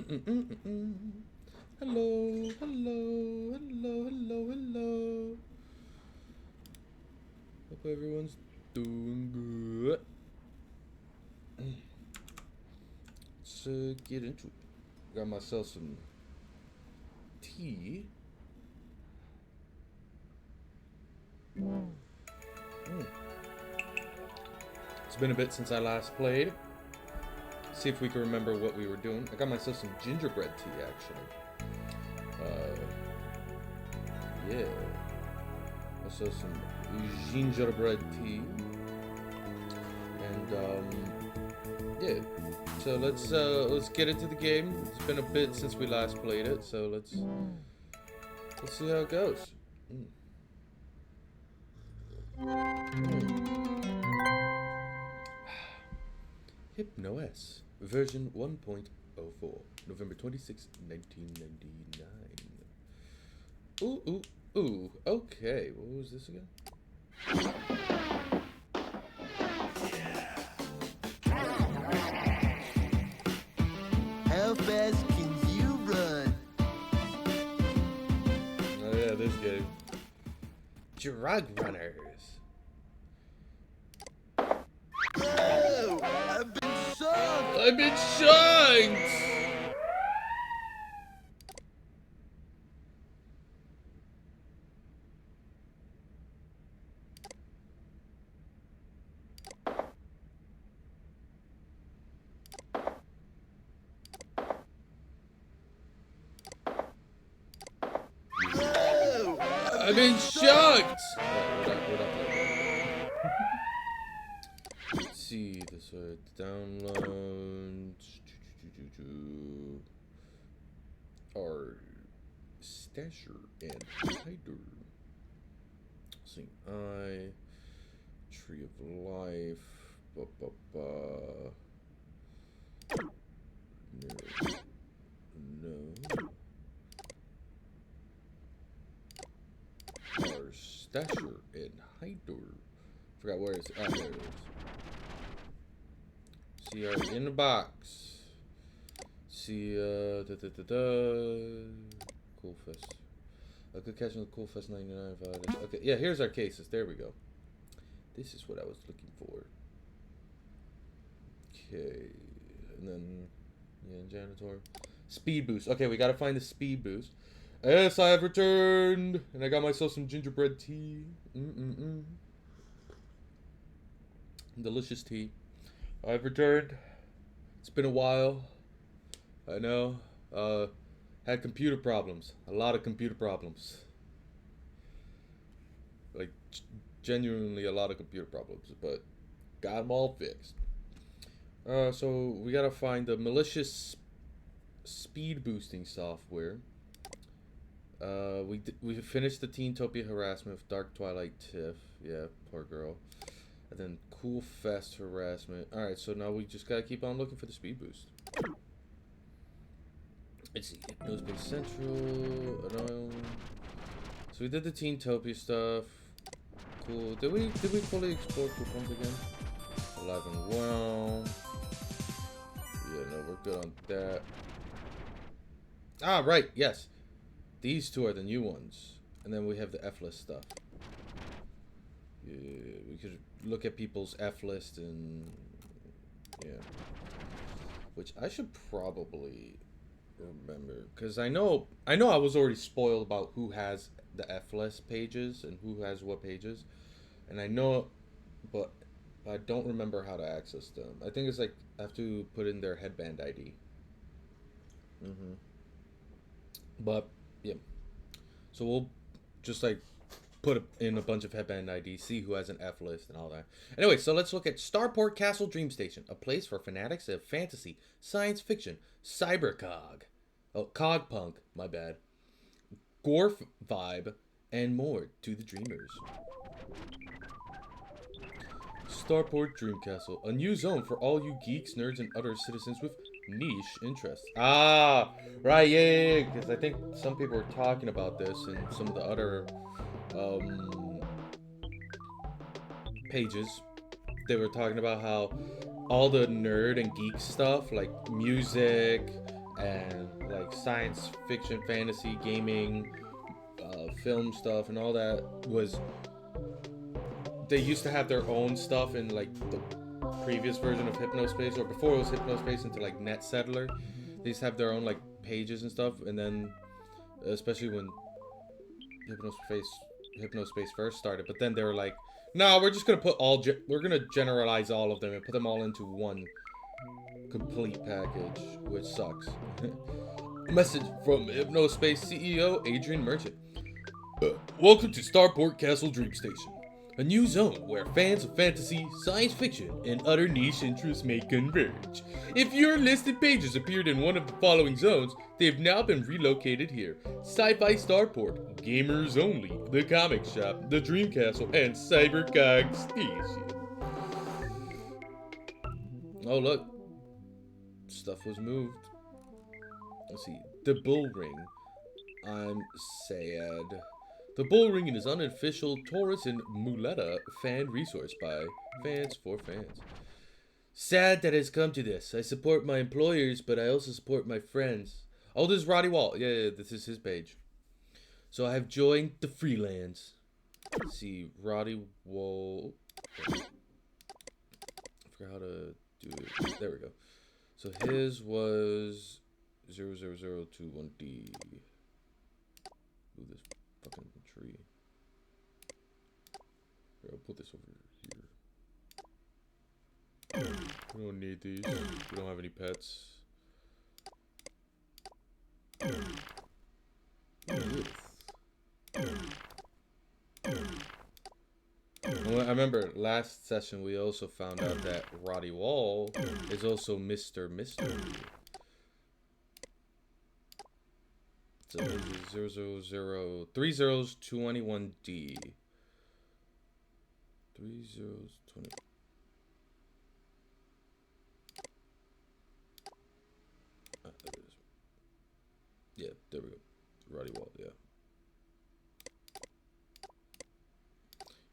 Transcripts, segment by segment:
Hello, hello, hello, hello, hello. Hope everyone's doing good. Let's get into it. Got myself some tea. It's been a bit since I last played. See if we can remember what we were doing. I got myself some gingerbread tea, actually. Yeah. Myself some gingerbread tea. And, yeah. So let's get into the game. It's been a bit since we last played it, so let's see how it goes. Hypnospace, version 1.04, November 26, 1999. Ooh. Okay, what was this again? How fast can you run? Oh yeah, this game. Drug runners. Oh, I've been shocked. I've been shanked! Oh, I've been shocked! Let's see, this download. Our stasher and hider. Sing Tree of Life. No. Our stasher and hider. Forgot where it's at. There it is. See our inbox. See Cool Fest. A good catch on the Cool Fest 99 violation. Okay, yeah, here's our cases. There we go. This is what I was looking for. Okay, and then janitor. Speed boost. Okay, we gotta find the speed boost. Yes, I have returned, and I got myself some gingerbread tea. Delicious tea. I've returned. It's been a while. I know. Had computer problems. A lot of computer problems. Like, genuinely a lot of computer problems, but got them all fixed. So we gotta find the malicious speed boosting software. We finished the Teentopia harassment with Dark Twilight Tiff. Yeah, poor girl. And then Cool Fest harassment. Alright, so now we just gotta keep on looking for the speed boost. Let's see. Hypnospace Central. No. So we did the Teentopia stuff. Cool. Did we fully explore coupons again? Alive and well. Yeah, no, we're good on that. Ah, right, yes. These two are the new ones. And then we have the F list stuff. Yeah, we could look at people's F list and yeah. Which I should probably remember, because I know I was already spoiled about who has the F list pages and who has what pages, and I know, but I don't remember how to access them. I think it's like I have to put in their headband ID. But yeah, so we'll just like put in a bunch of headband IDs, see who has an F list and all that. Anyway, so let's look at Starport Castle Dream Station, a place for fanatics of fantasy, science fiction, cybercog, cogpunk, my bad, Gorf vibe, and more to the dreamers. Starport Dream Castle, a new zone for all you geeks, nerds, and other citizens with niche interests. Ah, right, yeah, because I think some people were talking about this in some of the other pages. They were talking about how all the nerd and geek stuff, like music, and like science fiction, fantasy, gaming, film stuff, and all that was. They used to have their own stuff in like the previous version of Hypnospace, or before it was Hypnospace into like Net Settler. They used to have their own like pages and stuff, and then especially when Hypnospace first started. But then they were like, "No, we're just gonna put we're gonna generalize all of them and put them all into one complete package," which sucks. Message from Hypnospace CEO Adrian Merchant. Welcome to Starport Castle Dream Station, a new zone where fans of fantasy, science fiction, and other niche interests may converge. If your listed pages appeared in one of the following zones, they have now been relocated here. Sci-Fi Starport, Gamers Only, The Comic Shop, The Dream Castle, and Cybercog Station. Oh look, stuff was moved. Let's see, the Bull Ring. I'm sad. The Bull Ring is an unofficial Taurus and Muleta fan resource by fans for fans. Sad that it's come to this. I support my employers, but I also support my friends. Oh, this is Roddy Wall. Yeah, this is his page. So I have joined the freelance. Let's see, Roddy Wall. I forgot how to do it. There we go. So his was 00021D. Ooh, this fucking tree. Here, I'll put this over here. We don't need these. We don't have any pets. Well, I remember last session we also found out that Roddy Wall is also Mr. Mystery. So this is 3021D. 3020. There it is. Yeah, there we go. Roddy Wall, yeah.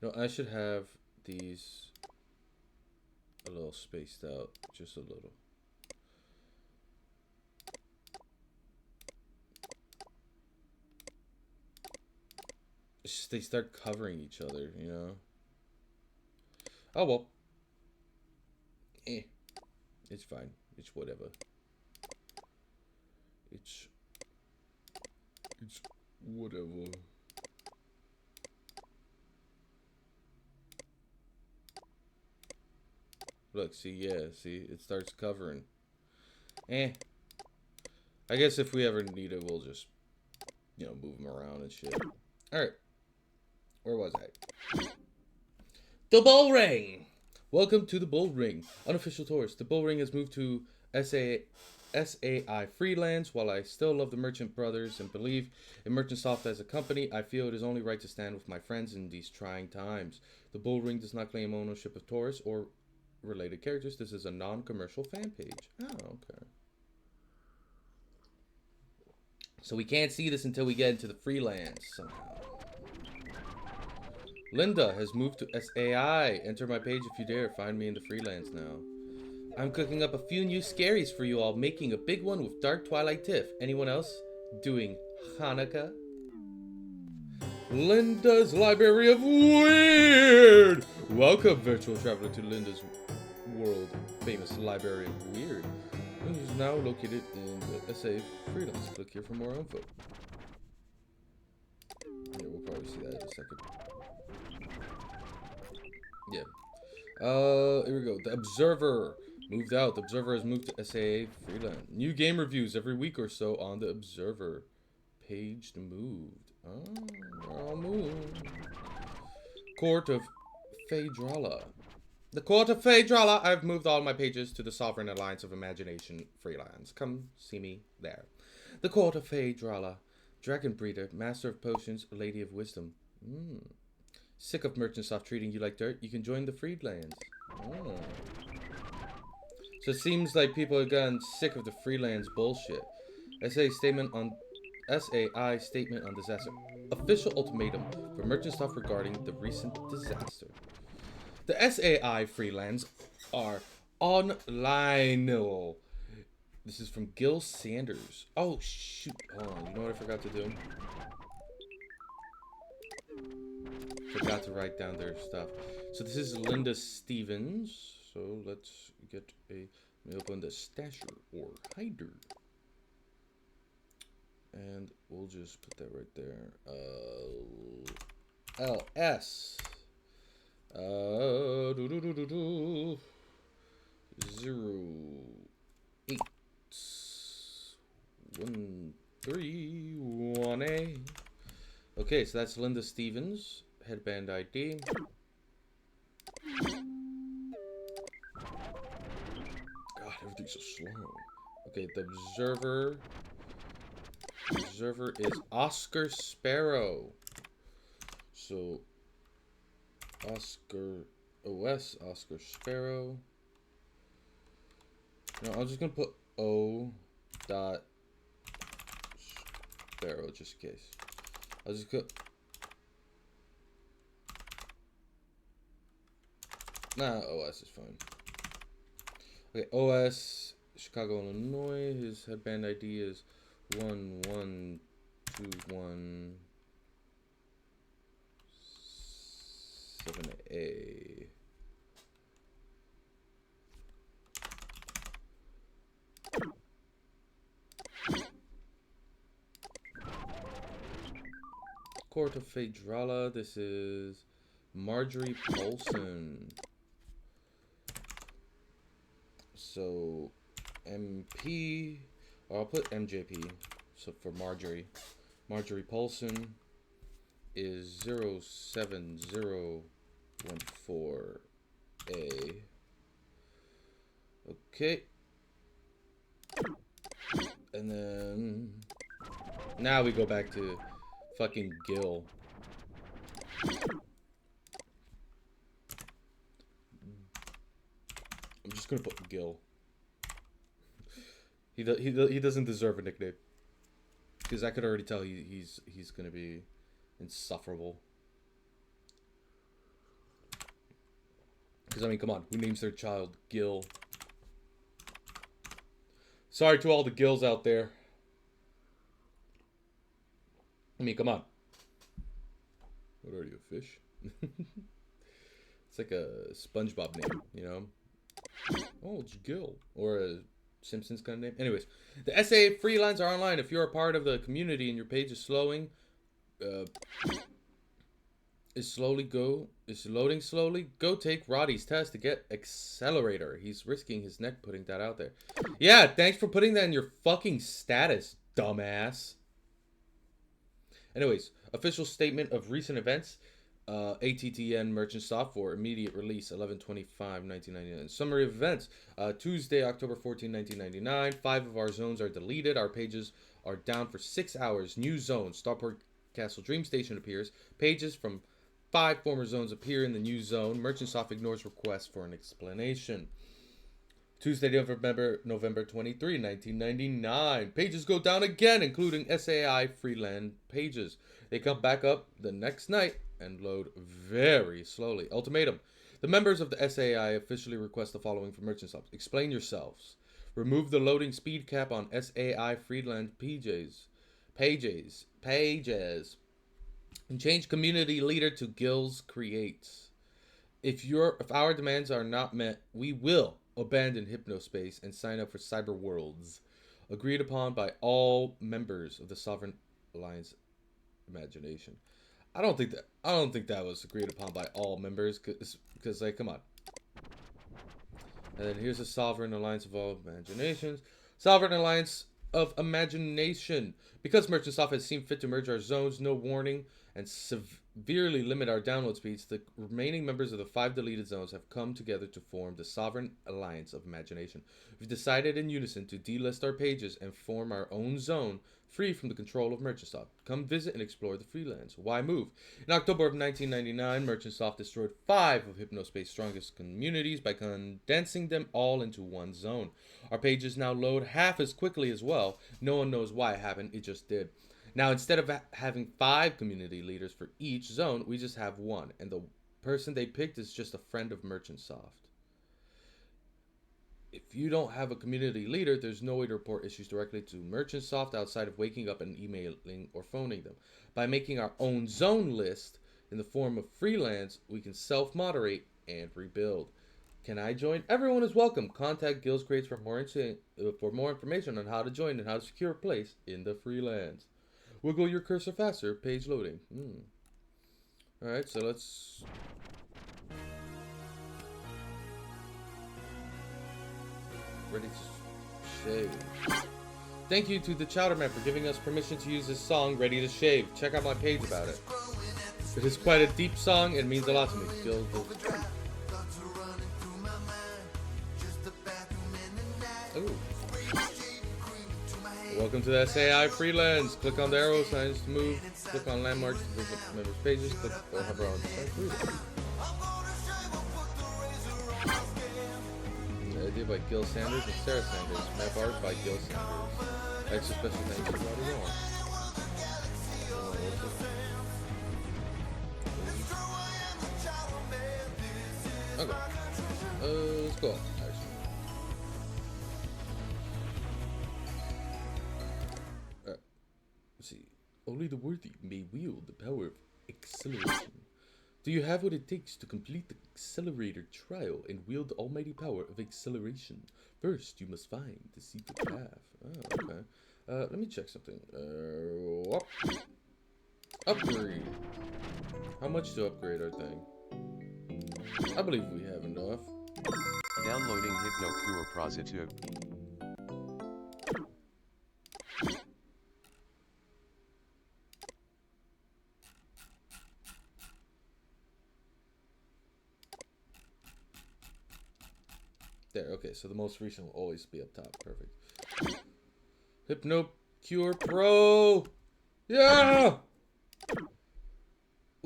You know, I should have these a little spaced out, just a little. It's just they start covering each other, you know? Oh well. It's fine. It's whatever. It's whatever. Look, see, it starts covering. I guess if we ever need it, we'll just, you know, move them around and shit. Alright. Where was I? The Bull Ring! Welcome to the Bull Ring. Unofficial tourist. The Bull Ring has moved to SAI Freelance. While I still love the Merchant Brothers and believe in Merchantsoft as a company, I feel it is only right to stand with my friends in these trying times. The Bull Ring does not claim ownership of Taurus or related characters. This is a non-commercial fan page. Oh, okay. So we can't see this until we get into the freelance somehow. Linda has moved to SAI. Enter my page if you dare. Find me in the freelance now. I'm cooking up a few new scaries for you all, making a big one with Dark Twilight Tiff. Anyone else doing Hanukkah? Linda's Library of Weird! Welcome, virtual traveler, to Linda's world famous Library of Weird. It is now located in the SA Freelance. Click here for more info. Yeah, we'll probably see that in a second. Yeah. Here we go. The Observer moved out. The Observer has moved to SAA Freelance. New game reviews every week or so on the Observer. Page moved. Oh, moved. Court of Phaedrala. The Court of Phaedrala. I've moved all my pages to the Sovereign Alliance of Imagination Freelance. Come see me there. The Court of Phaedrala. Dragon Breeder. Master of Potions. Lady of Wisdom. Sick of Merchantsoft treating you like dirt? You can join the freelance. Oh. So it seems like people have gotten sick of the freelance bullshit. SAI statement on disaster. Official ultimatum for Merchantsoft regarding the recent disaster. The SAI freelance are online. This is from Gil Sanders. Oh, shoot. Hold on. You know what I forgot to do? Forgot to write down their stuff. So this is Linda Stevens. So let's get a... Let me open the stasher or hider. And we'll just put that right there. LS. 08131A. Okay, so that's Linda Stevens. Headband ID. God, everything's so slow. Okay, the observer. Observer is Oscar Sparrow. So Oscar OS, Oscar Sparrow. No, I'm just gonna put O dot Sparrow just in case. I'll just go. Nah, OS is fine. Okay, OS Chicago, Illinois. His headband ID is 11217A. Court of Phaedrala. This is Marjorie Paulson. So MP, or I'll put MJP. So for Marjorie Paulson is 07014A. Okay. And then now we go back to fucking Gil. I'm just gonna put Gil. He doesn't deserve a nickname, because I could already tell he's gonna be insufferable. Because I mean, come on, who names their child Gil? Sorry to all the Gils out there. I mean, come on. What are you, a fish? It's like a SpongeBob name, you know? Oh, it's Gil. Or a Simpsons kind of name. Anyways, the SA free lines are online. If you're a part of the community and your page is loading slowly, go take Roddy's test to get Accelerator. He's risking his neck putting that out there. Yeah, thanks for putting that in your fucking status, dumbass. Anyways, official statement of recent events. ATTN Merchant Soft for immediate release 11/25/1999. Summary of events. Tuesday, October 14, 1999. 5 of our zones are deleted. Our pages are down for 6 hours. New zone. Starport Castle Dream Station appears. Pages from 5 former zones appear in the new zone. Merchant Soft ignores requests for an explanation. Tuesday, November 23, 1999. Pages go down again, including SAI Freeland pages. They come back up the next night and load very slowly. Ultimatum. The members of the SAI officially request the following from Merchant Soft. Explain yourselves. Remove the loading speed cap on SAI Freeland pages. And change community leader to Gills Creates. If our demands are not met, we will abandon Hypnospace and sign up for Cyber Worlds. Agreed upon by all members of the Sovereign Alliance Imagination. I don't think that was agreed upon by all members, because like, come on. And then here's the Sovereign Alliance of All Imaginations. Sovereign Alliance of Imagination. Because Merchant Soft has seen fit to merge our zones, no warning, and severely limit our download speeds, the remaining members of the 5 deleted zones have come together to form the Sovereign Alliance of Imagination. We've decided in unison to delist our pages and form our own zone, free from the control of Merchant Soft. Come visit and explore the freelands. Why move? In October of 1999, Merchant Soft destroyed 5 of Hypnospace's strongest communities by condensing them all into one zone. Our pages now load half as quickly as well. No one knows why it happened, it just did. Now, instead of having 5 community leaders for each zone, we just have one. And the person they picked is just a friend of Merchant Soft. If you don't have a community leader, there's no way to report issues directly to Merchantsoft outside of waking up and emailing or phoning them. By making our own zone list in the form of freelance, we can self-moderate and rebuild. Can I join? Everyone is welcome. Contact Guilds Creates for more information on how to join and how to secure a place in the freelance. Wiggle your cursor faster. Page loading. Alright, so let's... Ready to shave. Thank you to the Chowderman for giving us permission to use this song, Ready to Shave. Check out my page about it. It is quite a deep song and means a lot to me. Ooh. Welcome to the SAI Freelance. Click on the arrow signs to move. Click on landmarks to visit members' pages. Click or hover on the idea by Gil Sanders and Sarah Sanders. Map art by Gil Sanders. Extra special thanks to Roddy Wall. Okay. Let's go. Let's see. Only the worthy may wield the power of acceleration. Do you have what it takes to complete the accelerator trial and wield the almighty power of acceleration? First, you must find the secret path. Oh, okay. Let me check something. Upgrade. How much to upgrade our thing? I believe we have enough. Downloading Hypno Prositude. There, okay, so the most recent will always be up top. Perfect. Hypno Cure Pro! Yeah!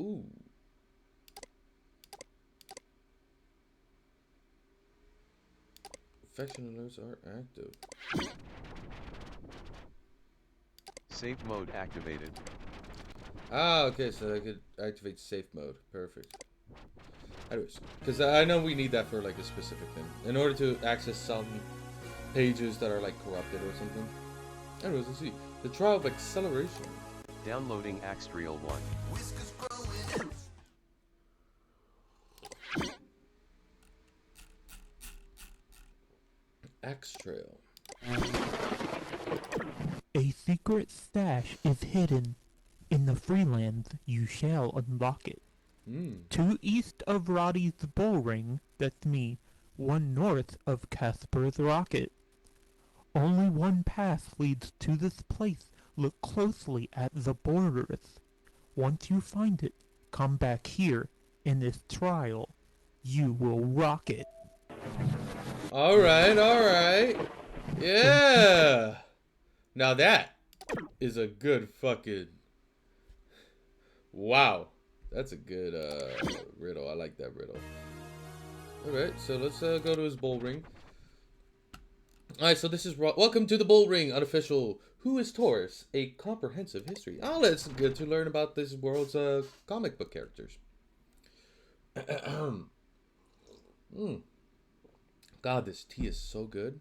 Ooh. Infection alerts are active. Safe mode activated. Ah, okay, so I could activate safe mode. Perfect. Anyways, because I know we need that for like a specific thing. In order to access some pages that are like corrupted or something. Anyways, let's see. The trial of acceleration. Downloading Axtrial 1. Axe Trail. A secret stash is hidden. In the freelands, you shall unlock it. 2 east of Roddy's bull ring, that's me, 1 north of Casper's rocket. Only one path leads to this place. Look closely at the borders. Once you find it, come back here. In this trial, you will rock it. Alright, alright. Yeah! Now that is a good fucking... Wow. That's a good riddle. I like that riddle. Alright, so let's go to his bull ring. Alright, so this is... Welcome to the bull ring, unofficial. Who is Taurus? A comprehensive history. Oh, it's good to learn about this world's comic book characters. God, this tea is so good.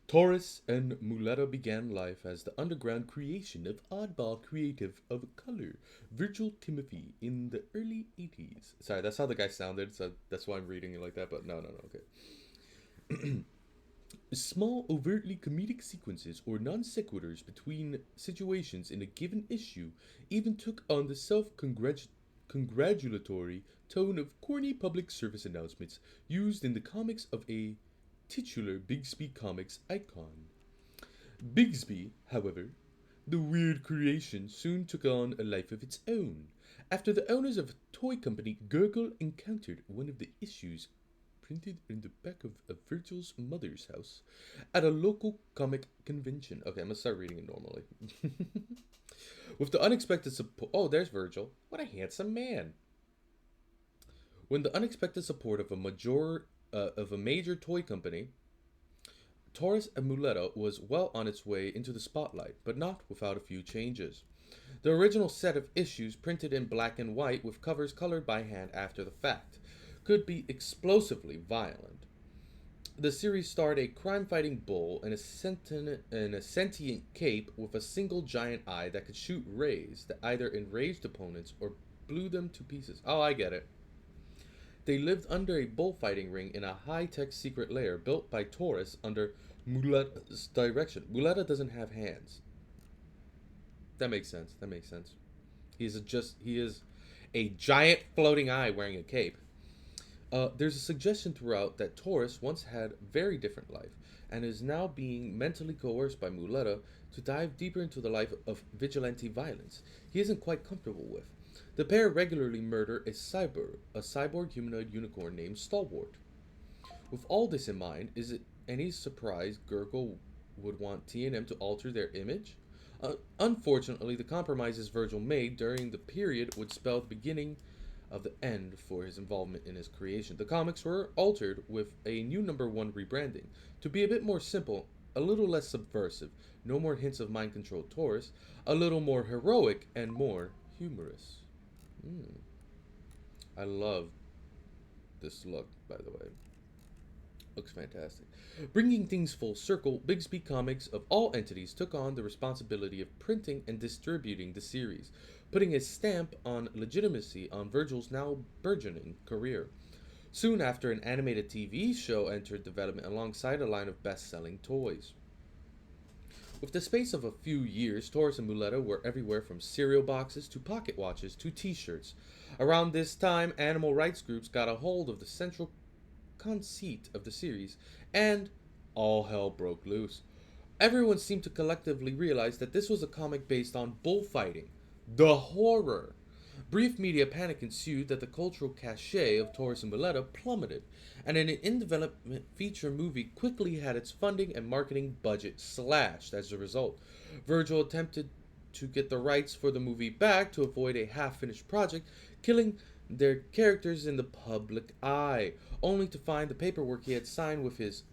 Taurus and Muleta began life as the underground creation of oddball creative of color, Virgil Timothy, in the early 80s. Sorry, that's how the guy sounded, so that's why I'm reading it like that, but no, okay. Small, overtly comedic sequences or non sequiturs between situations in a given issue even took on the self-congratulatory tone of corny public service announcements used in the comics of a titular Bigsby Comics icon. Bigsby, however, the weird creation soon took on a life of its own, after the owners of a toy company Gurgle encountered one of the issues printed in the back of a Virgil's mother's house at a local comic convention. Okay, I'm gonna start reading it normally. With the unexpected support... Oh, there's Virgil. What a handsome man. When the unexpected support of a major toy company, Taurus and Muleta was well on its way into the spotlight, but not without a few changes. The original set of issues, printed in black and white with covers colored by hand after the fact, could be explosively violent. The series starred a crime-fighting bull and a sentient cape with a single giant eye that could shoot rays that either enraged opponents or blew them to pieces. Oh, I get it. They lived under a bullfighting ring in a high-tech secret lair built by Taurus under Muleta's direction. Muleta doesn't have hands. That makes sense. That makes sense. He is a giant floating eye wearing a cape. There's a suggestion throughout that Taurus once had a very different life and is now being mentally coerced by Muleta to dive deeper into the life of vigilante violence he isn't quite comfortable with. The pair regularly murder a cyborg humanoid unicorn named Stalwart. With all this in mind, is it any surprise Gurgle would want T&M to alter their image? Unfortunately, the compromises Virgil made during the period would spell the beginning of the end for his involvement in his creation. The comics were altered with a new #1 rebranding to be a bit more simple, a little less subversive, no more hints of mind-controlled Taurus, a little more heroic and more humorous. I love this look, by the way. Looks fantastic. Bringing things full circle, Bigsby Comics of all entities took on the responsibility of printing and distributing the series, putting a stamp on legitimacy on Virgil's now burgeoning career. Soon after, an animated TV show entered development alongside a line of best-selling toys. With the space of a few years, Taurus and Muleta were everywhere from cereal boxes to pocket watches to t-shirts. Around this time, animal rights groups got a hold of the central conceit of the series, and all hell broke loose. Everyone seemed to collectively realize that this was a comic based on bullfighting. The horror! Brief media panic ensued that the cultural cachet of Taurus and Muleta plummeted, and an in-development feature movie quickly had its funding and marketing budget slashed as a result. Virgil attempted to get the rights for the movie back to avoid a half-finished project, killing their characters in the public eye, only to find the paperwork he had signed with his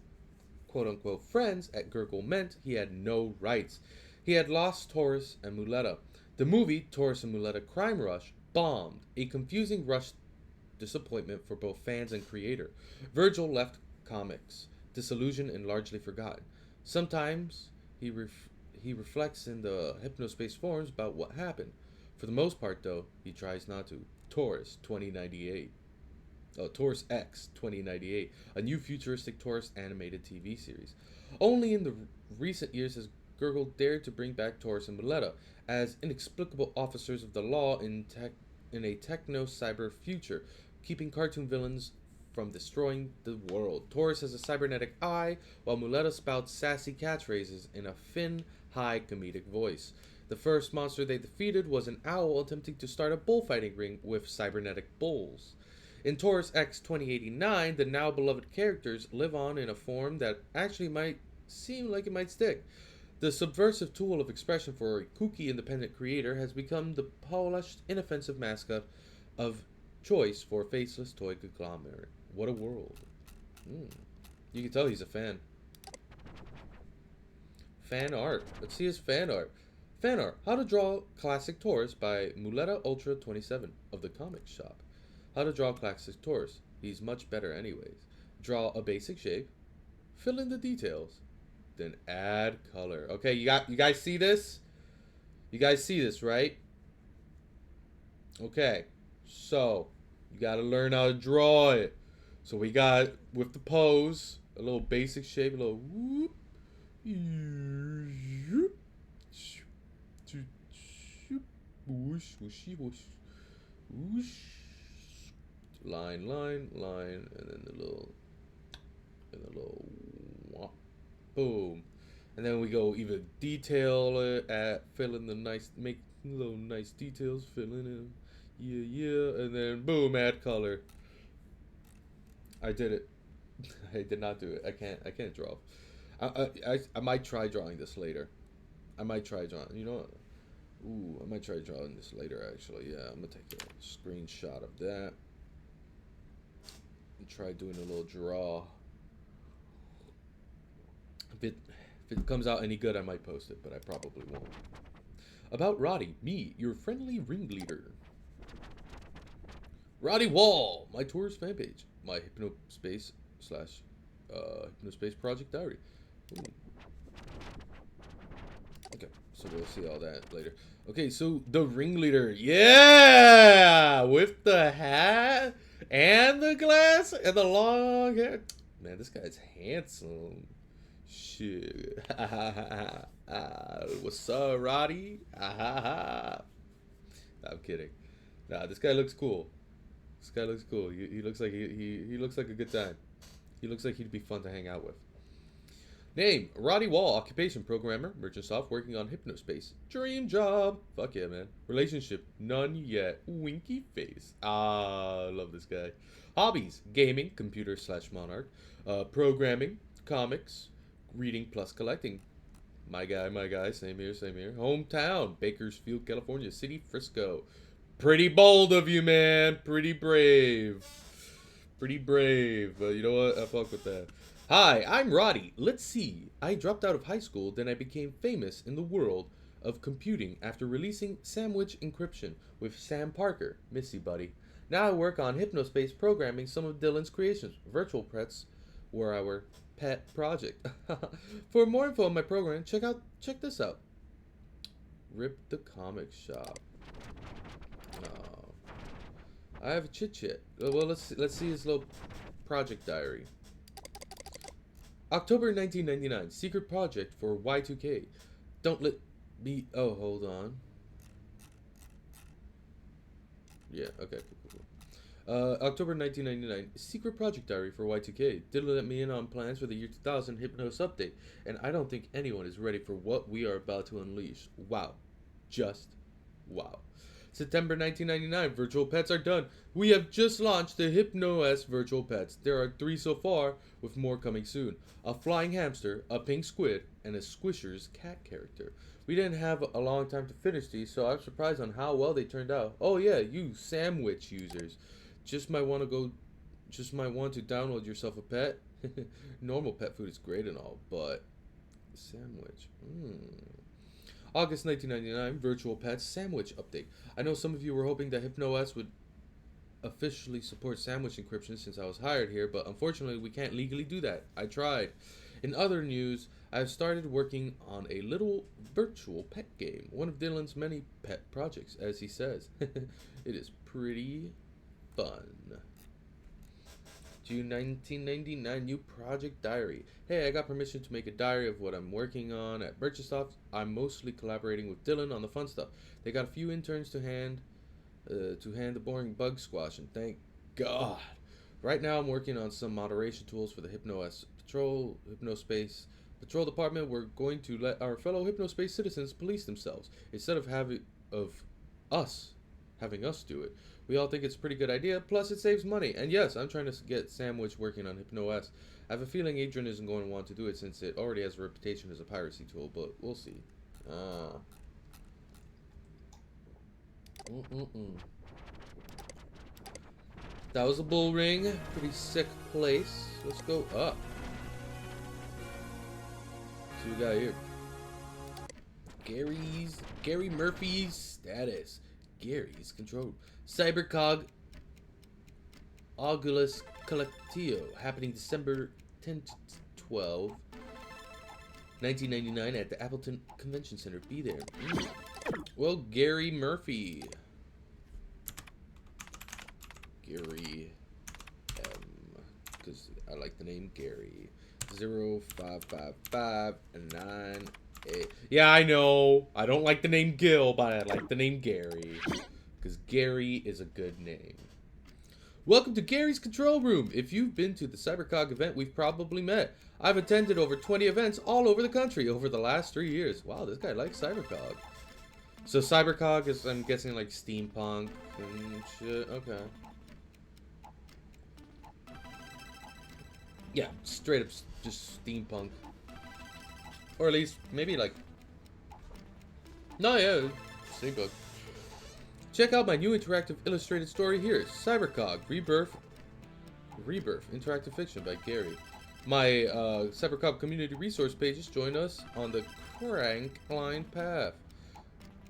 quote-unquote friends at Gurgle meant he had no rights. He had lost Taurus and Muleta. The movie, Taurus and Muleta Crime Rush, bombed, a confusing rush disappointment for both fans and creator. Virgil left comics, disillusioned and largely forgotten. Sometimes he reflects in the Hypnospace forums about what happened. For the most part, though, he tries not to. Taurus 2098. Taurus X 2098, a new futuristic Taurus animated TV series. Only in the recent years has Gurgle dared to bring back Taurus and Muleta as inexplicable officers of the law in a techno-cyber future, keeping cartoon villains from destroying the world. Taurus has a cybernetic eye, while Muleta spouts sassy catchphrases in a thin, high comedic voice. The first monster they defeated was an owl attempting to start a bullfighting ring with cybernetic bulls. In Taurus X 2089, the now beloved characters live on in a form that actually might seem like it might stick. The subversive tool of expression for a kooky independent creator has become the polished, inoffensive mascot of choice for a faceless toy conglomerate. What a world. You can tell he's a fan. Fan art. Let's see his fan art. Fan art. How to draw classic Taurus by Muleta Ultra 27 of the Comic Shop. How to draw classic Taurus. He's much better anyways. Draw a basic shape. Fill in the details. Then add color. Okay, you guys see this? You guys see this, right? Okay. So, you got to learn how to draw it. So we got, with the pose, a little basic shape, a little whoop. Whoosh, whooshy, whoosh. Whoosh. Line, line, line, and then the little whop. Boom. And then we go even detail it, fill in the nice, make little nice details, fill in them. Yeah, and then boom, add color. I did it. I did not do it. I can't draw. I might try drawing this later. I might try drawing. You know what? Ooh, I might try drawing this later. Actually, yeah. I'm gonna take a screenshot of that and try doing a little draw. If it comes out any good, I might post it, but I probably won't. About Roddy, me, your friendly ringleader. Roddy Wall, my Taurus fan page, my Hypnospace / Hypnospace Project Diary. Ooh. Okay, so we'll see all that later. Okay, so the ringleader, yeah, with the hat and the glass and the long hair. Man, this guy's handsome. Shit. What's up, Roddy? I'm kidding. Nah, this guy looks cool. This guy looks cool. He looks like he looks like a good time. He looks like he'd be fun to hang out with. Name, Roddy Wall, occupation, programmer, merchant soft, working on Hypnospace. Dream job. Fuck yeah, man. Relationship, none yet. Winky face. Ah, I love this guy. Hobbies, gaming, computer / monarch, programming, comics, reading plus collecting. My guy, same here. Hometown, Bakersfield, California, city, Frisco. Pretty bold of you, man. Pretty brave. But you know what? I fuck with that. Hi, I'm Roddy. Let's see. I dropped out of high school, then I became famous in the world of computing after releasing Sandwich Encryption with Sam Parker. Missy, buddy. Now I work on Hypnospace programming some of Dylan's creations. Virtual pets were our pet project. For more info on my program, check this out. Rip the Comic Shop. Oh. I have a chit. Well, let's see his little project diary. October 1999, secret project for Y2K. Don't let me. Oh, hold on. Yeah, okay, cool. October 1999, secret project diary for Y2K. Didn't let me in on plans for the year 2000 Hypnos update, and I don't think anyone is ready for what we are about to unleash. Wow. Just wow. September 1999, virtual pets are done. We have just launched the HypnoS virtual pets. There are 3 so far, with more coming soon. A flying hamster, a pink squid, and a Squishers cat character. We didn't have a long time to finish these, so I'm surprised on how well they turned out. Oh yeah, you Sandwich users. Just might want to download yourself a pet. Normal pet food is great and all, but Sandwich. August 1999, Virtual Pets Sandwich Update. I know some of you were hoping that HypnoS would officially support sandwich encryption since I was hired here, but unfortunately we can't legally do that. I tried. In other news, I've started working on a little virtual pet game, one of Dylan's many pet projects, as he says. It is pretty fun. June 1999, new project diary. Hey, I got permission to make a diary of what I'm working on at Merchantsoft. I'm mostly collaborating with Dylan on the fun stuff. They got a few interns to hand the boring bug squash, and thank God. Right now, I'm working on some moderation tools for the Hypnospace Patrol Department. We're going to let our fellow Hypnospace citizens police themselves instead of having us do it. We all think it's a pretty good idea, plus it saves money. And yes, I'm trying to get Sandwich working on HypnoS. I have a feeling Adrian isn't going to want to do it since it already has a reputation as a piracy tool, but we'll see. That was a bull ring. Pretty sick place. Let's go up. See what we got here. Gary Murphy's status. Gary's control. Cybercog Augulus Collectio, happening December 10 to 12, 1999 at the Appleton Convention Center. Be there. Well, Gary Murphy. Gary M. Because I like the name Gary. 05559. Yeah, I know. I don't like the name Gil, but I like the name Gary. Because Gary is a good name. Welcome to Gary's Control Room. If you've been to the Cybercog event, we've probably met. I've attended over 20 events all over the country over the last 3 years. Wow, this guy likes Cybercog. So Cybercog is, I'm guessing, like steampunk and shit. Okay. Yeah, straight up just steampunk. Or at least, maybe like... No, yeah, steampunk. Check out my new interactive illustrated story here. Cybercog, Rebirth, interactive fiction by Gary. My Cybercog community resource pages join us on the Crankline path.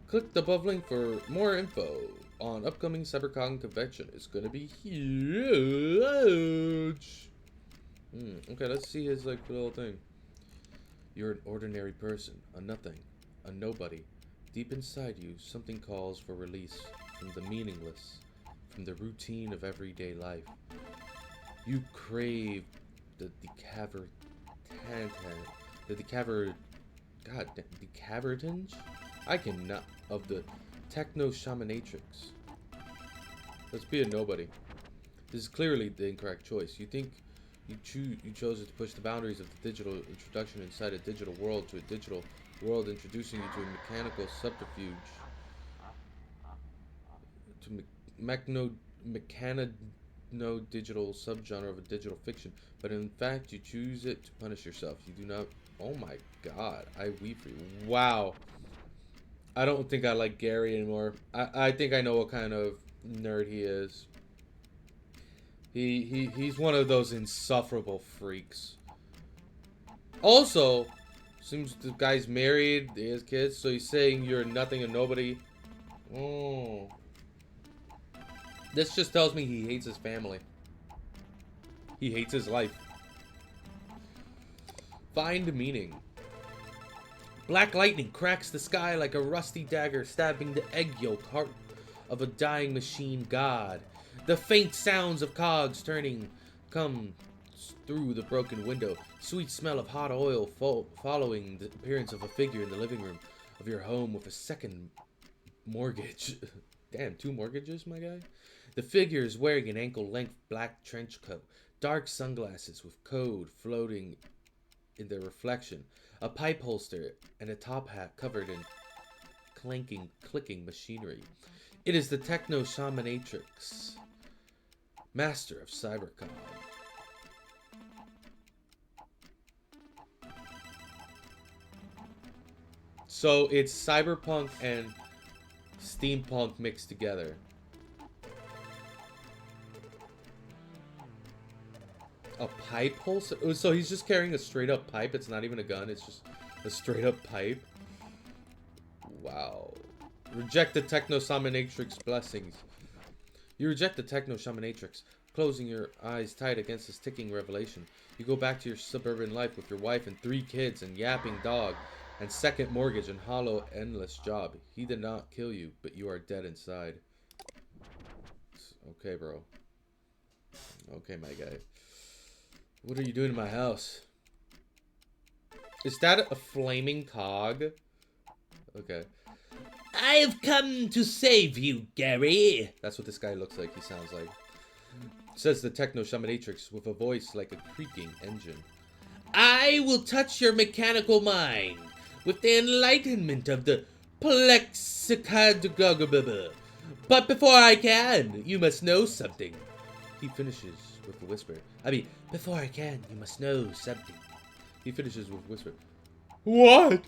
Click the above link for more info on upcoming Cybercog convention. It's gonna be huge. Okay, let's see his like little thing. You're an ordinary person, a nothing, a nobody. Deep inside you, something calls for release from the meaningless, from the routine of everyday life. You crave the decaver, decavertinge? I cannot, of the techno shamanatrix. Let's be a nobody. This is clearly the incorrect choice. You chose to push the boundaries of the digital introduction inside a digital world to a digital world, introducing you to a mechanical subterfuge, to mechano digital subgenre of a digital fiction. But in fact, you choose it to punish yourself. You do not. Oh my God, I weep for you. Wow. I don't think I like Gary anymore. I think I know what kind of nerd he is. He's one of those insufferable freaks. Also, seems the guy's married, he has kids, so he's saying you're nothing and nobody. Oh. This just tells me he hates his family. He hates his life. Find meaning. Black lightning cracks the sky like a rusty dagger stabbing the egg yolk heart of a dying machine god. The faint sounds of cogs turning come through the broken window. Sweet smell of hot oil following the appearance of a figure in the living room of your home with a second mortgage. Damn, 2 mortgages, my guy? The figure is wearing an ankle-length black trench coat, dark sunglasses with code floating in their reflection, a pipe holster, and a top hat covered in clicking machinery. It is the Techno Shamanatrix, master of Cybercom. So it's cyberpunk and steampunk mixed together. A pipe holster? So he's just carrying a straight up pipe. It's not even a gun. It's just a straight up pipe. Wow. Reject the Techno Shamanatrix blessings. You reject the Techno Shamanatrix, closing your eyes tight against this ticking revelation. You go back to your suburban life with your wife and 3 kids and yapping dog and second mortgage and hollow endless job. He did not kill you, but you are dead inside. Okay, bro. Okay, my guy. What are you doing in my house? Is that a flaming cog? Okay. I've come to save you, Gary. That's what this guy looks like. He sounds like. Says the Techno Shamanatrix with a voice like a creaking engine. I will touch your mechanical mind with the enlightenment of the plexicadogogobaba. But before I can, you must know something. He finishes with a whisper. Before I can, you must know something. He finishes with a whisper. What?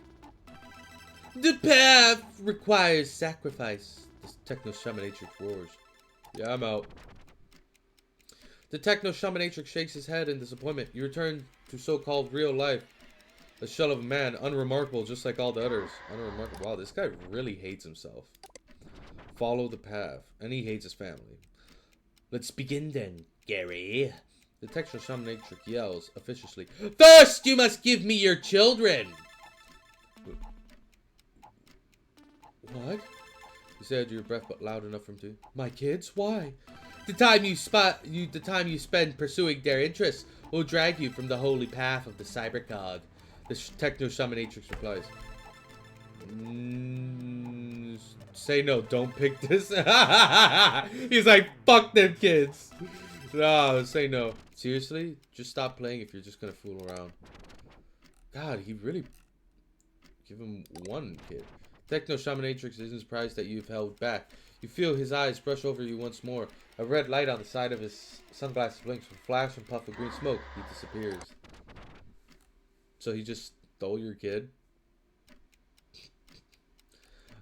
The path requires sacrifice. The Techno Shamanatrix roars. Yeah, I'm out. The Techno Shamanatrix shakes his head in disappointment. You return to so-called real life. The shell of a man, unremarkable just like all the others. Unremarkable. Wow, this guy really hates himself. Follow the path. And he hates his family. Let's begin then, Gary. The Techno Shamanatrix yells officiously. First, you must give me your children! What? You said under your breath, but loud enough for him to. My kids? Why? The time you spend pursuing their interests will drag you from the holy path of the cybercog. The Techno Shamanatrix replies. Say no, don't pick this. He's like, fuck them kids. No, say no. Seriously? Just stop playing if you're just gonna fool around. God, he really... Give him 1 kid. Techno Shamanatrix isn't surprised that you've held back. You feel his eyes brush over you once more. A red light on the side of his sunglasses blinks with a flash and puff of green smoke. He disappears. So he just stole your kid?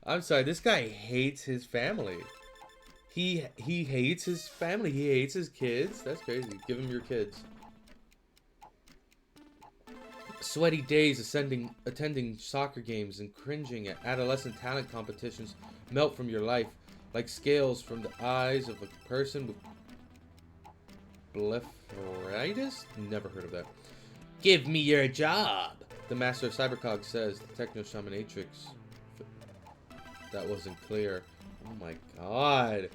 I'm sorry, this guy hates his family. He hates his family. He hates his kids. That's crazy. Give him your kids. Sweaty days attending soccer games and cringing at adolescent talent competitions melt from your life like scales from the eyes of a person with blepharitis? Never heard of that. Give me your job! The master of Cybercog says. The Techno Shaminatrix. That wasn't clear. Oh my god.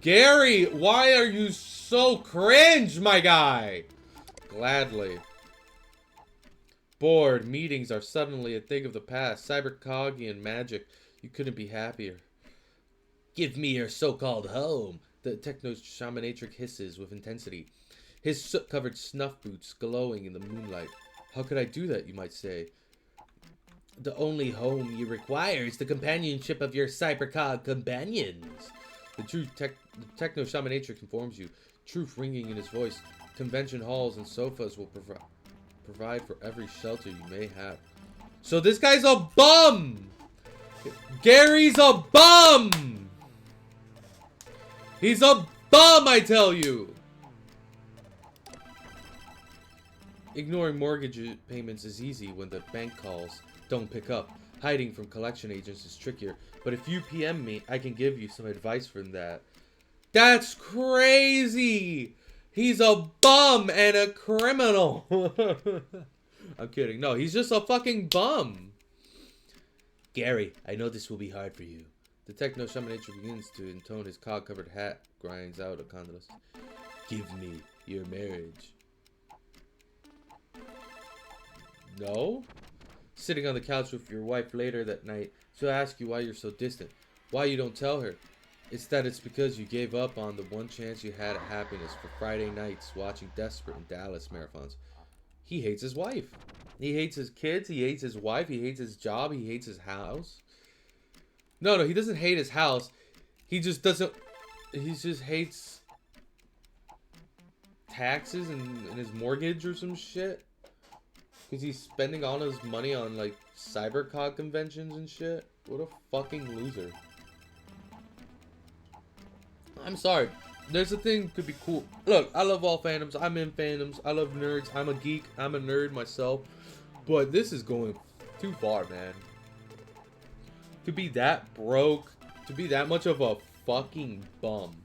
Gary, why are you so cringe, my guy? Gladly. Bored. Meetings are suddenly a thing of the past. Cybercogian magic. You couldn't be happier. Give me your so-called home. The Techno Shaminatrix hisses with intensity. His soot-covered snuff boots glowing in the moonlight. How could I do that, you might say? The only home you require is the companionship of your Cybercog companions. The Techno Shaminatrix informs you. Truth ringing in his voice. Convention halls and sofas will provide for every shelter you may have. So this guy's a bum! Gary's a bum! He's a bum, I tell you! Ignoring mortgage payments is easy when the bank calls. Don't pick up. Hiding from collection agents is trickier. But if you PM me, I can give you some advice from that. That's crazy! He's a bum and a criminal! I'm kidding. No, he's just a fucking bum. Gary, I know this will be hard for you. The Techno Shaminatrix begins to intone his cog-covered hat, grinds out a condolence. Give me your marriage. No? Sitting on the couch with your wife later that night, she'll ask you why you're so distant. Why you don't tell her. It's because you gave up on the one chance you had at happiness for Friday nights watching Desperate and Dallas marathons. He hates his wife. He hates his kids. He hates his wife. He hates his job. He hates his house. No, he doesn't hate his house. He just doesn't... He just hates taxes and his mortgage or some shit. Because he's spending all his money on, like, Cybercog conventions and shit. What a fucking loser. I'm sorry. There's a thing could be cool. Look, I love all fandoms. I'm in fandoms. I love nerds. I'm a geek. I'm a nerd myself. But this is going too far, man. To be that broke. To be that much of a fucking bum.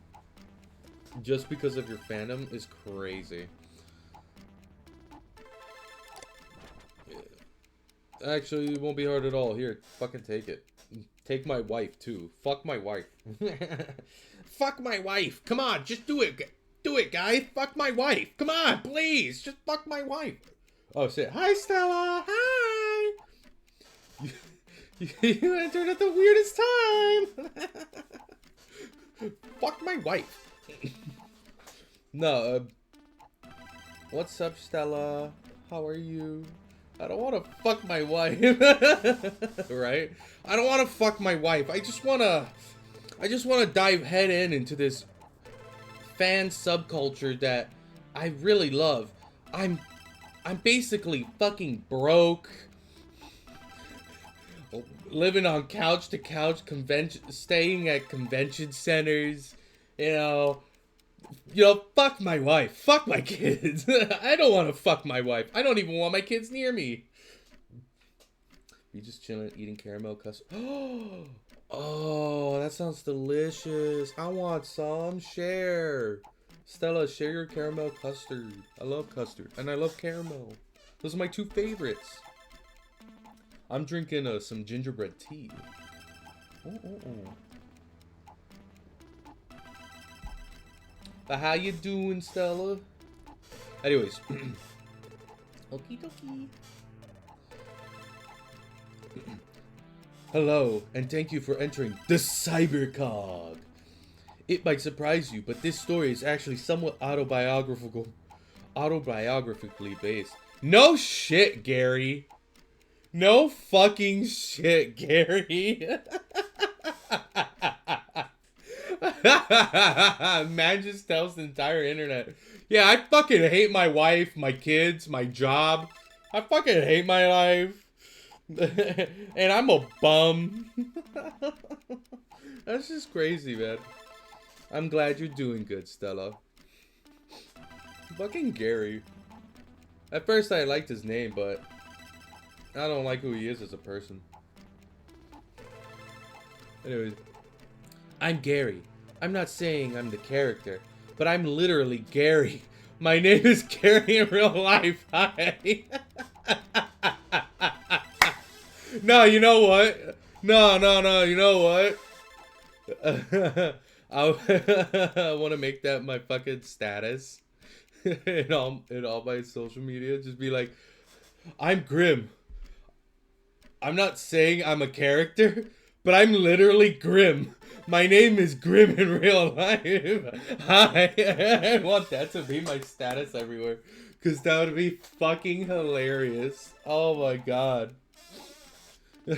Just because of your fandom is crazy. Actually, it won't be hard at all. Here, fucking take it. Take my wife, too. Fuck my wife. Fuck my wife. Come on, just do it. Do it, guys. Fuck my wife. Come on, please. Just fuck my wife. Oh, shit. Hi, Stella. Hi. You entered at the weirdest time. Fuck my wife. No, what's up, Stella? How are you? I don't want to fuck my wife. Right? I don't want to fuck my wife. I just want to dive head into this fan subculture that I really love. I'm basically fucking broke. Living on couch to couch staying at convention centers, you know, fuck my wife, fuck my kids. I don't want to fuck my wife. I don't even want my kids near me. You just chilling, eating caramel custard. Oh, that sounds delicious. I want some. Share. Stella, share your caramel custard. I love custard, and I love caramel. Those are my two favorites. I'm drinking some gingerbread tea. How you doing, Stella? Anyways. Okie dokie. Hello, and thank you for entering the Cybercog. It might surprise you, but this story is actually somewhat autobiographically based. No shit, Gary. No fucking shit, Gary. Man just tells the entire internet. Yeah, I fucking hate my wife, my kids, my job. I fucking hate my life. And I'm a bum. That's just crazy, man. I'm glad you're doing good, Stella. Fucking Gary. At first I liked his name, but I don't like who he is as a person. Anyways. I'm Gary. I'm not saying I'm the character, but I'm literally Gary. My name is Gary in real life. Hi. No, you know what? No, you know what? I want to make that my fucking status in all my social media. Just be like, I'm Grim. I'm not saying I'm a character, but I'm literally Grim. My name is Grim in real life. Hi. I want that to be my status everywhere. Because that would be fucking hilarious. Oh my god. No,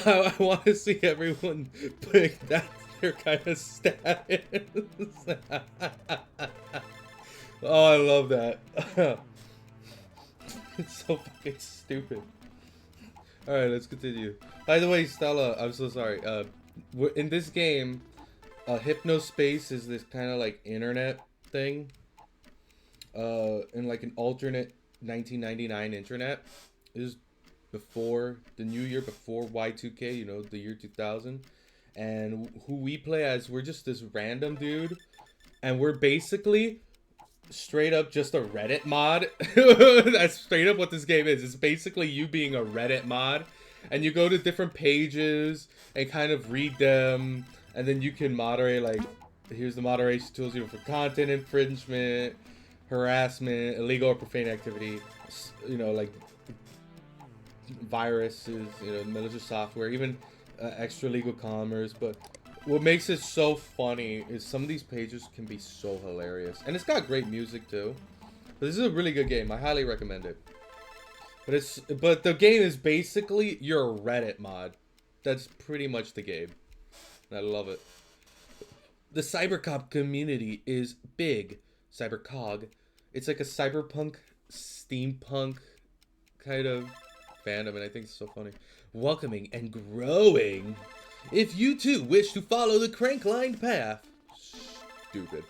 I want to see everyone pick that their kind of status. Oh, I love that. It's so fucking stupid. Alright, let's continue. By the way, Stella, I'm so sorry. In this game, Hypnospace is this kind of like internet thing. In like an alternate 1999 internet. It was before the new year, before Y2K, you know, the year 2000. And who we play as, we're just this random dude. And we're basically straight up just a Reddit mod. That's straight up what this game is. It's basically you being a Reddit mod. And you go to different pages and kind of read them. And then you can moderate, like, here's the moderation tools, you know, for content infringement, harassment, illegal or profane activity, you know, like viruses, you know, malicious software, even extra legal commerce. But what makes it so funny is some of these pages can be so hilarious, and it's got great music too. But this is a really good game. I highly recommend it. But the game is basically you're a Reddit mod. That's pretty much the game. And I love it. The cybercop community is big. Cybercog. It's like a cyberpunk, steampunk kind of fandom, and I think it's so funny. Welcoming and growing. If you too wish to follow the crank-lined path, stupid,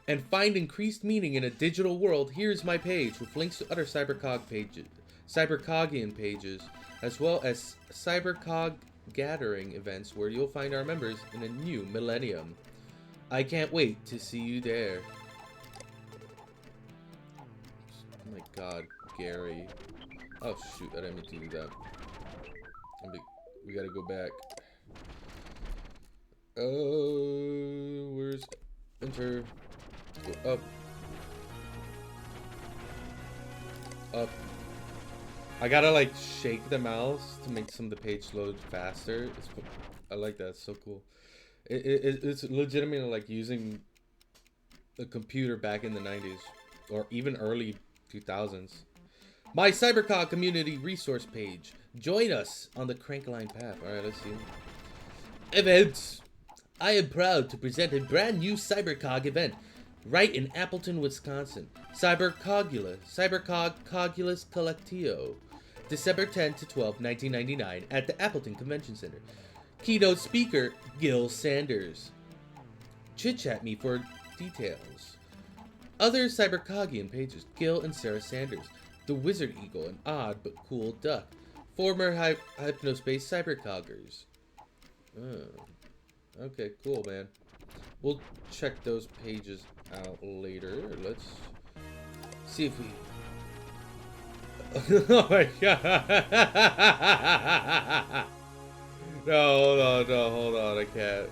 and find increased meaning in a digital world, here's my page with links to other Cybercog pages, Cybercogian pages, as well as Cybercog gathering events where you'll find our members in a new millennium. I can't wait to see you there. Oh my god, Gary. Oh shoot, I didn't mean to do that. We gotta go back. Where's enter? Let's go up. Up. I gotta like shake the mouse to make some of the page load faster. I like that. It's so cool. It's legitimately like using a computer back in the 90s or even early 2000s. My Cybercog community resource page. Join us on the Crankline path. Alright, let's see. Events. I am proud to present a brand new Cybercog event right in Appleton, Wisconsin. Cybercogula Collectio. December 10 to 12, 1999 at the Appleton Convention Center. Keynote speaker, Gil Sanders. Chit-chat me for details. Other Cybercogian pages, Gil and Sarah Sanders. The Wizard Eagle, an odd but cool duck. Former Hypnospace Cybercoggers. Oh. Okay, cool, man. We'll check those pages out later. Let's see if we... Oh my god! No, hold on, I can't.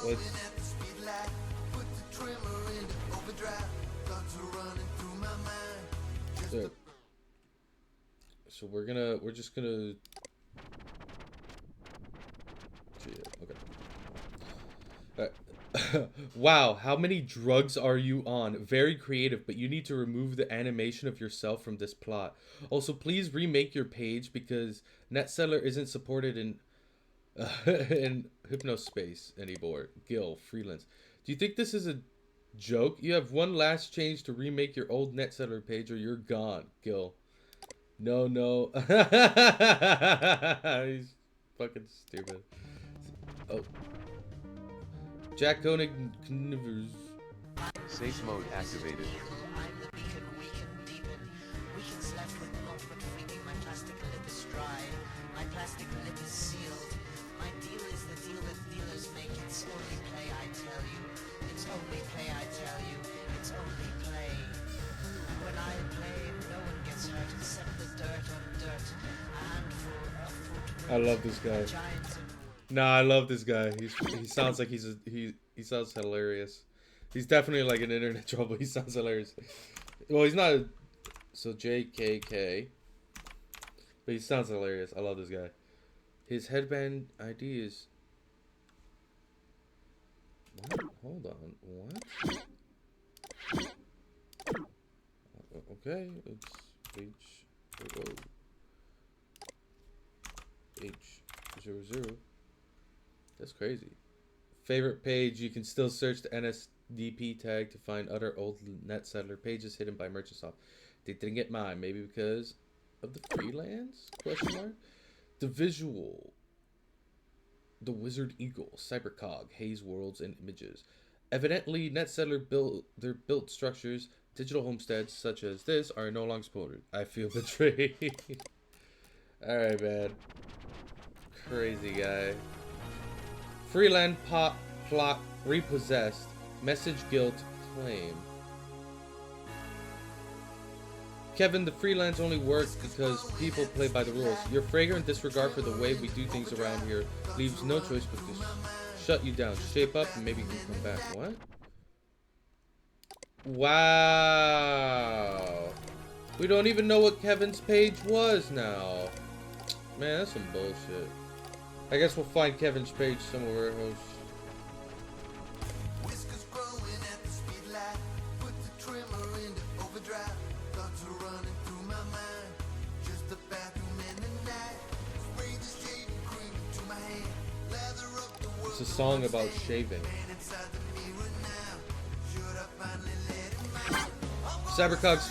Let's... So we're just gonna... Okay. Wow, how many drugs are you on? Very creative, but you need to remove the animation of yourself from this plot. Also, please remake your page because NetSettler isn't supported in in Hypnospace anymore. Gil, freelance. Do you think this is a joke? You have one last change to remake your old NetSettler page or you're gone. Gil. No. He's fucking stupid. Oh. Jack Koenig. Safe mode activated. My plastic lip is sealed. My deal is the deal that dealers make. It's only play, I tell you. It's only play, I tell you. It's only play. And when I play, no one gets hurt except the dirt on dirt. And for a foot. I love this guy. Nah, I love this guy. He sounds like he sounds hilarious. He's definitely like an internet trouble. He sounds hilarious. Well, he's not. So JKK. But he sounds hilarious. I love this guy. His headband ID is. What? Hold on. What? Okay, it's H00. That's crazy. Favorite page, you can still search the NSDP tag to find other old net settler pages hidden by Merchantsoft. They didn't get mine, maybe because of the freelance? Question mark. The visual. The Wizard Eagle, Cybercog, Haze Worlds, and Images. Evidently, net settler built structures, digital homesteads such as this are no longer supported. I feel betrayed. Alright, man. Crazy guy. Freeland plot repossessed. Message guilt claim. Kevin, the freelance only works because people play by the rules. Your fragrant disregard for the way we do things around here leaves no choice but to shut you down. Shape up and maybe you can come back. What? Wow. We don't even know what Kevin's page was now. Man, that's some bullshit. I guess we'll find Kevin's page somewhere else. Whiskers growing at the speed light. Put the trimmer into overdrive. Thoughts are running through my mind. Just the bathroom in the night. Spray the shaving cream into my hand. Lather up the world. It's a song about shaving. Inside the mirror now. Should I finally let him out? Cybercog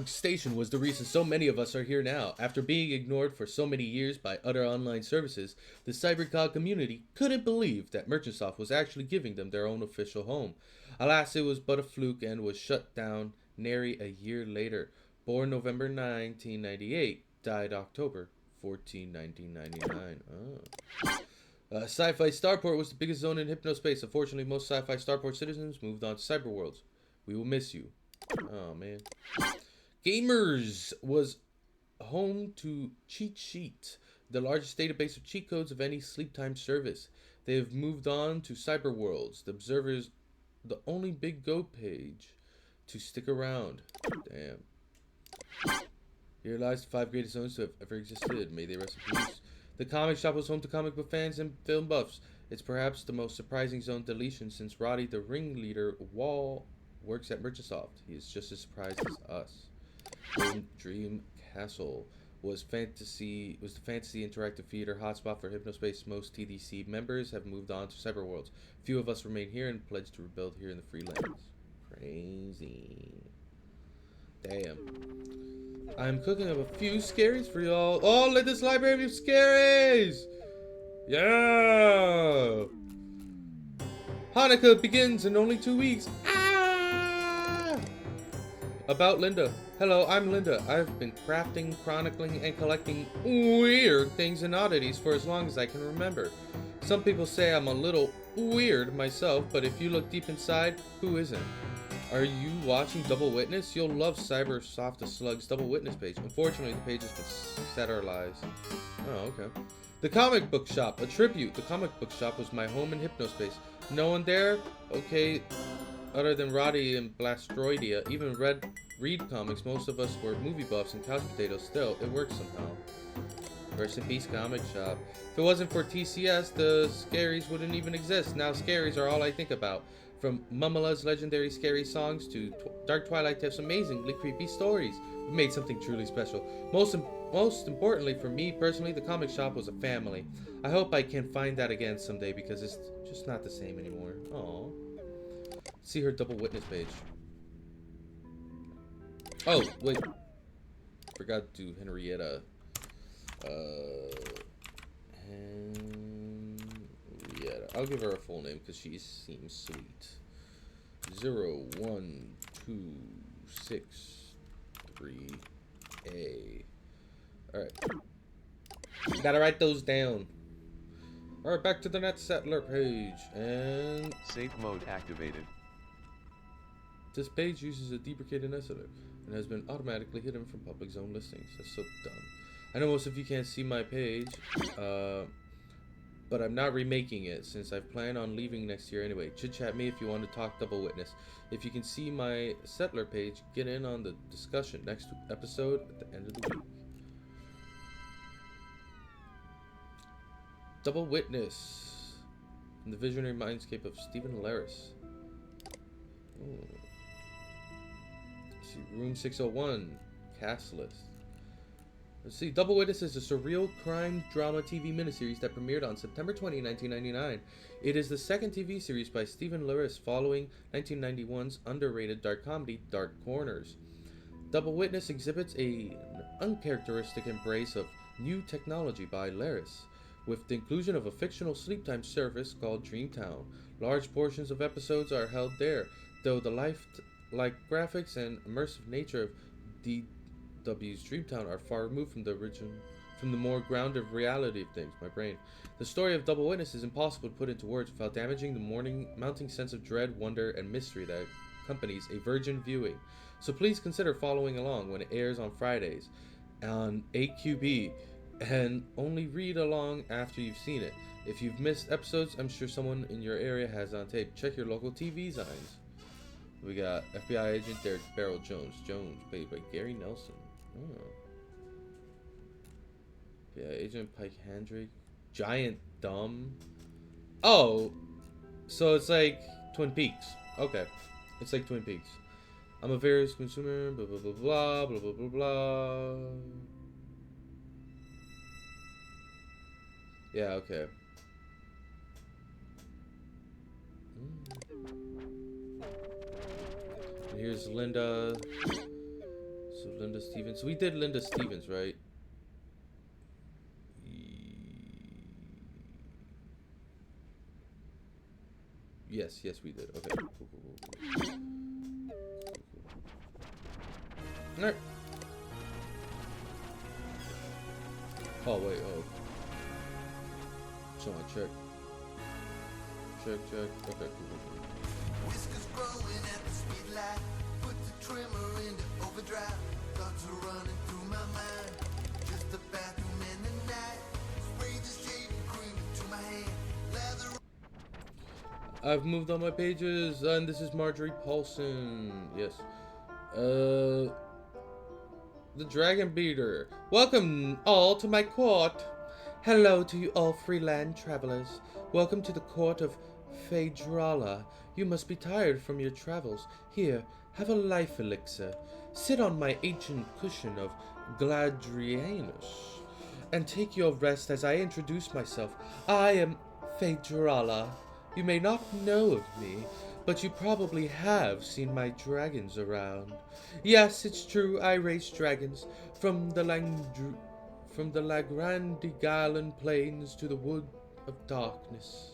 Station was the reason so many of us are here now. After being ignored for so many years by other online services, the Cybercog community couldn't believe that Merchantsoft was actually giving them their own official home. Alas, it was but a fluke and was shut down nary a year later. Born November 1998, died October 14, 1999. Sci-Fi Starport was the biggest zone in Hypnospace. Unfortunately, most Sci-Fi Starport citizens moved on to Cyberworlds. We will miss you. Oh, man. Gamers was home to Cheat Sheet, the largest database of cheat codes of any sleep time service. They have moved on to Cyberworlds. The Observer's the only big go page to stick around. Damn. Here lies the 5 greatest zones to have ever existed. May they rest in peace. The comic shop was home to comic book fans and film buffs. It's perhaps the most surprising zone deletion since Roddy, the ringleader, Wall, works at Merchantsoft. He is just as surprised as us. Dream Castle was the fantasy interactive theater hotspot for Hypnospace. Most TDC members have moved on to Cyberworlds. Few of us remain here and pledge to rebuild here in the Freelands. Crazy. Damn. I'm cooking up a few scaries for y'all. Oh, let this library of scaries! Yeah! Hanukkah begins in only 2 weeks. Ah! About Linda. Hello, I'm Linda. I've been crafting, chronicling, and collecting weird things and oddities for as long as I can remember. Some people say I'm a little weird myself, but if you look deep inside, who isn't? Are you watching Double Witness? You'll love Cybersoft the Slug's Double Witness page. Unfortunately, the page has been satirialized. Oh, okay. The Comic Book Shop, a tribute. The Comic Book Shop was my home in Hypnospace. No one there? Okay, other than Roddy and Blastroidia. Even read comics, most of us were movie buffs and couch potatoes. Still, it works somehow. Rest in peace, Comic Shop. If it wasn't for TCS, the scaries wouldn't even exist. Now scaries are all I think about. From Mumala's legendary scary songs to Dark Twilight Tips' amazingly creepy stories. We made something truly special. Most importantly for me personally, the comic shop was a family. I hope I can find that again someday because it's just not the same anymore. Aww. See her Double Witness page. Oh, wait. Forgot to do Henrietta. I'll give her a full name because she seems sweet. 0126 3A. Alright. Gotta write those down. Alright, back to the net settler page. And Safe mode activated. this page uses a deprecated net settler and has been automatically hidden from public zone listings. That's so dumb. I know most of you can't see my page, but I'm not remaking it since I plan on leaving next year anyway. Chit chat me if you want to talk double witness. If you can see my settler page, get in on the discussion next episode at the end of the week. Double witness in the visionary mindscape of Stephen Laris. Ooh. Let's see, room 601, cast list. Let's see, Double Witness is a surreal crime drama TV miniseries that premiered on September 20, 1999. It is the second TV series by Stephen Laris following 1991's underrated dark comedy Dark Corners. Double Witness exhibits an uncharacteristic embrace of new technology by Laris, with the inclusion of a fictional sleep-time service called Dreamtown. Large portions of episodes are held there, though the lifelike graphics and immersive nature of DW's Dreamtown are far removed from the more grounded reality of things. My brain. The story of Double Witness is impossible to put into words without damaging the mounting sense of dread, wonder, and mystery that accompanies a virgin viewing. So please consider following along when it airs on Fridays on AQB, and only read along after you've seen it. If you've missed episodes, I'm sure someone in your area has on tape. Check your local TV signs. We got FBI agent Derek Barrel Jones, played by Gary Nelson. Oh. FBI agent Pike Handrick, Giant Dumb. Oh, so it's like Twin Peaks. Okay, it's like Twin Peaks. I'm a various consumer. Blah blah blah blah blah blah blah blah. Yeah, okay. And here's Linda. So Linda Stevens. So we did Linda Stevens, right? Yes, we did. Okay. Cool. Alright. Oh, wait. Oh. So I check. Okay, cool. Whiskers growing at the speed light. Put the trimmer into overdrive. Thoughts are running through my mind. Just the bathroom in the night. Spray the shaving cream into my hand. Lather. I've moved on my pages, and this is Marjorie Paulson. Yes. The Dragon Beater. Welcome all to my court. Hello to you all freeland travelers. Welcome to the court of Phaedrala. You must be tired from your travels. Here, have a life elixir. Sit on my ancient cushion of Gladrianus and take your rest as I introduce myself. I am Phaedrala. You may not know of me, but you probably have seen my dragons around. Yes, it's true, I race dragons from the Lagrandigalan plains to the Wood of Darkness.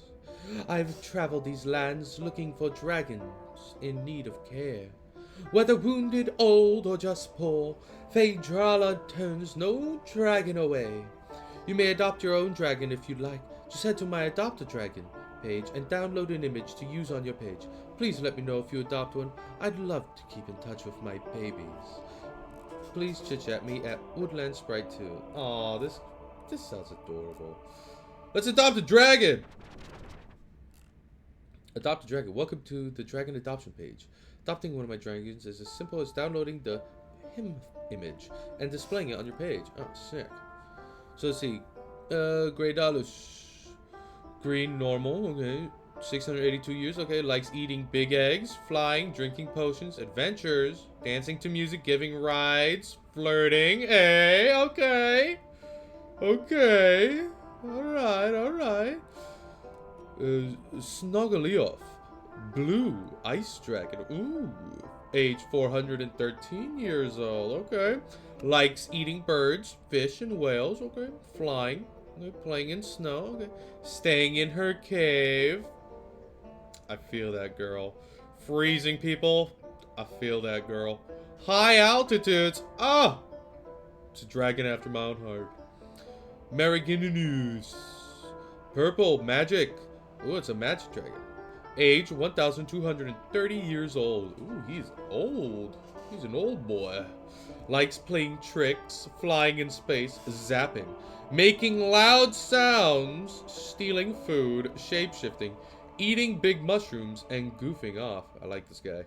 I've traveled these lands looking for dragons in need of care. Whether wounded, old, or just poor, Phaedrala turns no dragon away. You may adopt your own dragon if you'd like. Just head to my Adopt a Dragon page and download an image to use on your page. Please let me know if you adopt one. I'd love to keep in touch with my babies. Please chit-chat me at Woodland Sprite 2. Aw, this sounds adorable. Let's adopt a dragon! Adopt a dragon. Welcome to the dragon adoption page. Adopting one of my dragons is as simple as downloading the him image and displaying it on your page. Oh, sick. So let's see. Grey Dalus. Green, normal, okay. 682 years, okay. Likes eating big eggs, flying, drinking potions, adventures, dancing to music, giving rides, flirting. Hey, okay. Okay. Alright. Snuggleoff. Blue. Ice dragon. Ooh. Age 413 years old. Okay. Likes eating birds, fish, and whales. Okay. Flying. Okay. Playing in snow. Okay. Staying in her cave. I feel that girl. Freezing people. I feel that girl. High altitudes. Ah! It's a dragon after my own heart. Mariginus. Purple magic. Ooh, it's a magic dragon. Age 1,230 years old. Ooh, he's old. He's an old boy. Likes playing tricks, flying in space, zapping, making loud sounds, stealing food, shapeshifting, eating big mushrooms, and goofing off. I like this guy.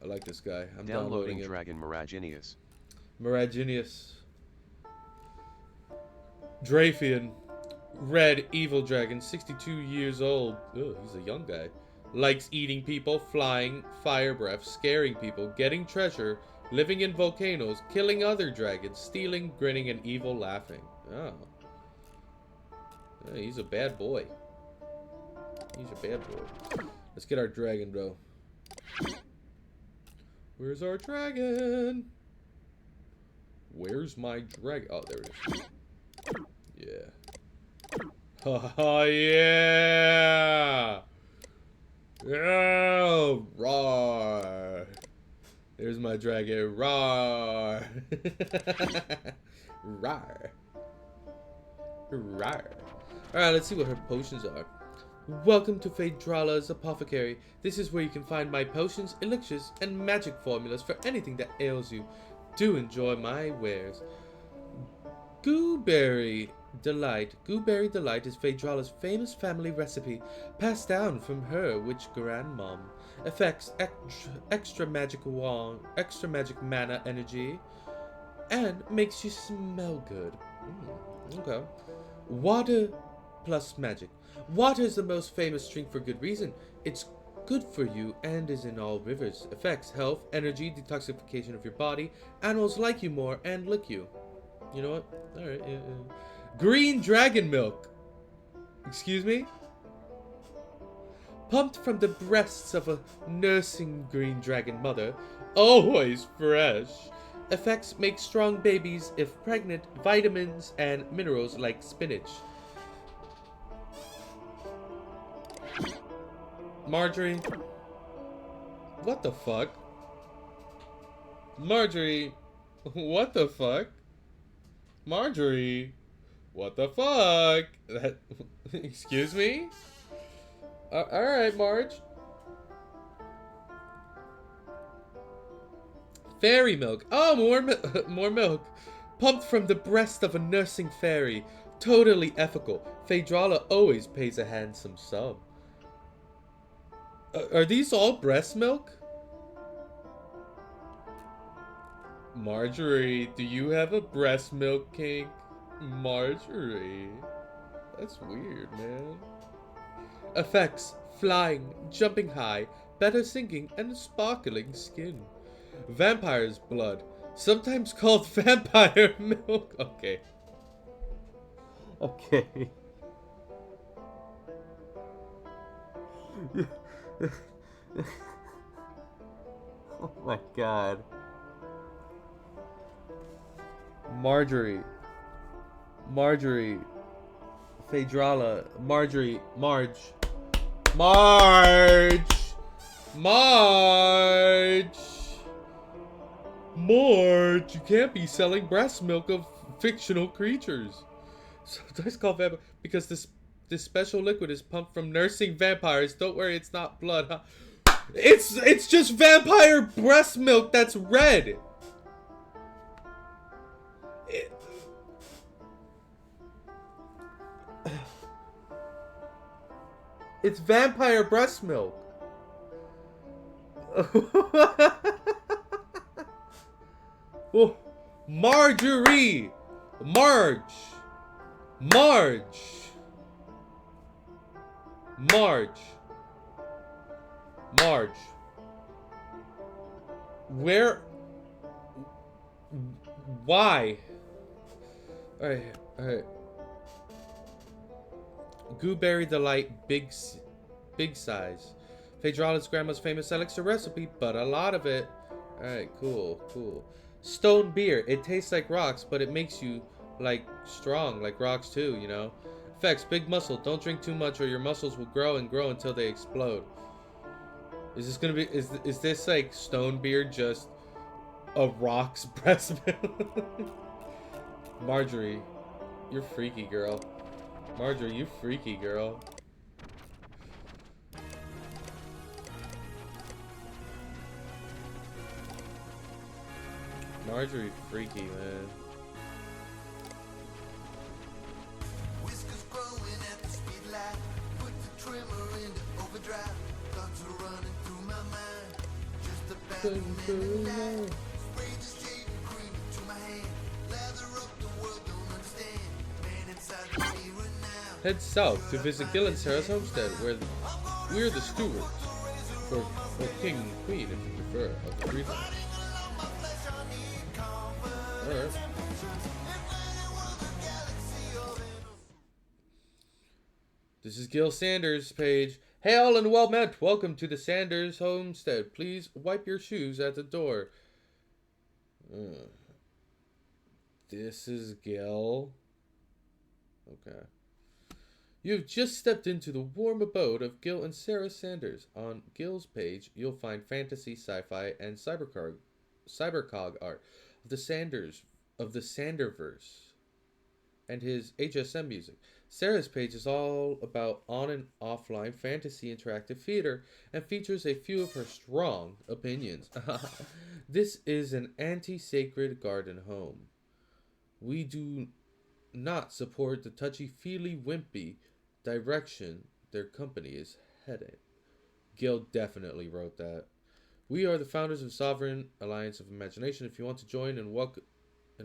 I like this guy. I'm Downloading him. Dragon Miraginius. Miraginius. Drafian. Red evil dragon, 62 years old. Ugh, he's a young guy. Likes eating people, flying, fire breath, scaring people, getting treasure, living in volcanoes, killing other dragons, stealing, grinning, and evil laughing. Oh. Yeah, he's a bad boy. He's a bad boy. Let's get our dragon, bro. Where's our dragon? Where's my dragon? Oh, there it is. Yeah. Oh, yeah! Oh, roar! There's my dragon. Roar! Roar! Roar! Alright, let's see what her potions are. Welcome to Phaedrala's Apothecary. This is where you can find my potions, elixirs, and magic formulas for anything that ails you. Do enjoy my wares. Gooberry Delight. Gooberry Delight is Phaedrala's famous family recipe, passed down from her witch grandmom. Effects: extra magic wand, extra magic mana energy, and makes you smell good. Okay. Water plus magic. Water is the most famous drink for good reason. It's good for you and is in all rivers. Effects: health, energy, detoxification of your body. Animals like you more and lick you. You know what? Alright, yeah. Green dragon milk. Excuse me? Pumped from the breasts of a nursing green dragon mother. Always fresh. Effects: make strong babies if pregnant. Vitamins and minerals like spinach. Marjorie. What the fuck? Marjorie. What the fuck? Marjorie. What the fuck? That. Excuse me? Alright, Marge. Fairy milk. Oh, more milk. Pumped from the breast of a nursing fairy. Totally ethical. Phaedrala always pays a handsome sum. Are these all breast milk? Marjorie, do you have a breast milk kink? Marjorie. That's weird, man. Effects: flying, jumping high, better singing, and sparkling skin. Vampire's blood, sometimes called vampire milk. Okay. Okay. Oh my god. Marjorie. Phaedrala. Marge. You can't be selling breast milk of fictional creatures. So it's called vampire because this special liquid is pumped from nursing vampires. Don't worry, it's not blood, huh? It's just vampire breast milk that's red. It's vampire breast milk. Oh, Marjorie. Marge. Where? Why? Alright. Gooberry Delight, big size. Phaedrala's grandma's famous elixir recipe, but a lot of it. Alright, cool. Stone beer. It tastes like rocks, but it makes you, like, strong, like rocks too, you know? Effects: big muscle. Don't drink too much or your muscles will grow and grow until they explode. Is this gonna be, is this like stone beer just a rock's breast milk? Marjorie. You're freaky, girl. Marjorie, you freaky, girl. Marjorie, freaky, man. Whiskers growing at the speed light. Put the trimmer into overdrive. Thoughts are running through my mind. Just about to midnight. Spray the shaving cream into my hand. Lather up the world, don't understand. Man inside the mirror now. Head south to visit Gil and Sarah's homestead, where we're the stewards, or king and queen if you prefer, of the region. Alright. This is Gil Sanders' page. Hey all and well met. Welcome to the Sanders homestead. Please wipe your shoes at the door. This is Gil. Okay. You've just stepped into the warm abode of Gil and Sarah Sanders. On Gil's page, you'll find fantasy, sci-fi, and cybercog art of the Sanderverse and his HSM music. Sarah's page is all about on and offline fantasy interactive theater and features a few of her strong opinions. This is an anti-sacred garden home. We do not support the touchy-feely, wimpy direction their company is heading. Gil definitely wrote that. We are the founders of Sovereign Alliance of Imagination. If you want to join in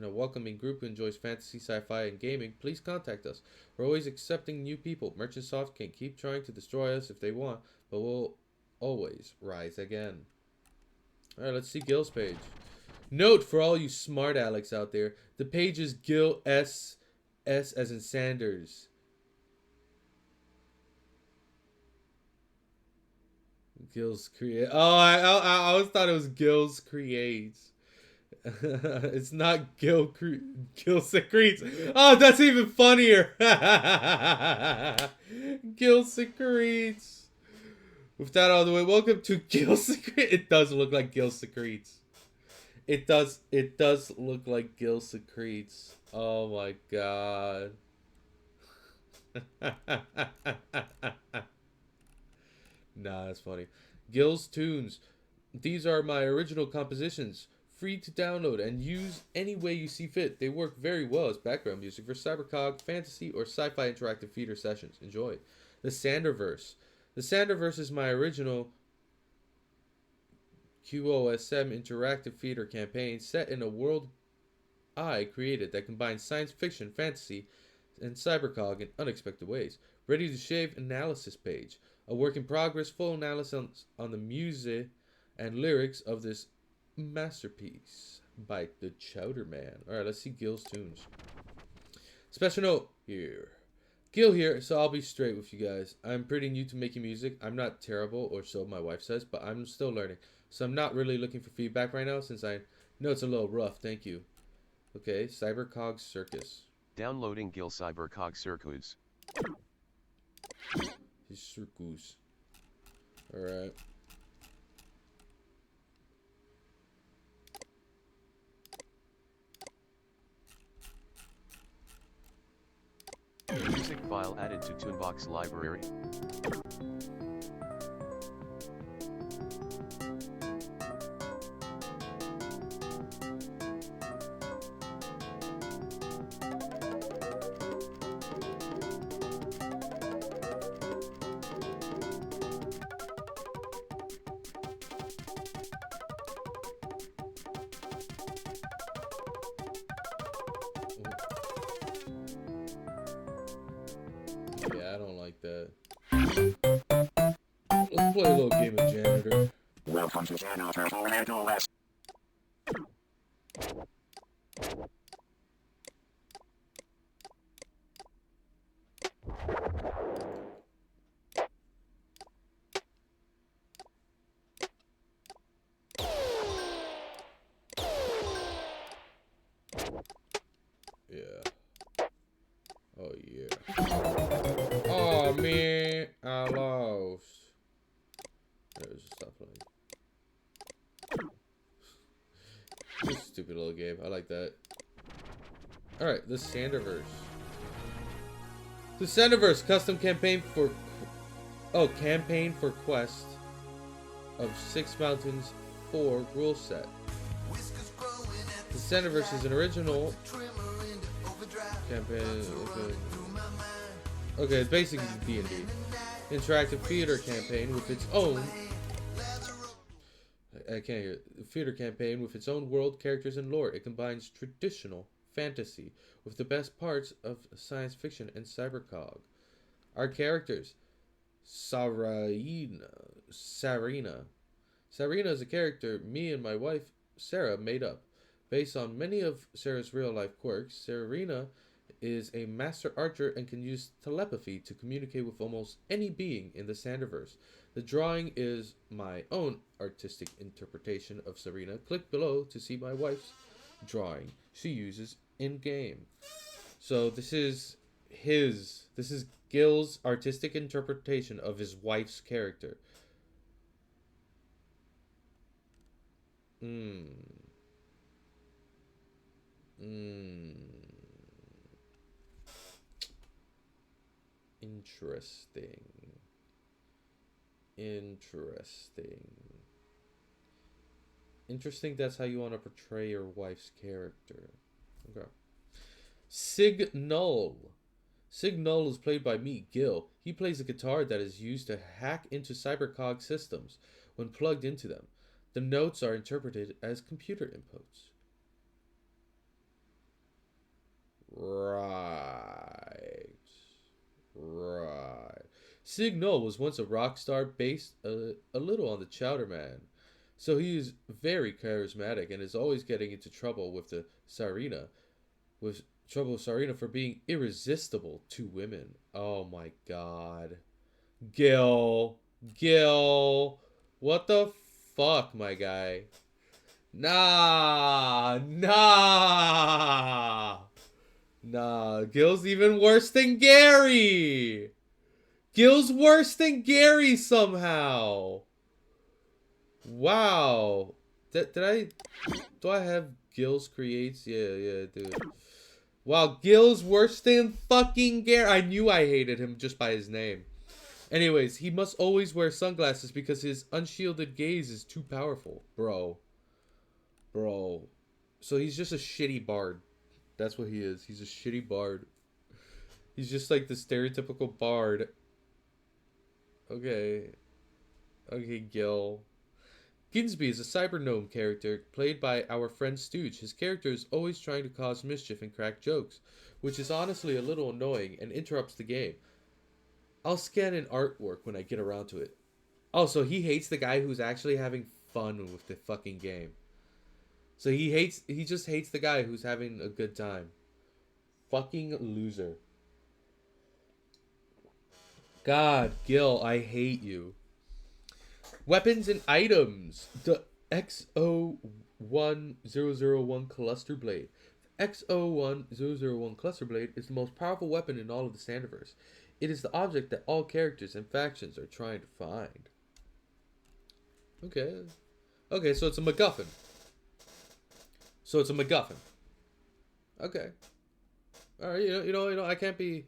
a welcoming group who enjoys fantasy, sci-fi, and gaming, please contact us. We're always accepting new people. Merchantsoft can keep trying to destroy us if they want, but we'll always rise again. Alright, let's see Gil's page. Note for all you smart Alex out there, the page is Gil S as in Sanders. Gil's Create. Oh, I always thought it was Gil's Creates. It's not Gil Secretes. Oh, that's even funnier. Gil Secretes. With that out of the way, welcome to Gil Secretes. It does look like Gil Secretes. It does look like Gil Secretes. Oh my god. Nah, that's funny. Gil's Tunes. These are my original compositions. Free to download and use any way you see fit. They work very well as background music for cybercog, fantasy, or sci-fi interactive theater sessions. Enjoy. The Sanderverse. The Sanderverse is my original QOSM interactive theater campaign set in a world I created that combines science fiction, fantasy, and cybercog in unexpected ways. Ready to shave analysis page. A work in progress, full analysis on the music and lyrics of this masterpiece by the Chowder Man. Alright, let's see Gil's tunes. Special note here. Gil here, so I'll be straight with you guys. I'm pretty new to making music. I'm not terrible, or so my wife says, but I'm still learning. So I'm not really looking for feedback right now since I know it's a little rough. Thank you. Okay, Cybercog Circus. Downloading Gil Cybercog Circus. His circus. Alright. Music file added to Toonbox library. Yeah, I don't like that. Let's play a little game of janitor. Welcome to Janitor for Adolescents. Yeah. Oh yeah. Oh man, I lost. There's stop playing. This stupid little game. I like that. Alright, the Sanderverse. The Centerverse custom campaign for quest of 6 mountains 4 rule set. Whiskers growing at The Centerverse is an original trimmer into overdrive. campaign. Through my mind, Okay, it's basically D&D. Interactive theater campaign with its own. I can't hear it. Theater campaign with its own world, characters, and lore. It combines traditional fantasy with the best parts of science fiction and cybercog. Our characters: Sarina. Sarina is a character me and my wife Sarah made up. Based on many of Sarah's real-life quirks, Sarina is a master archer and can use telepathy to communicate with almost any being in the Sanderverse. The drawing is my own artistic interpretation of Sarina. Click below to see my wife's drawing she uses in-game. So this is Gil's artistic interpretation of his wife's character. Interesting, that's how you want to portray your wife's character. Okay. Signal is played by me, Gil. He plays a guitar that is used to hack into cybercog systems when plugged into them. The notes are interpreted as computer inputs. Right. Signal was once a rock star based a little on the Chowder Man. So he is very charismatic and is always getting into trouble with Sarina for being irresistible to women. Oh my god. Gil. What the fuck, my guy? Nah. Gil's even worse than Gary. Gil's worse than Gary somehow. Wow. Do I have Gil's creates? Yeah, dude. Wow, Gil's worse than fucking Gary. I knew I hated him just by his name. Anyways, he must always wear sunglasses because his unshielded gaze is too powerful. Bro. So he's just a shitty bard. That's what he is. He's a shitty bard. He's just like the stereotypical bard. Okay, Gil. Ginsby is a cyber gnome character played by our friend Stooge. His character is always trying to cause mischief and crack jokes, which is honestly a little annoying and interrupts the game. I'll scan in artwork when I get around to it. Also, he hates the guy who's actually having fun with the fucking game. So he just hates the guy who's having a good time. Fucking loser. God, Gil, I hate you. Weapons and items. The XO1001 Cluster Blade. The XO1001 Cluster Blade is the most powerful weapon in all of the Sanderverse. It is the object that all characters and factions are trying to find. Okay, so it's a MacGuffin. Okay. Alright, you know, I can't be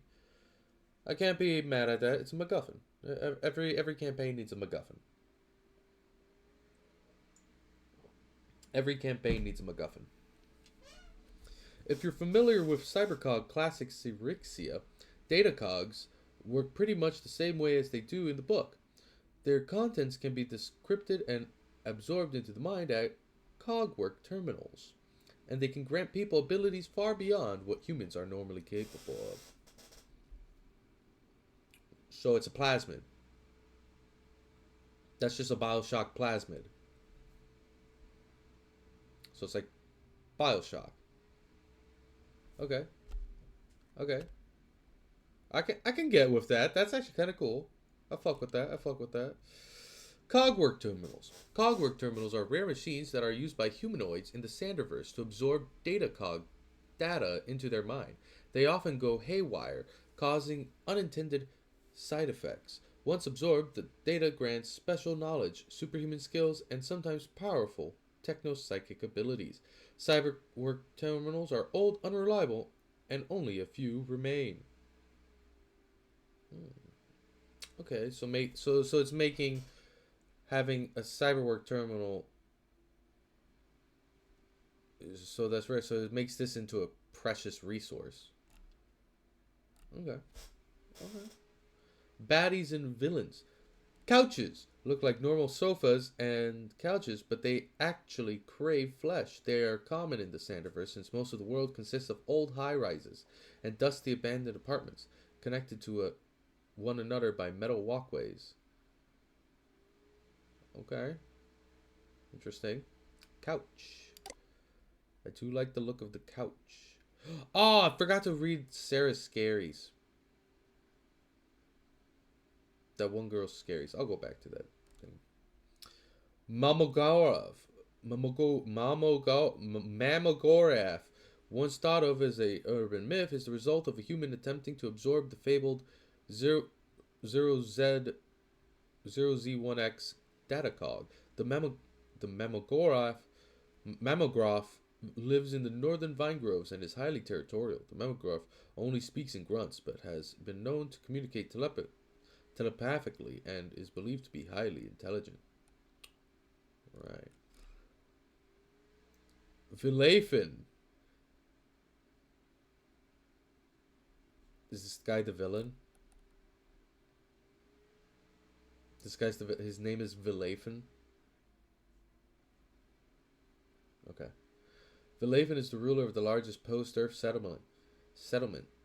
mad at that. It's a MacGuffin. Every campaign needs a MacGuffin. Every campaign needs a MacGuffin. If you're familiar with Cybercog Classic Sirixia, datacogs work pretty much the same way as they do in the book. Their contents can be decrypted and absorbed into the mind at cogwork terminals, and they can grant people abilities far beyond what humans are normally capable of. So it's a plasmid. That's just a Bioshock plasmid. So it's like Bioshock. Okay. I can get with that. That's actually kind of cool. I fuck with that. Cogwork terminals. Cogwork terminals are rare machines that are used by humanoids in the Sanderverse to absorb data into their mind. They often go haywire, causing unintended side effects. Once absorbed, the data grants special knowledge, superhuman skills, and sometimes powerful techno-psychic abilities. Cyberwork terminals are old, unreliable, and only a few remain. Okay, so it's making having a cyberwork terminal. So that's right. So it makes this into a precious resource. Okay. Okay. Baddies and villains. Couches look like normal sofas and couches, but they actually crave flesh. They are common in the Sandiverse since most of the world consists of old high-rises and dusty abandoned apartments connected to one another by metal walkways. Okay. Interesting. Couch. I do like the look of the couch. Oh, I forgot to read Sarah's Scaries. That one girl's Scaries. I'll go back to that thing. Mamogorath, once thought of as a urban myth, is the result of a human attempting to absorb the fabled 0Z1X datacog. The Mammograph lives in the northern vine groves and is highly territorial. The Mammograph only speaks in grunts, but has been known to communicate telepathically and is believed to be highly intelligent. Right. Vilafen. Is this guy the villain? His name is Vilafen. Okay. Vilafen is the ruler of the largest post-Earth settlement,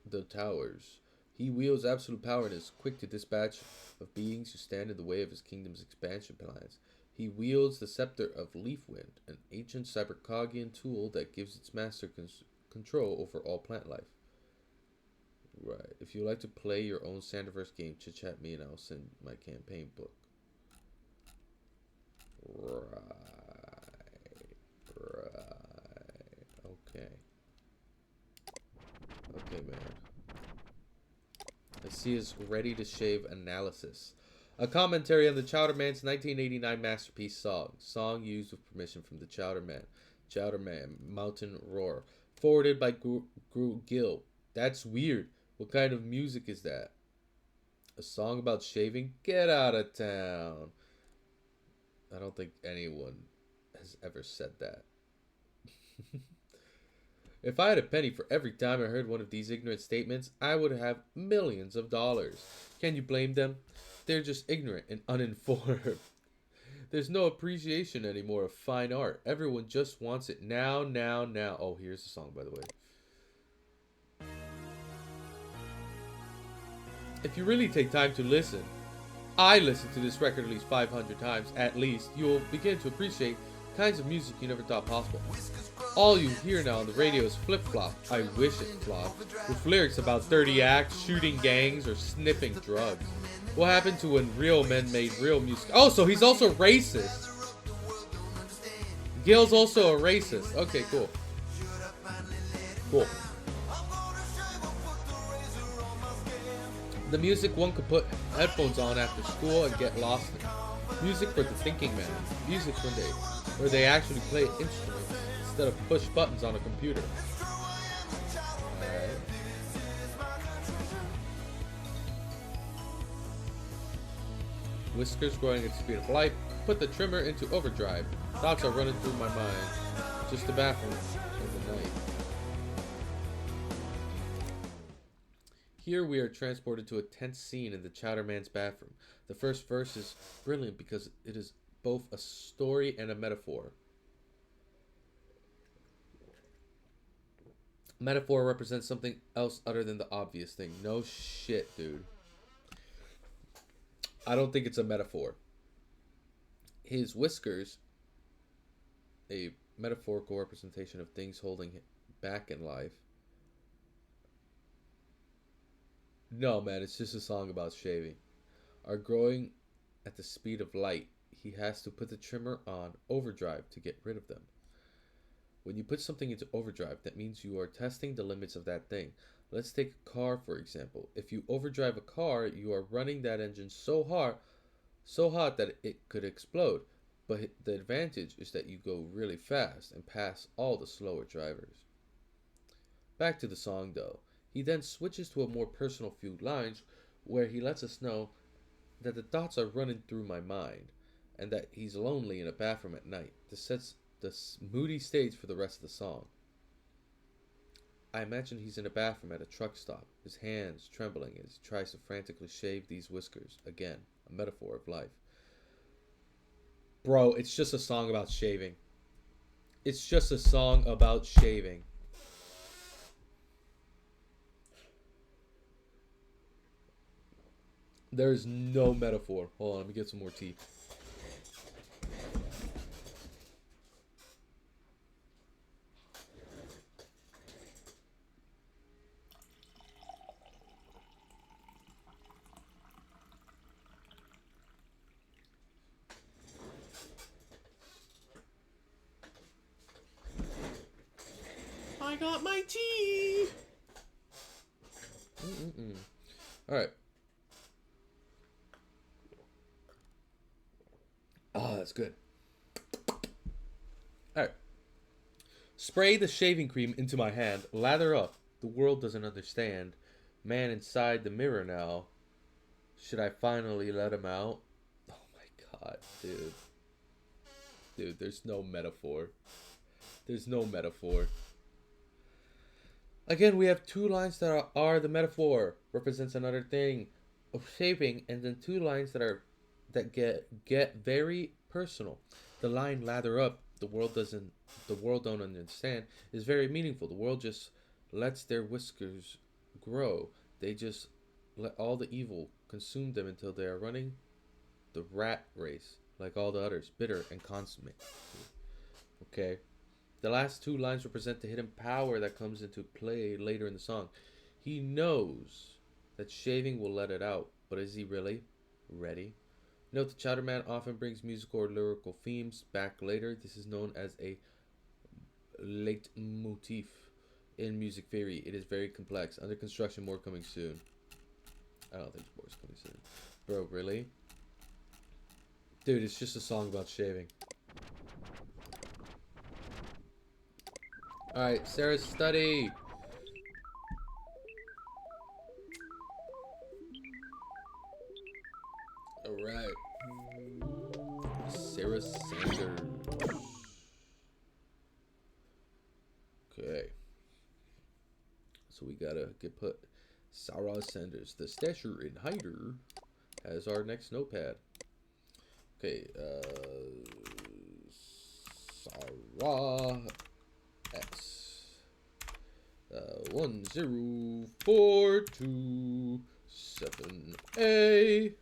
the Towers. He wields absolute power and is quick to dispatch of beings who stand in the way of his kingdom's expansion plans. He wields the Scepter of Leafwind, an ancient cybercogian tool that gives its master control over all plant life. Right. If you like to play your own Sandiverse game, chit-chat me and I'll send my campaign book. Right. Okay. Okay, man. I see his ready to shave analysis. A commentary on the Chowderman's 1989 masterpiece song. Song used with permission from the Chowderman. Chowderman, Mountain Roar. Forwarded by Gil. That's weird. What kind of music is that? A song about shaving? Get out of town. I don't think anyone has ever said that. If I had a penny for every time I heard one of these ignorant statements, I would have millions of dollars. Can you blame them? They're just ignorant and uninformed. There's no appreciation anymore of fine art. Everyone just wants it now, now, now. Oh, here's the song, by the way. If you really take time to listen, I listened to this record at least 500 times, at least, you'll begin to appreciate kinds of music you never thought possible. All you hear now on the radio is flip-flop, I wish it flopped, with lyrics about dirty acts, shooting gangs, or sniffing drugs. What happened to when real men made real music? Oh, so he's also racist. Gil's also a racist. Okay, cool. Cool. The music one could put headphones on after school and get lost in. Music for the thinking man. Music where they actually play instruments instead of push buttons on a computer. Alright. Whiskers growing at the speed of light. Put the trimmer into overdrive. Thoughts are running through my mind. Just the bathroom in the night. Here we are transported to a tense scene in the Chowderman's bathroom. The first verse is brilliant because it is both a story and a metaphor. Metaphor represents something else other than the obvious thing. No shit, dude. I don't think it's a metaphor. His whiskers, a metaphorical representation of things holding him back in life. No, man, it's just a song about shaving. Are growing at the speed of light. He has to put the trimmer on overdrive to get rid of them. When you put something into overdrive, that means you are testing the limits of that thing. Let's take a car, for example. If you overdrive a car, you are running that engine so hot that it could explode. But the advantage is that you go really fast and pass all the slower drivers. Back to the song, though. He then switches to a more personal few lines where he lets us know that the thoughts are running through my mind and that he's lonely in a bathroom at night. This sets the moody stage for the rest of the song. I imagine he's in a bathroom at a truck stop, his hands trembling as he tries to frantically shave these whiskers. Again, a metaphor of life. Bro, it's just a song about shaving. It's just a song about shaving. There's no metaphor. Hold on, let me get some more tea. I got my tea. All right. Oh, that's good. Alright. Spray the shaving cream into my hand. Lather up. The world doesn't understand. Man inside the mirror now. Should I finally let him out? Oh my god, dude. Dude, there's no metaphor. There's no metaphor. Again, we have two lines that are the metaphor. Represents another thing of shaving. And then two lines that get very personal. The line "lather up," the world don't understand, is very meaningful. The world just lets their whiskers grow. They just let all the evil consume them until they are running the rat race like all the others, bitter and consummate. Okay. The last two lines represent the hidden power that comes into play later in the song. He knows that shaving will let it out, but is he really ready? Note the Chowder Man often brings musical or lyrical themes back later. This is known as a leitmotif in music theory. It is very complex. Under construction, more coming soon. I don't think more is coming soon. Bro, really? Dude, it's just a song about shaving. Alright, Sarah's study. Alright. Sarah Sanders. Okay. So we gotta put Sarah Sanders, the stasher and hider, as our next notepad. Okay, Sarah S. 10427A.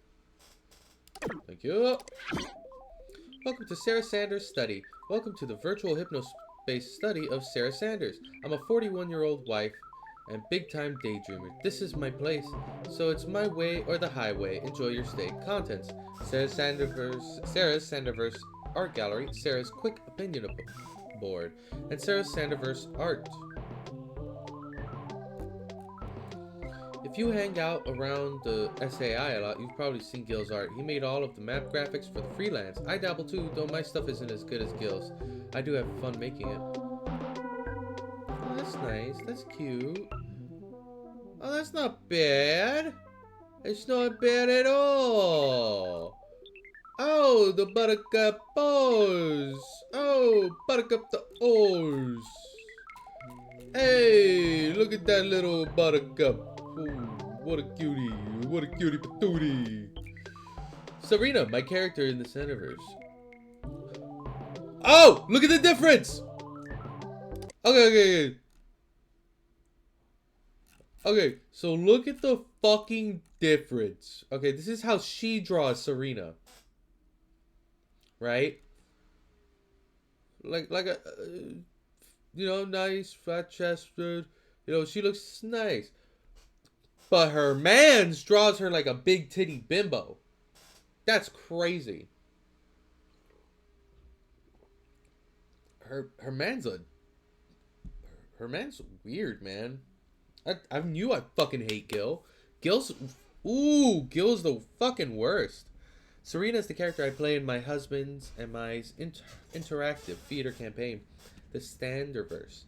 Thank you. Welcome to Sarah Sanders' study. Welcome to the virtual Hypnospace study of Sarah Sanders. I'm a 41-year-old wife and big-time daydreamer. This is my place, so it's my way or the highway. Enjoy your stay. Contents: Sarah's Sandiverse Art Gallery, Sarah's Quick Opinion Board, and Sarah's Sandiverse Art. If you hang out around the SAI a lot, you've probably seen Gil's art. He made all of the map graphics for the freelance. I dabble too, though my stuff isn't as good as Gil's. I do have fun making it. Oh, that's nice. That's cute. Oh, that's not bad. It's not bad at all. Oh, the buttercup O's. Oh, buttercup the O's. Hey, look at that little buttercup. Ooh, what a cutie. What a cutie patootie. Serena, my character in the Centerverse. Oh, look at the difference. Okay. Okay, so look at the fucking difference. Okay, this is how she draws Serena. Right? Like a, you know, nice, fat chested. You know, she looks nice. But her man's draws her like a big titty bimbo. That's crazy. Her man's weird, man. I knew I fucking hate Gil. Gil's the fucking worst. Serena is the character I play in my husband's and my interactive theater campaign, The Standerverse.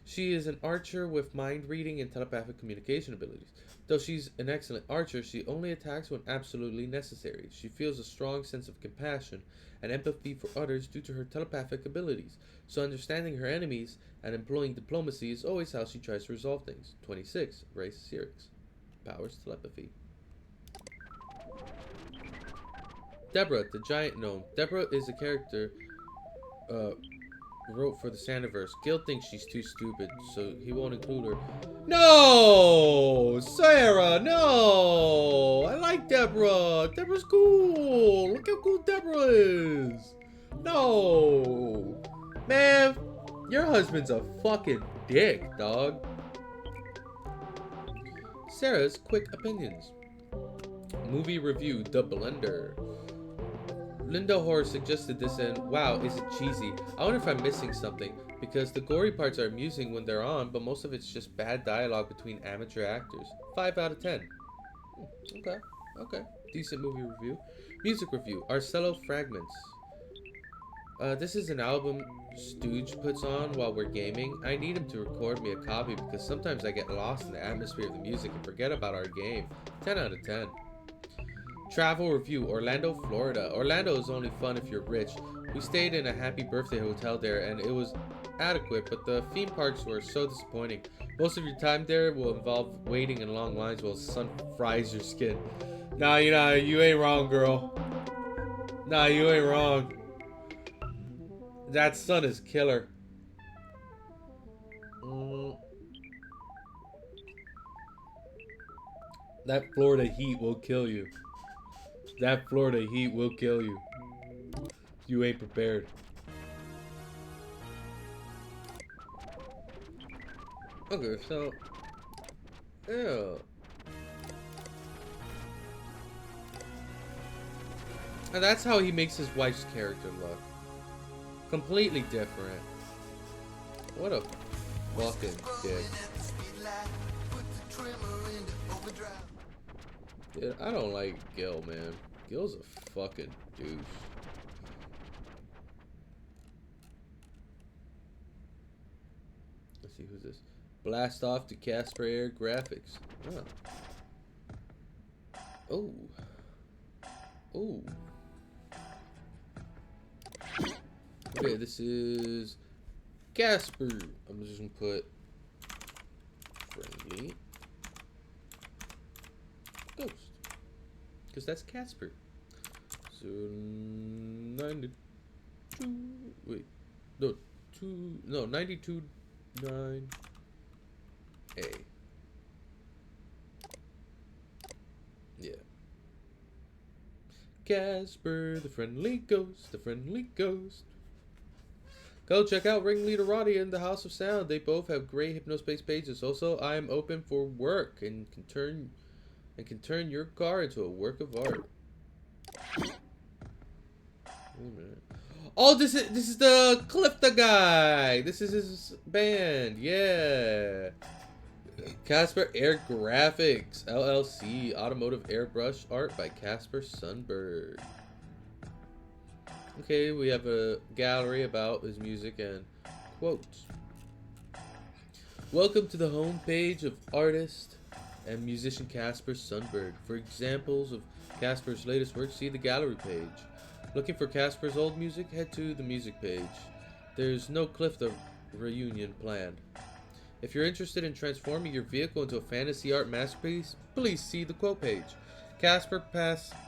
She is an archer with mind reading and telepathic communication abilities. Though she's an excellent archer, she only attacks when absolutely necessary. She feels a strong sense of compassion and empathy for others due to her telepathic abilities, so understanding her enemies and employing diplomacy is always how she tries to resolve things. 26. Race Syrinx. Powers telepathy. Deborah, the giant gnome. Deborah is a character wrote for the Sandiverse. Gil thinks she's too stupid, so he won't include her. No! Sarah, no! I like Deborah. Deborah's cool. Look how cool Deborah is. No! Man, your husband's a fucking dick, dog. Sarah's quick opinions. Movie review, The Blender. Linda Horror suggested this and wow, is it cheesy? I wonder if I'm missing something, because the gory parts are amusing when they're on, but most of it's just bad dialogue between amateur actors. 5 out of 10. Okay. Decent movie review. Music review, Arcello Fragments. This is an album Stooge puts on while we're gaming. I need him to record me a copy because sometimes I get lost in the atmosphere of the music and forget about our game. 10 out of 10. Travel review, Orlando, Florida. Orlando is only fun if you're rich. We stayed in a happy birthday hotel there and it was adequate, but the theme parks were so disappointing. Most of your time there will involve waiting in long lines while the sun fries your skin. Nah, you ain't wrong, girl. Nah, you ain't wrong. That sun is killer. That Florida heat will kill you. That Florida heat will kill you. You ain't prepared. Okay, so yeah. And that's how he makes his wife's character look. Completely different. What a fucking dick. Dude, I don't like Gil, man. Gil's a fucking douche. Let's see, who's this? Blast off to Casper Air Graphics. Oh. Oh. Okay, this is Casper. I'm just gonna put friendly ghost, because that's Casper. So 92. Wait, no 92 9 A. Yeah. Casper, the friendly ghost, the friendly ghost. Go check out Ringleader Roddy and the House of Sound. They both have great Hypnospace pages. Also, I am open for work and can turn your car into a work of art. Wait a minute. Oh, this is the Clifta guy. This is his band. Yeah. Casper Air Graphics LLC, automotive airbrush art by Casper Sundberg. Okay, we have a gallery about his music and quotes. Welcome to the homepage of artist and musician Casper Sundberg. For examples of Casper's latest work, see the gallery page. Looking for Casper's old music? Head to the music page. There's no Clifta reunion planned. If you're interested in transforming your vehicle into a fantasy art masterpiece, please see the quote page. Casper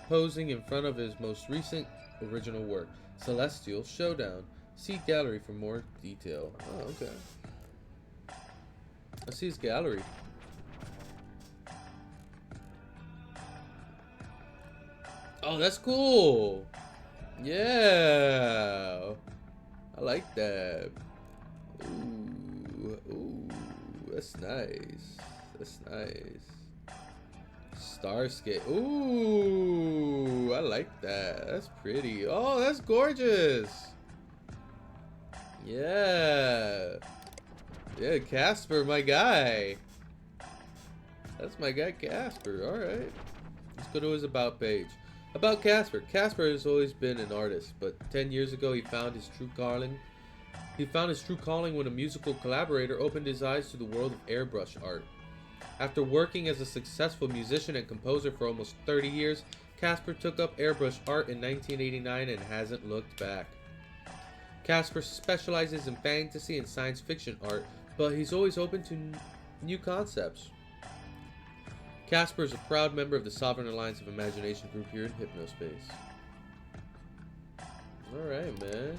posing in front of his most recent original work, Celestial Showdown. See gallery for more detail. Oh, okay. I see his gallery. Oh, that's cool. Yeah. I like that. Ooh, that's nice. That's nice. Starscape. Ooh, I like that. That's pretty. Oh, that's gorgeous. Yeah. Yeah, Casper, my guy. That's my guy, Casper. All right. Let's go to his About page. About Casper. Casper has always been an artist, but 10 years ago he found his true calling He found his true calling when a musical collaborator opened his eyes to the world of airbrush art. After working as a successful musician and composer for almost 30 years, Casper took up airbrush art in 1989 and hasn't looked back. Casper specializes in fantasy and science fiction art, but he's always open to new concepts. Casper is a proud member of the Sovereign Alliance of Imagination group here in Hypnospace. Alright, man.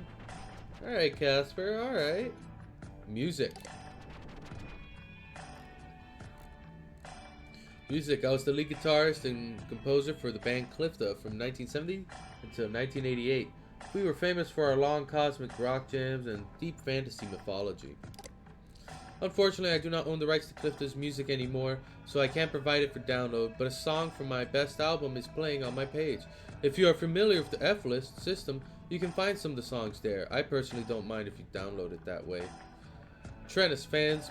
Alright, Casper, alright. Music. Music. I was the lead guitarist and composer for the band Clifta from 1970 until 1988. We were famous for our long cosmic rock jams and deep fantasy mythology. Unfortunately, I do not own the rights to Clifta's music anymore, so I can't provide it for download, but a song from my best album is playing on my page. If you are familiar with the F-List system, you can find some of the songs there. I personally don't mind if you download it that way. Tennis fans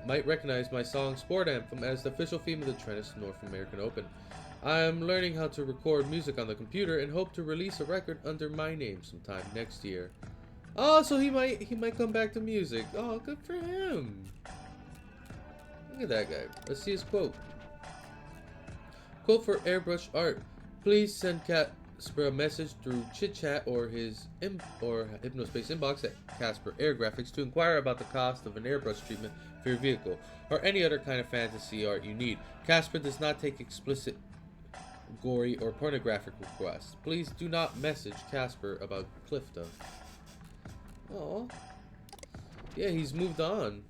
might recognize my song Sport Anthem as the official theme of the Tennis North American Open. I am learning how to record music on the computer and hope to release a record under my name sometime next year. Oh, so he might come back to music. Oh, good for him. Look at that guy. Let's see his quote. Quote for airbrush art. Please send Casper a message through chit chat or his Hypnospace inbox at Casper Air Graphics to inquire about the cost of an airbrush treatment for your vehicle or any other kind of fantasy art you need. Casper does not take explicit, gory, or pornographic requests. Please do not message Casper about Clifta. Oh, yeah, he's moved on.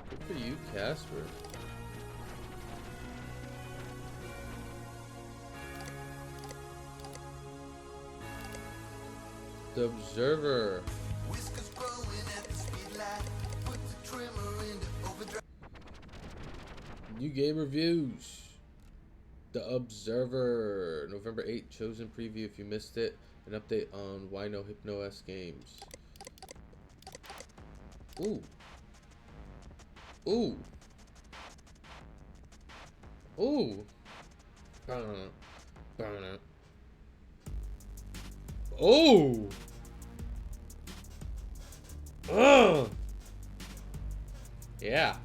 Good for you, Casper. The Observer. Whiskers growing at the speed light. Put the trimmer into overdrive. New game reviews. The Observer. November 8th. Chosen preview if you missed it. An update on Why No Hypno-S games. Ooh. Ooh. Ooh. Oh. Ugh. Yeah.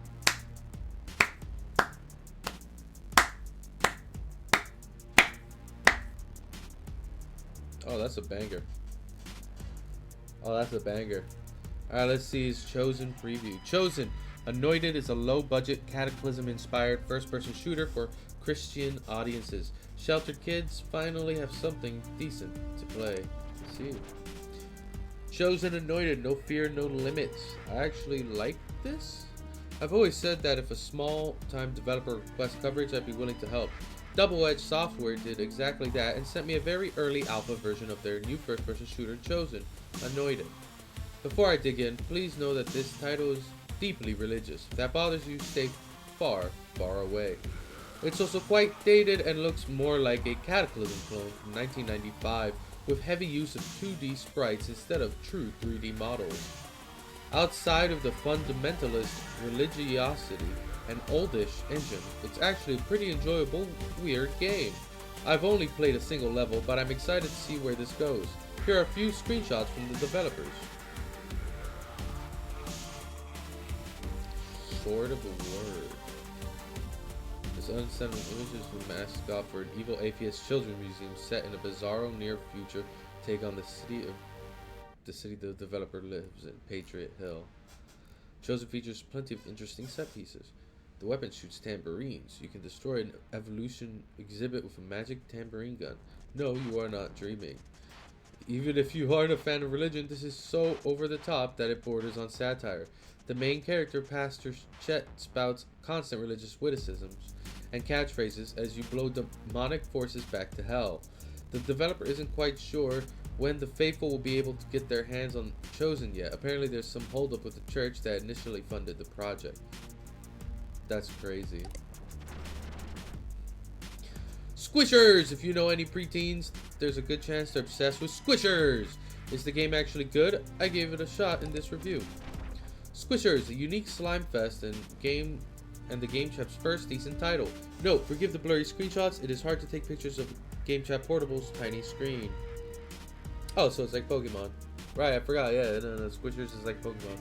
Oh, that's a banger. Oh, that's a banger. Alright, let's see his Chosen preview. Chosen. Anointed is a low-budget, Cataclysm-inspired first-person shooter for Christian audiences. Sheltered kids finally have something decent to play. Let's see. Chosen Anointed. No fear, no limits. I actually like this. I've always said that if a small-time developer requests coverage, I'd be willing to help. Double Edge Software did exactly that and sent me a very early alpha version of their new first-person shooter, Chosen Anointed. Before I dig in, please know that this title is deeply religious. If that bothers you, stay far, far away. It's also quite dated and looks more like a Cataclysm clone from 1995 with heavy use of 2D sprites instead of true 3D models. Outside of the fundamentalist religiosity and oldish engine, it's actually a pretty enjoyable, weird game. I've only played a single level, but I'm excited to see where this goes. Here are a few screenshots from the developers. Sword of the Word. This unsettling images of a mascot for an evil atheist children's museum set in a bizarro near future take on the city the developer lives in, Patriot Hill. Chosen features plenty of interesting set pieces. The weapon shoots tambourines. You can destroy an evolution exhibit with a magic tambourine gun. No, you are not dreaming. Even if you aren't a fan of religion, this is so over the top that it borders on satire. The main character, Pastor Chet, spouts constant religious witticisms and catchphrases as you blow demonic forces back to hell. The developer isn't quite sure when the faithful will be able to get their hands on Chosen yet. Apparently there's some holdup with the church that initially funded the project. That's crazy. Squishers! If you know any preteens, there's a good chance they're obsessed with Squishers! Is the game actually good? I gave it a shot in this review. Squishers, a unique slime fest and game and the Game Chat's first decent title. Note, forgive the blurry screenshots, it is hard to take pictures of Game Chat Portable's tiny screen. Oh, so it's like Pokemon. Right, I forgot, yeah, no, Squishers is like Pokemon.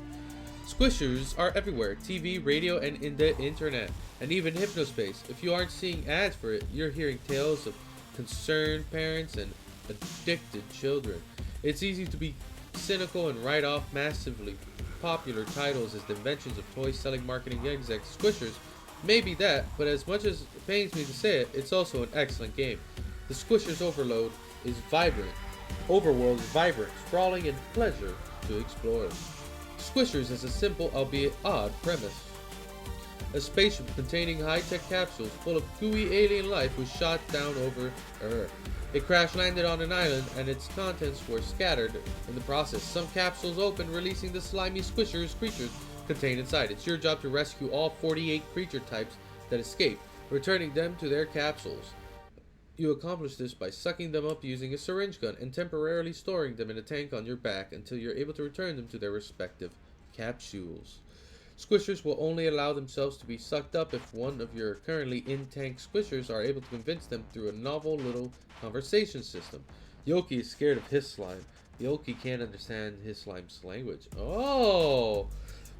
Squishers are everywhere, TV, radio, and in the internet, and even Hypnospace. If you aren't seeing ads for it, you're hearing tales of concerned parents and addicted children. It's easy to be cynical and write off massively popular titles as the inventions of toy-selling marketing execs. Squishers may be that, but as much as it pains me to say it, it's also an excellent game. The Squishers Overworld is vibrant, sprawling, and pleasure to explore. Squishers is a simple, albeit odd, premise. A spaceship containing high-tech capsules full of gooey alien life was shot down over Earth. It crash-landed on an island, and its contents were scattered in the process. Some capsules opened, releasing the slimy creatures contained inside. It's your job to rescue all 48 creature types that escaped, returning them to their capsules. You accomplish this by sucking them up using a syringe gun and temporarily storing them in a tank on your back until you're able to return them to their respective capsules. Squishers will only allow themselves to be sucked up if one of your currently in-tank squishers are able to convince them through a novel little conversation system. Yoki is scared of his slime. Yoki can't understand his slime's language. Oh!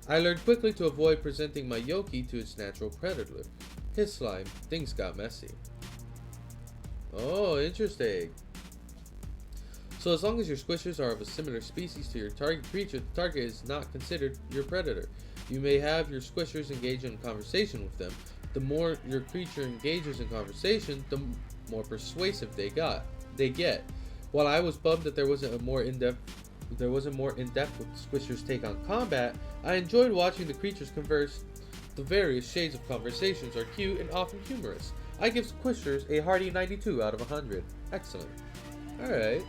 I learned quickly to avoid presenting my Yoki to its natural predator. His slime. Things got messy. Oh, interesting. So as long as your squishers are of a similar species to your target creature, the target is not considered your predator. You may have your squishers engage in conversation with them. The more your creature engages in conversation, the more persuasive they get. While I was bummed that there wasn't more in-depth with squishers take on combat, I enjoyed watching the creatures converse. The various shades of conversations are cute and often humorous. I give Squishers a hearty 92 out of 100. Excellent. Alright.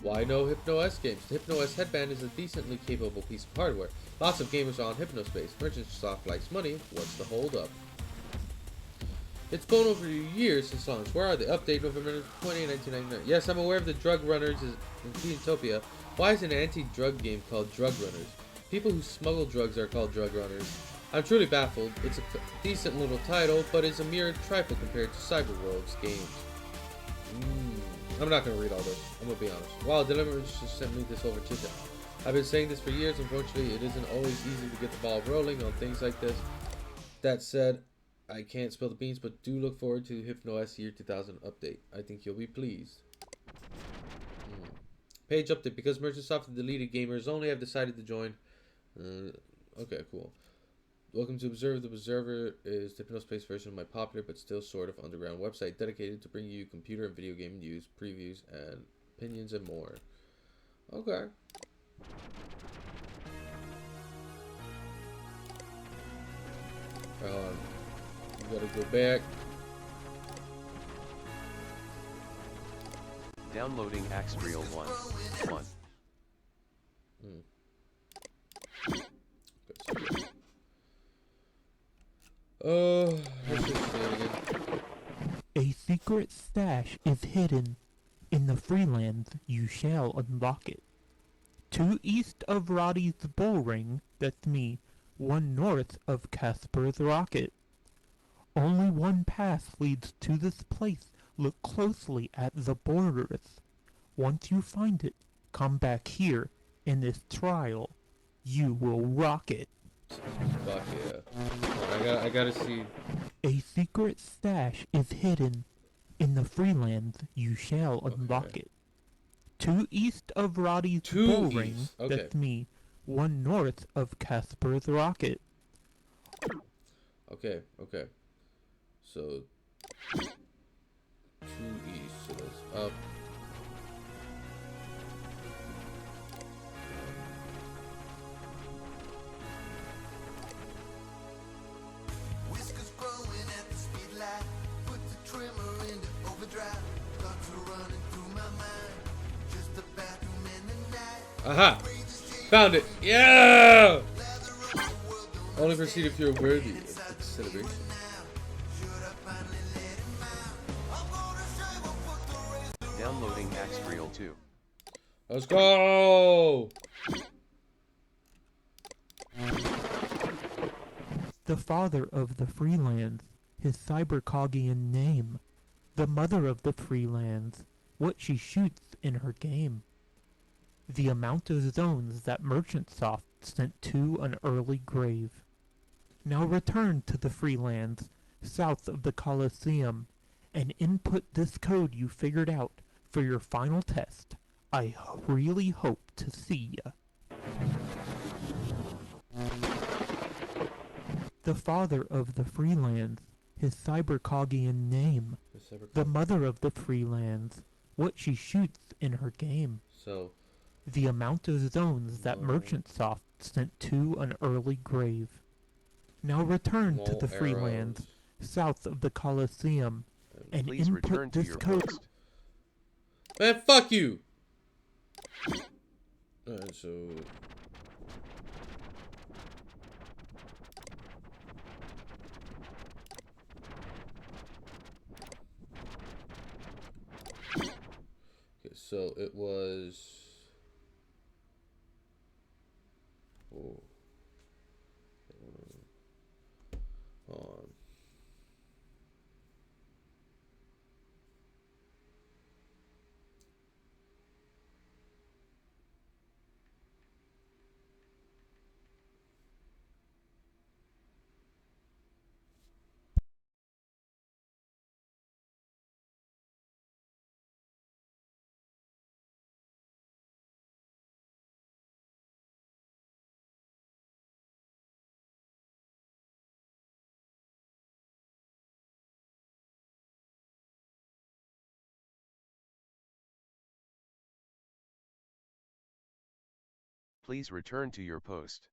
Why no HypnoS games? The HypnoS headband is a decently capable piece of hardware. Lots of gamers are on Hypnospace. Microsoft likes money. What's the hold up? It's been over years since launch. Where are they? Update November 20, 1999. Yes, I'm aware of the Drug Runners in Theatopia. Why is an anti-drug game called Drug Runners? People who smuggle drugs are called Drug Runners. I'm truly baffled. It's a decent little title, but it's a mere trifle compared to Cyberworld's games. I'm not going to read all this. I'm going to be honest. Wow, Deliverance just sent me this over to them. I've been saying this for years. Unfortunately, it isn't always easy to get the ball rolling on things like this. That said, I can't spill the beans, but do look forward to HypnoS Year 2000 update. I think you'll be pleased. Page update. Because Microsoft and deleted gamers only have decided to join. Okay, cool. Welcome to Observer. The Observer is the Hypnospace version of my popular but still sort of underground website dedicated to bringing you computer and video game news, previews, and opinions and more. Okay. You gotta go back. Downloading Axtrial 1. Let's just say it again. A secret stash is hidden. In the Freelands, you shall unlock it. 2 east of Roddy's bull ring, that's me, 1 north of Casper's rocket. Only one path leads to this place. Look closely at the borders. Once you find it, come back here. In this trial, you will rock it. Fuck yeah. I gotta see. A secret stash is hidden. In the Freelands, you shall unlock it. 2 east of Roddy's bull ring, that's me, 1 north of Casper's rocket. Okay. So 2 east, so that's up. Whiskers growing at the speed light. Put the trimmer into overdrive. Thoughts are running through my mind. Just the bathroom in the night. Aha! Found it! Yeah! Only proceed if you're worthy of consideration. Downloading Axtrial 2. Let's go! The father of the freelands, his cybercogian name. The mother of the freelands, what she shoots in her game. The amount of zones that Merchantsoft sent to an early grave. Now return to the freelands, south of the Colosseum, and input this code you figured out for your final test. I really hope to see ya. The father of the freelands, his cybercogian name. The mother of the freelands, what she shoots in her game. So, The amount of zones that No. Merchantsoft sent to an early grave. Now return to no the freelands, arrows. south of the Colosseum, and Please return input to this your code. post. Man, fuck you! Alright, so... Okay, so it was... Oh. Hold on. Please return to your post.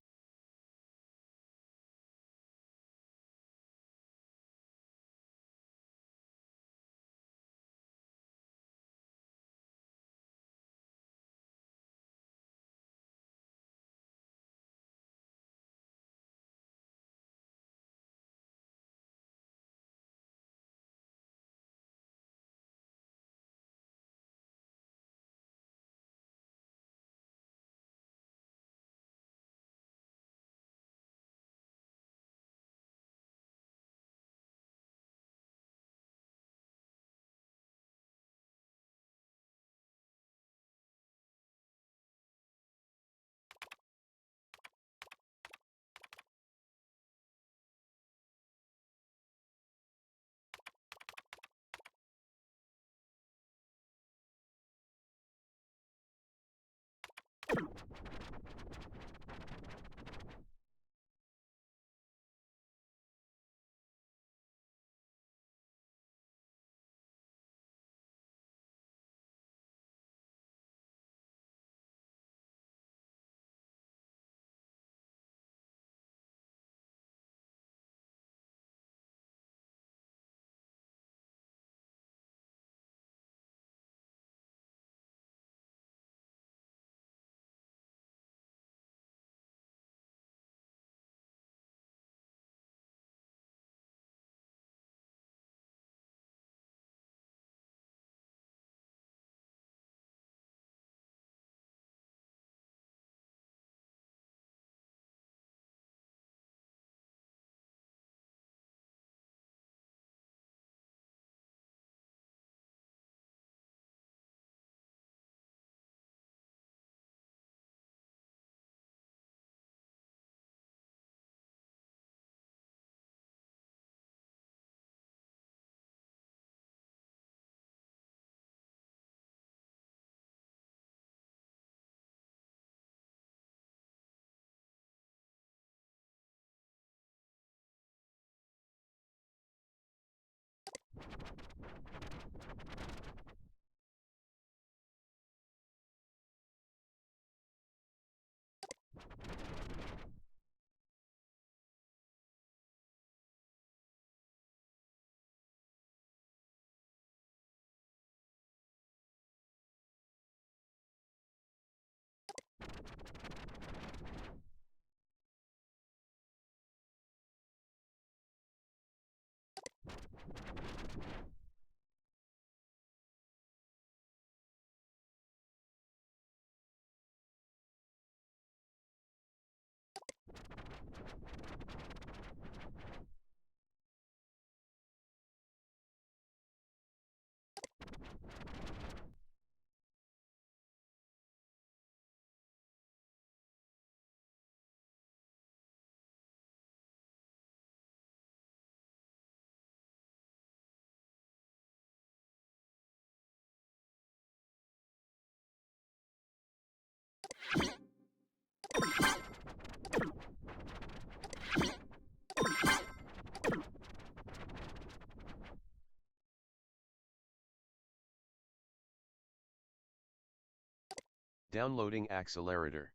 Downloading accelerator.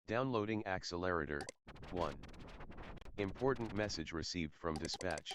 Downloading accelerator. 1. Important message received from dispatch.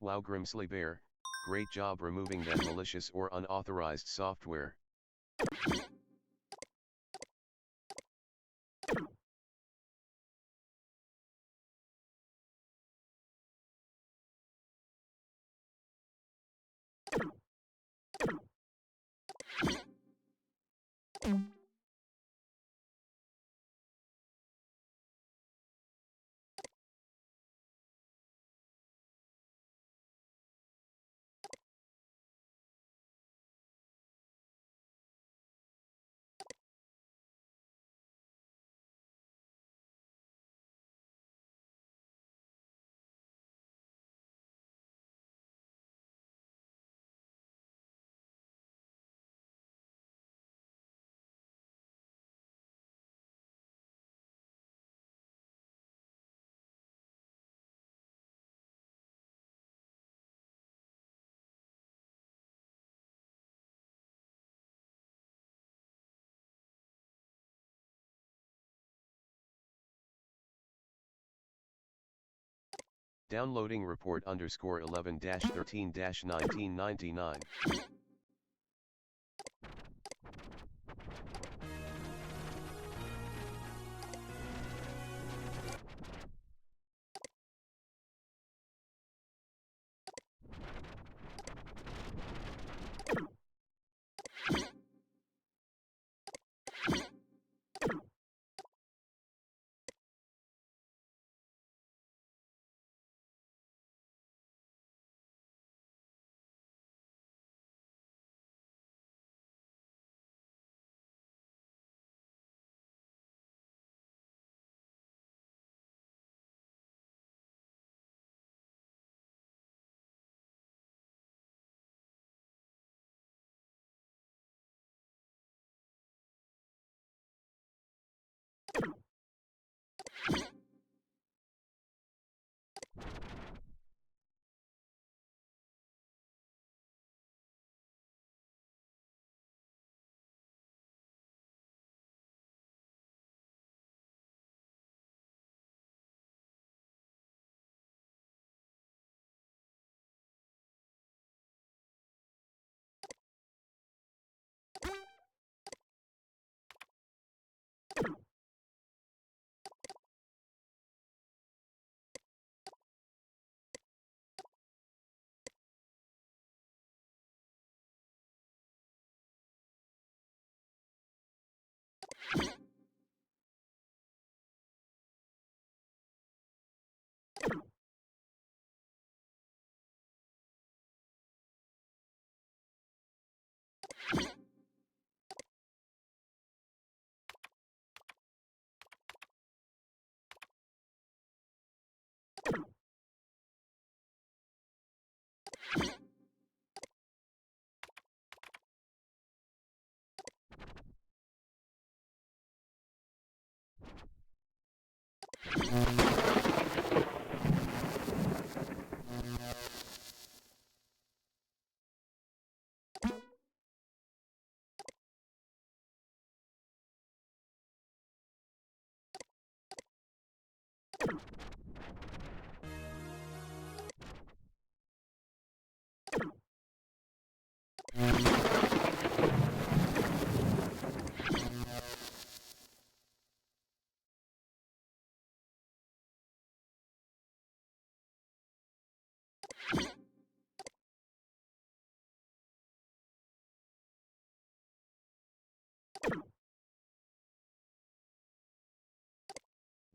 Wow, Grimsley Bear, great job removing that malicious or unauthorized software. Downloading report underscore 11-13-1999.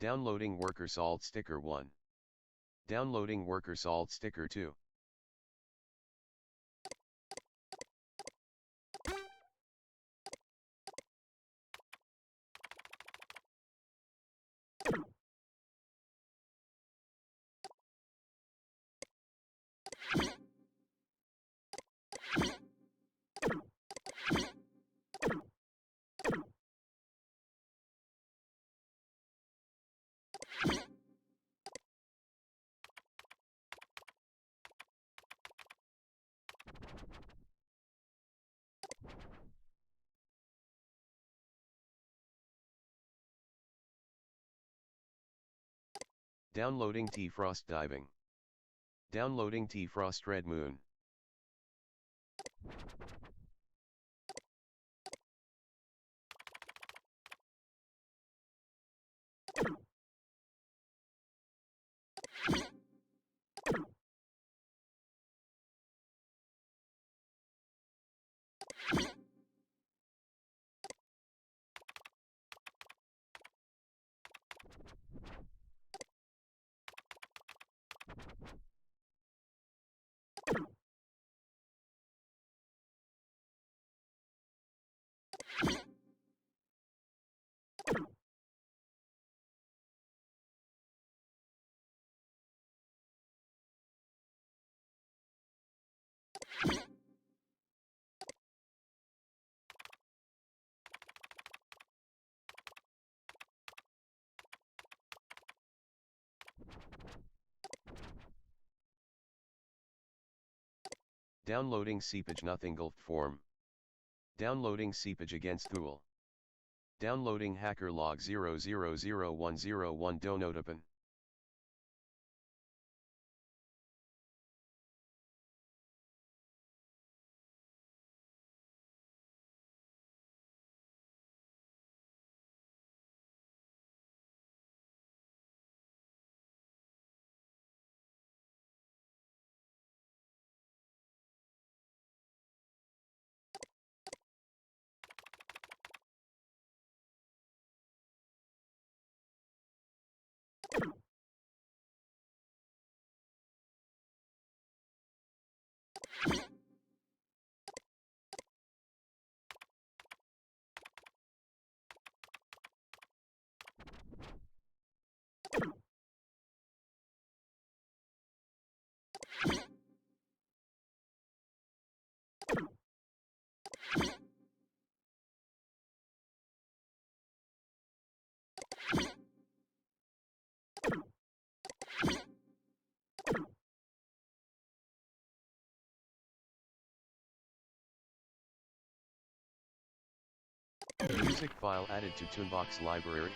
Downloading worker salt sticker 1. Downloading worker salt sticker 2. Downloading T-Frost diving. Downloading T-Frost Red Moon. Downloading seepage nothing gulf form. Downloading seepage against Thule. Downloading hacker log 000101 don't open. Music file added to Toonbox library.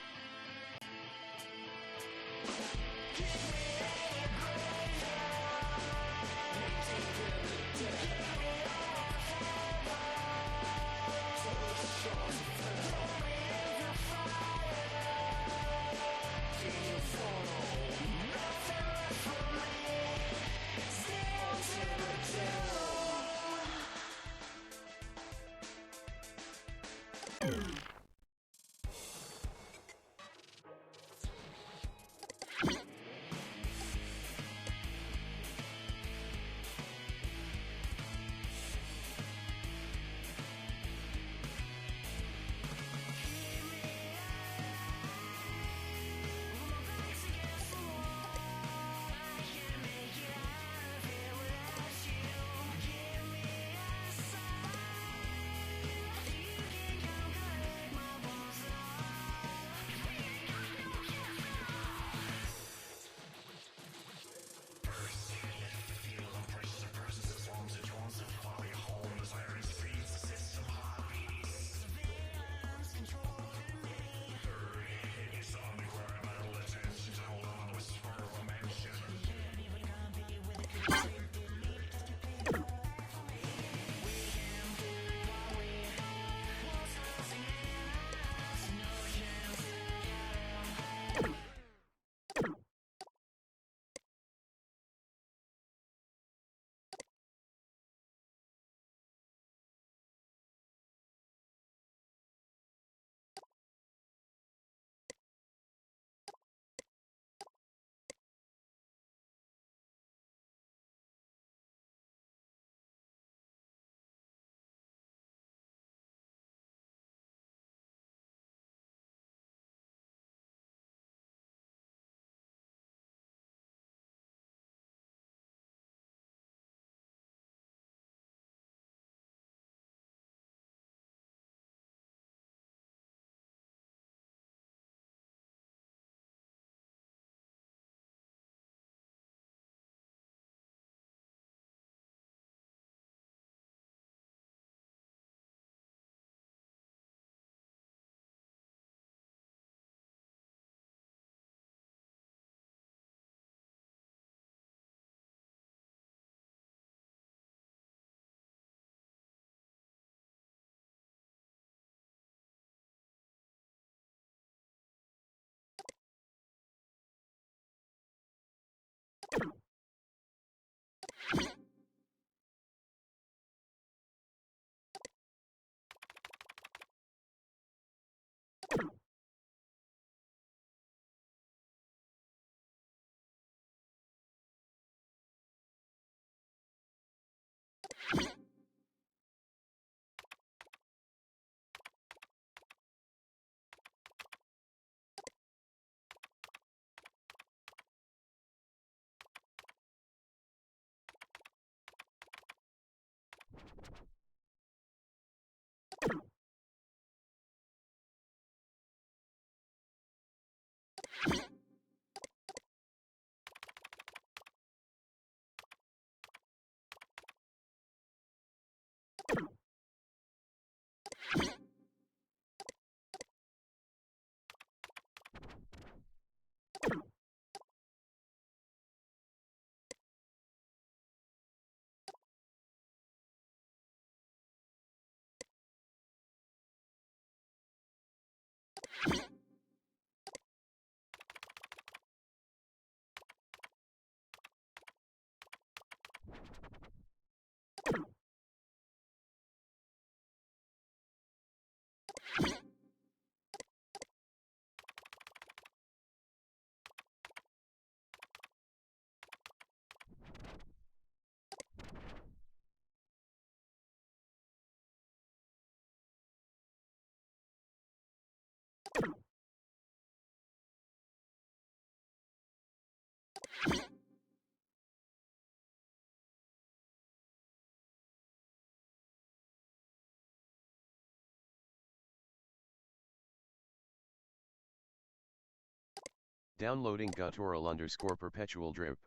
Downloading guttural underscore perpetual drip.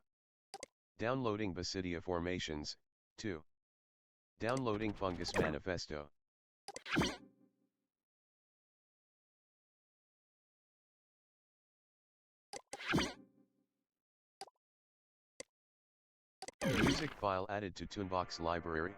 Downloading Basidia formations, 2. Downloading fungus manifesto. Music file added to Tunebox library.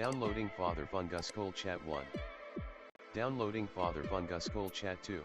Downloading Father Fungus Call Chat 1. Downloading Father Fungus Call Chat 2.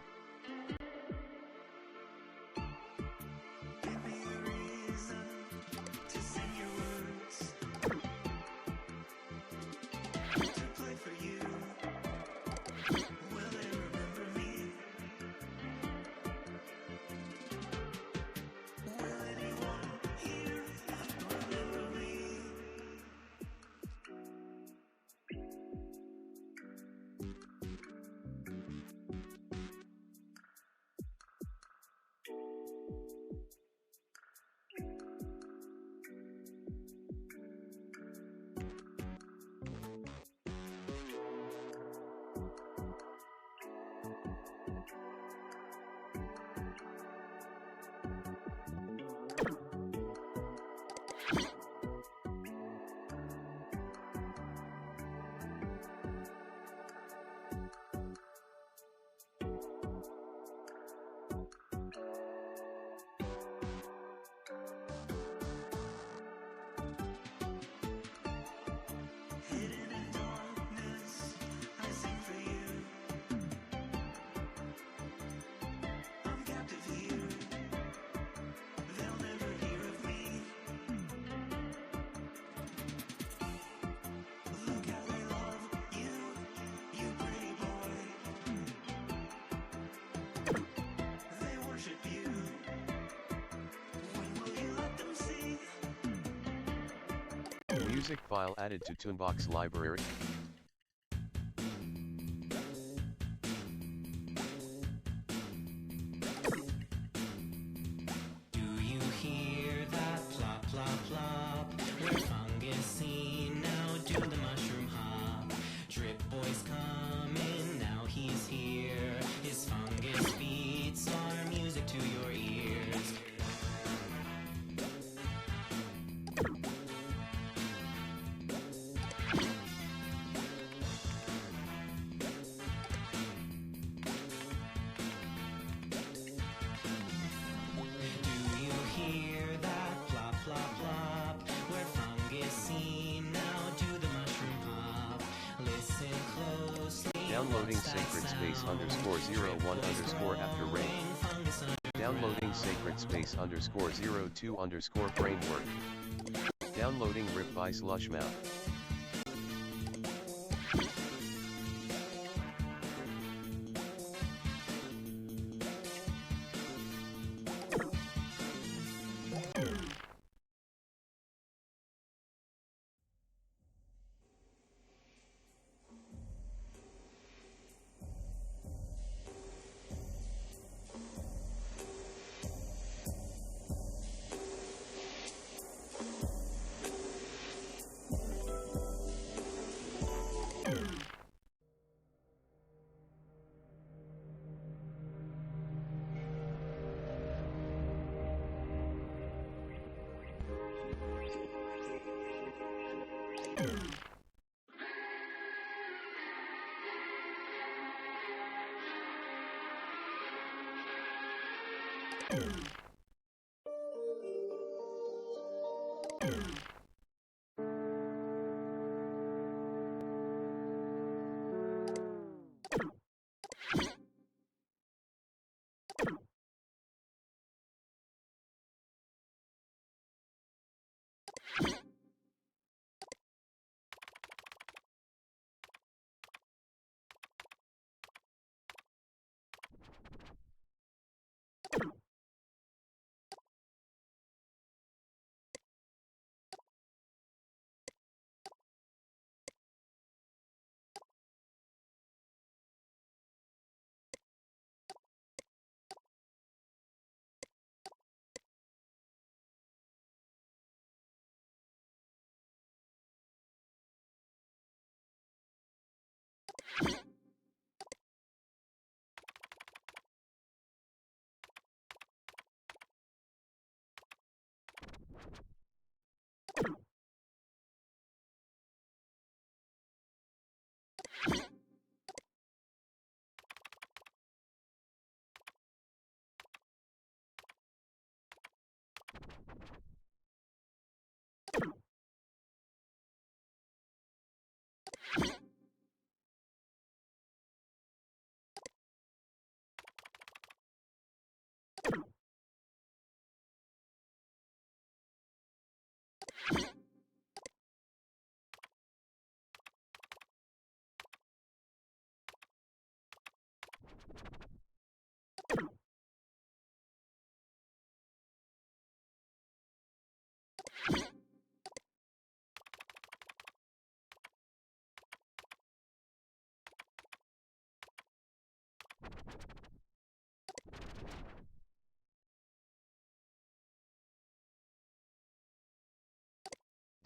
Music file added to Toonbox library. Do you hear that plop, plop, plop? We're fungus seen, now do the mushroom hop. Drip boy's coming, now he's here. His fungus beats are music to your ears. Do you hear that plop, plop, plop? We're fungus seen, now do the mushroom hop. Listen closely. Downloading what's that sacred space sound? underscore 01 Drip boy's underscore after rain. rolling, fungus Downloading sacred space underscore 02 underscore framework. Downloading rip by Slushmouth.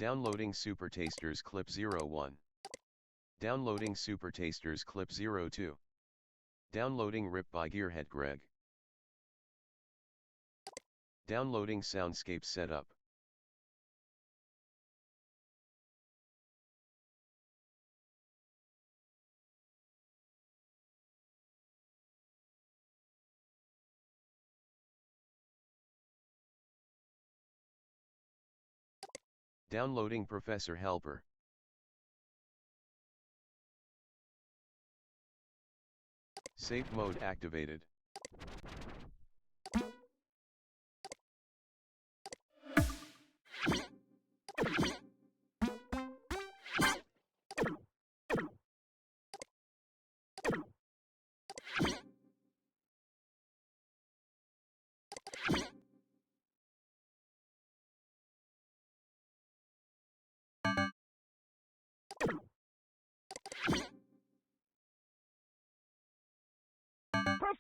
Downloading Super Tasters Clip 01. Downloading Super Tasters Clip 02. Downloading Rip by Gearhead Greg. Downloading Soundscape Setup. Downloading Professor Helper. Safe mode activated.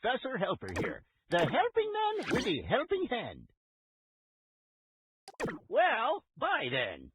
Professor Helper here, the helping man with the helping hand. Well, bye then.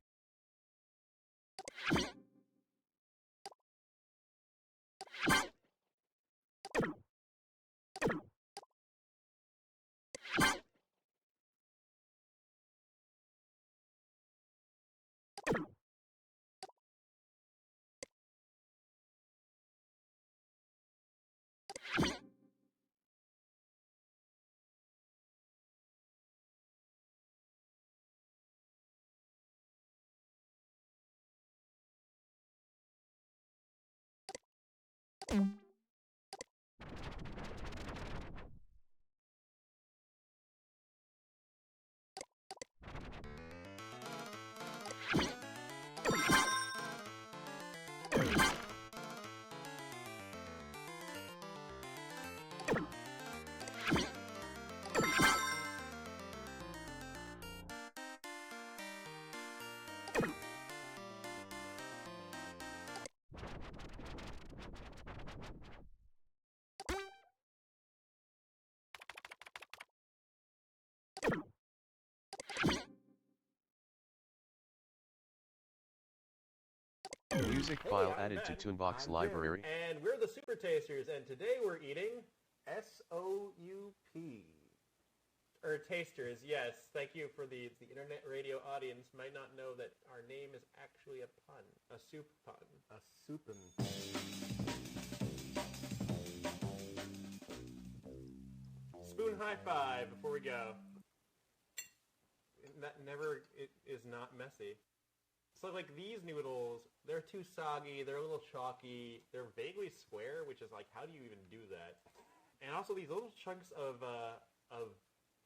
Music file added to Toonbox library. And we're the Super Tasters, and today we're eating S-O-U-P. Or Tasters, yes. Thank you for the internet radio audience might not know that our name is actually a pun. A soup pun. A soupin. Spoon high five before we go. That never it is not messy. So like these noodles, they're too soggy, they're a little chalky, they're vaguely square, which is like, how do you even do that? And also these little chunks of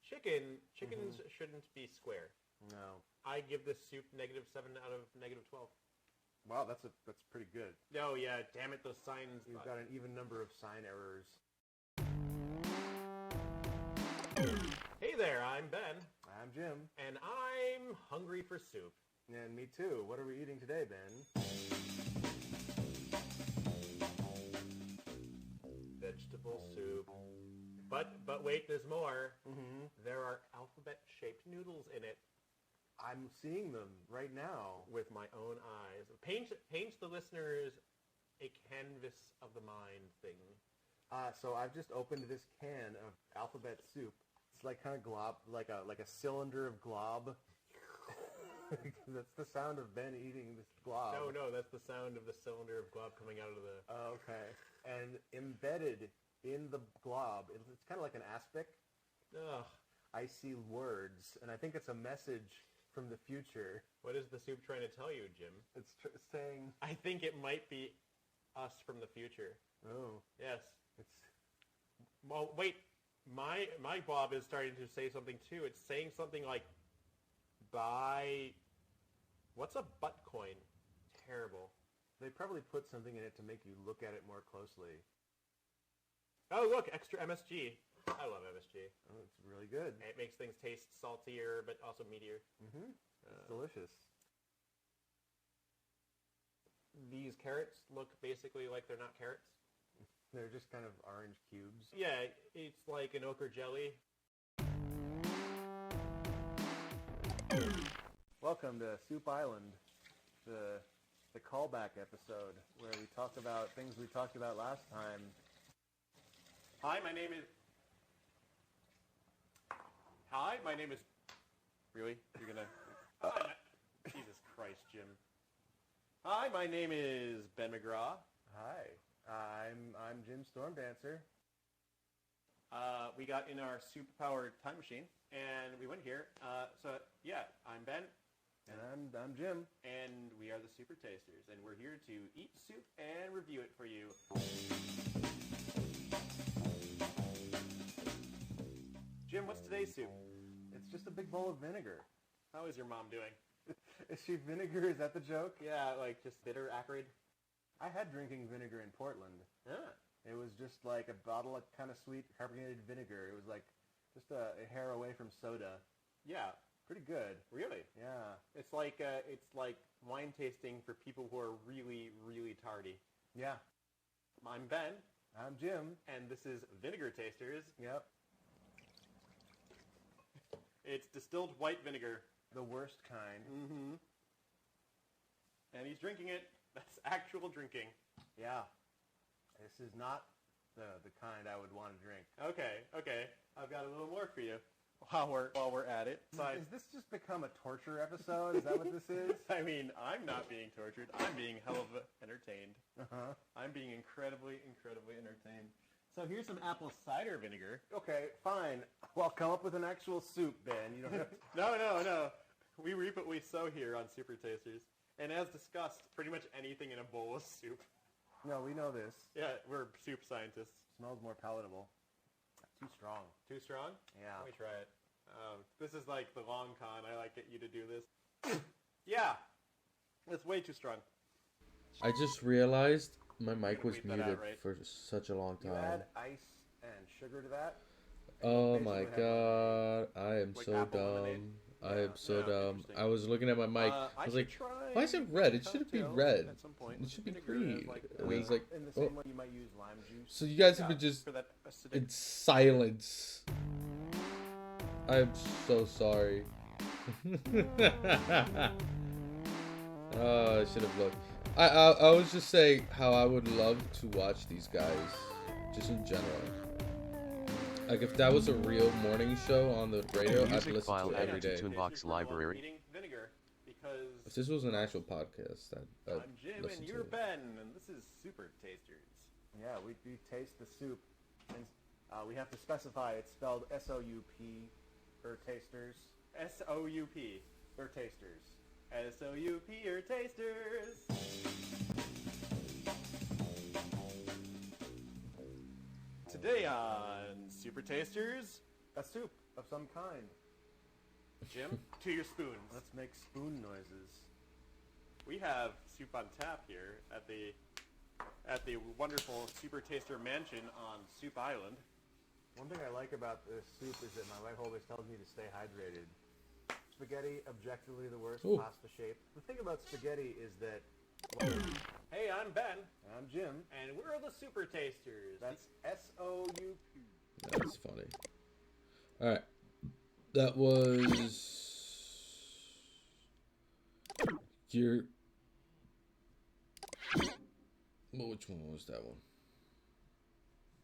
chickens shouldn't be square. No. I give this soup -7 out of -12. Wow, that's pretty good. Oh yeah, damn it, those signs. You've got an even number of sign errors. Hey there, I'm Ben. I'm Jim. And I'm hungry for soup. And me too. What are we eating today, Ben? Vegetable soup. But wait, there's more. Mm-hmm. There are alphabet-shaped noodles in it. I'm seeing them right now. With my own eyes. Paint the listeners a canvas of the mind thing. So I've just opened this can of alphabet soup. It's like kind of glob, like a cylinder of glob. That's the sound of Ben eating this glob. No, that's the sound of the cylinder of glob coming out of the... Okay. And embedded in the glob, it's kind of like an aspic. Ugh. I see words, and I think it's a message from the future. What is the soup trying to tell you, Jim? It's saying... I think it might be us from the future. Oh. Yes. It's... Well, wait. My glob is starting to say something, too. It's saying something like... Buy... What's a butt coin? Terrible. They probably put something in it to make you look at it more closely. Oh, look, extra MSG. I love MSG. Oh, it's really good. It makes things taste saltier, but also meatier. Mm-hmm. It's delicious. These carrots look basically like they're not carrots. They're just kind of orange cubes. Yeah, it's like an ochre jelly. Welcome to Soup Island, the callback episode where we talk about things we talked about last time. Hi, my name is... Really? You're gonna... Jesus Christ, Jim. Hi, my name is Ben McGraw. Hi, I'm Jim Stormdancer. We got in our super-powered time machine, and we went here. Yeah, I'm Ben. And I'm Jim. And we are the Super Tasters, and we're here to eat soup and review it for you. Jim, what's today's soup? It's just a big bowl of vinegar. How is your mom doing? Is she vinegar? Is that the joke? Yeah, like just bitter, acrid. I had drinking vinegar in Portland. Ah. It was just like a bottle of kind of sweet carbonated vinegar. It was like just a hair away from soda. Yeah. Pretty good. Really? Yeah. It's like wine tasting for people who are really, really tardy. Yeah. I'm Ben. I'm Jim. And this is Vinegar Tasters. Yep. It's distilled white vinegar. The worst kind. Mm-hmm. And he's drinking it. That's actual drinking. Yeah. This is not the kind I would want to drink. Okay. I've got a little more for you. While we're at it. Is this just become a torture episode? Is that what this is? I mean, I'm not being tortured. I'm being hell of entertained. Uh-huh. I'm being incredibly entertained. So here's some apple cider vinegar. Okay, fine. Well, come up with an actual soup, Ben. You don't have to... No. We reap what we sow here on Super Tasters. And as discussed, pretty much anything in a bowl is soup. No, we know this. Yeah, we're soup scientists. Smells more palatable. Too strong. Too strong? Yeah. Let me try it. This is like the long con. I like get you to do this. Yeah. It's way too strong. I just realized my mic was Bleep that muted out, right? for such a long You time. add ice and sugar to that. Oh my god, I am Like so apple dumb. lemonade? I am so Yeah, dumb. interesting. I was looking at my mic. I was like, why is it red? It shouldn't be cocktails red. at some point. It should be Vinegar green. is like And it's like, In the oh. same way you might use lime juice. So you guys have Yeah, been just for that acidic. in silence. I am so sorry. Oh, I should have looked. I was just saying how I would love to watch these guys, just in general. Like if that was a real morning show on the radio, I'd Music listen file to it every added to day. Toonbox library. Eating vinegar because If this was an actual podcast, I'd I'm Jim listen and to you're it. Ben, and this is Super Tasters. Yeah, we taste the soup. And we have to specify it's spelled S-O-U-P, tasters. S-O-U-P. Tasters. S-O-U-P or Tasters. Today on Super Tasters, A soup of some kind. Jim, to your spoons. Let's make spoon noises. We have soup on tap here at the wonderful Super Taster Mansion on Soup Island. One thing I like about this soup is that my wife always tells me to stay hydrated. Spaghetti, objectively the worst Ooh. pasta shape. The thing about spaghetti is that Hey, I'm Ben, I'm Jim. and we're the Super Tasters. That's S-O-U-P. That's funny. Alright. That was your... Well, which one was that one?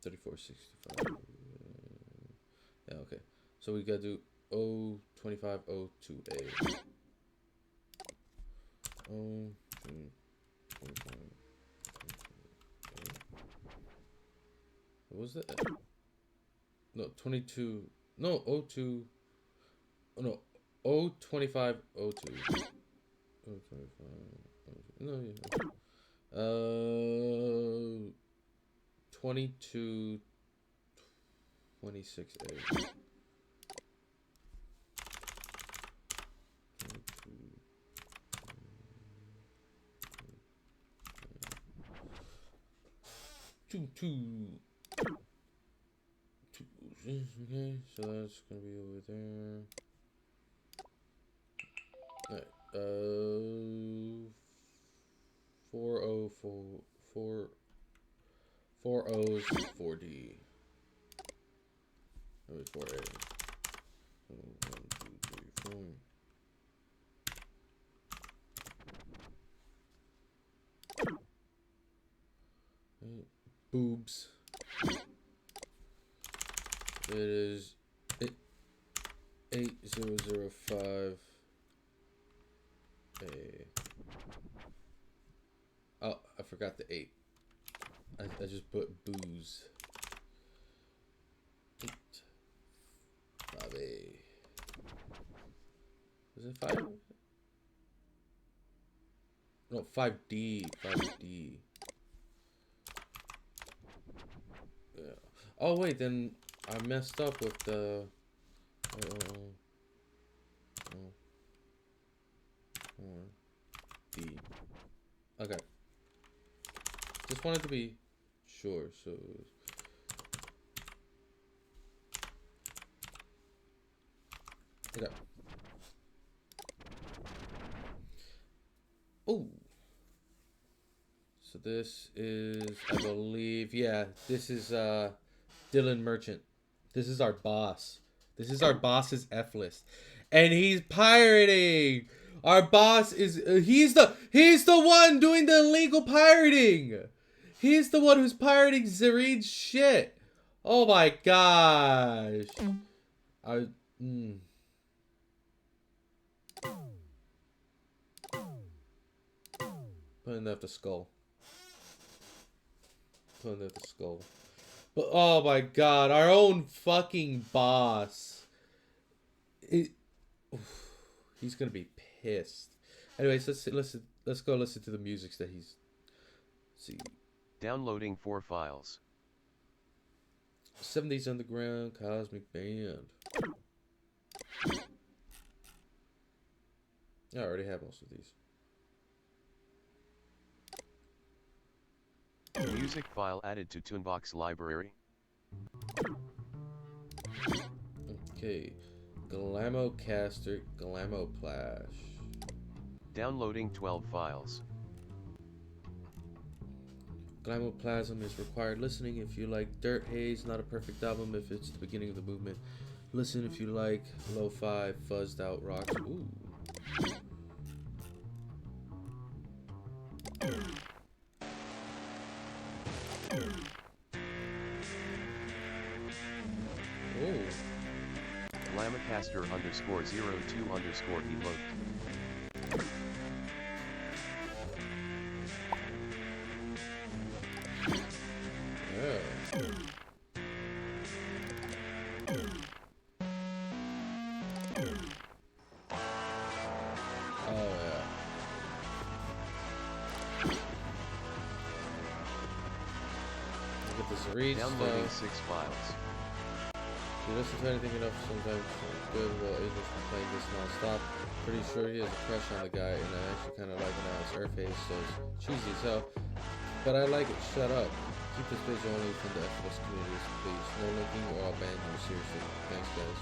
3465. Yeah, okay. So we gotta do 02502A. Oh, 25. What was that? No, 22. No, 02. Oh, no, 02502. 025. No, yeah. 22. 26A. 22. Okay, so that's gonna be over there. Alright, 4 O's, 4D. That was 4A. 1, 2, 3, 4. Boobs. It is 8005 A. Oh, I forgot the 8. I just put booze. 8 5A. Was it 5? No, 5D. 5D. Yeah. Oh wait, then I messed up with the. D. Okay. Just wanted to be sure. So. Okay. Oh. So this is, I believe, yeah, this is Dylan Merchant. This is our boss. This is our boss's F list, and he's pirating. Our boss is he's the one doing the illegal pirating. He's the one who's pirating Zareed's shit. Oh my gosh. Putting that the skull. Putting that the skull. But oh my god, our own fucking boss. He's gonna be pissed. Anyways, let's go listen to the music that he's. See. Downloading 4 files. 70s Underground Cosmic Band. I already have most of these. Music file added to Tunebox library. Okay. Glamocaster, Glamoplash. Downloading 12 files. Glamoplasm is required listening if you like Dirt Haze, not a perfect album if it's the beginning of the movement. Listen if you like lo-fi, fuzzed out rocks. Ooh. Oh. Glamocaster _02 _evoked. Yeah. Oh yeah. Look at this read Downloading stuff. 6 files. If you listen to anything enough, sometimes it's good. Well, Agel's been playing this non-stop. Pretty sure he has a crush on the guy, and I actually kind of like it now. His air face so it's cheesy as hell. But I like it. Shut up. Keep this page only from the FLS communities, please. No linking or I'll ban you. Seriously. Thanks, guys.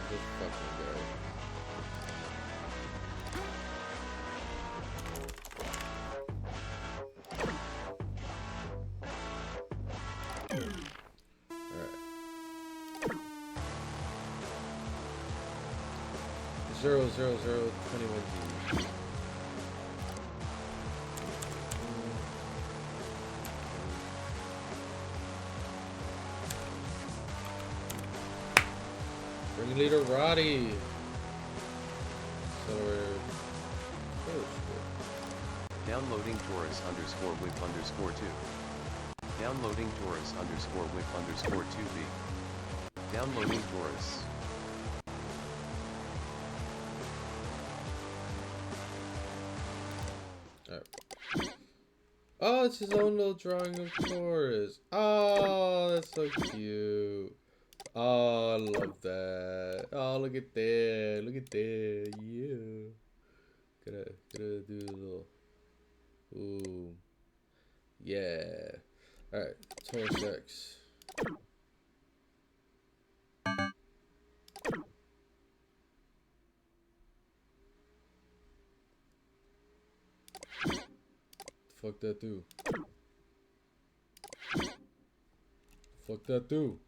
This fucking guy. Alright. 00021D. Ring leader Roddy. Accelerator. Oh, Downloading Taurus _whip _2. Downloading Taurus _whip _2B. Downloading Taurus. Alright. Oh, it's his own little drawing of Taurus. Oh, that's so cute. Oh, I love that. Oh, look at that. Look at that. Yeah. Gotta do a little. Ooh. Yeah. Alright. Taurus X. Fuck that do. Fuck that do.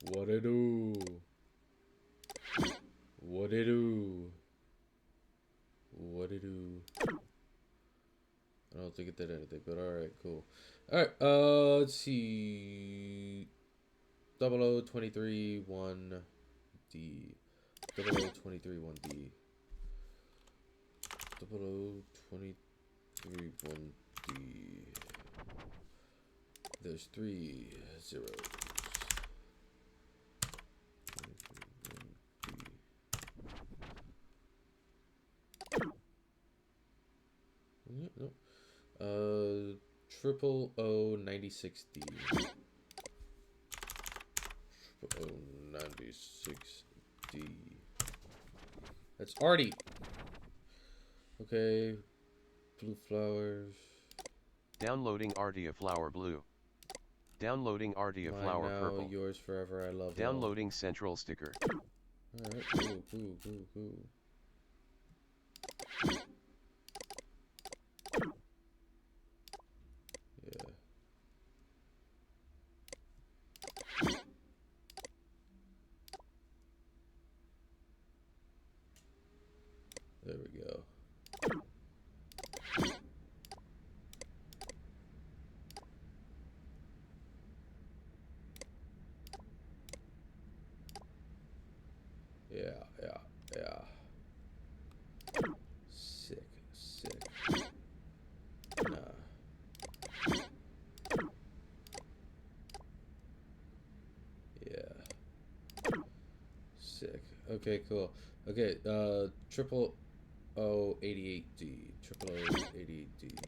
What it do? What it do? What it do? I don't think it did anything, but alright, cool. Alright, let's see. 0023 1D. 0023 1D. 0023 1D. There's 3 zeros. No. 0096D. 0096D. That's Artie. Okay. Blue flowers. Downloading Artia Flower Blue. Downloading Artia Mine Flower now, Purple. yours forever, I love Downloading Central Sticker. Alright, cool. Okay, cool. Okay, triple O 88D. Triple O 88D.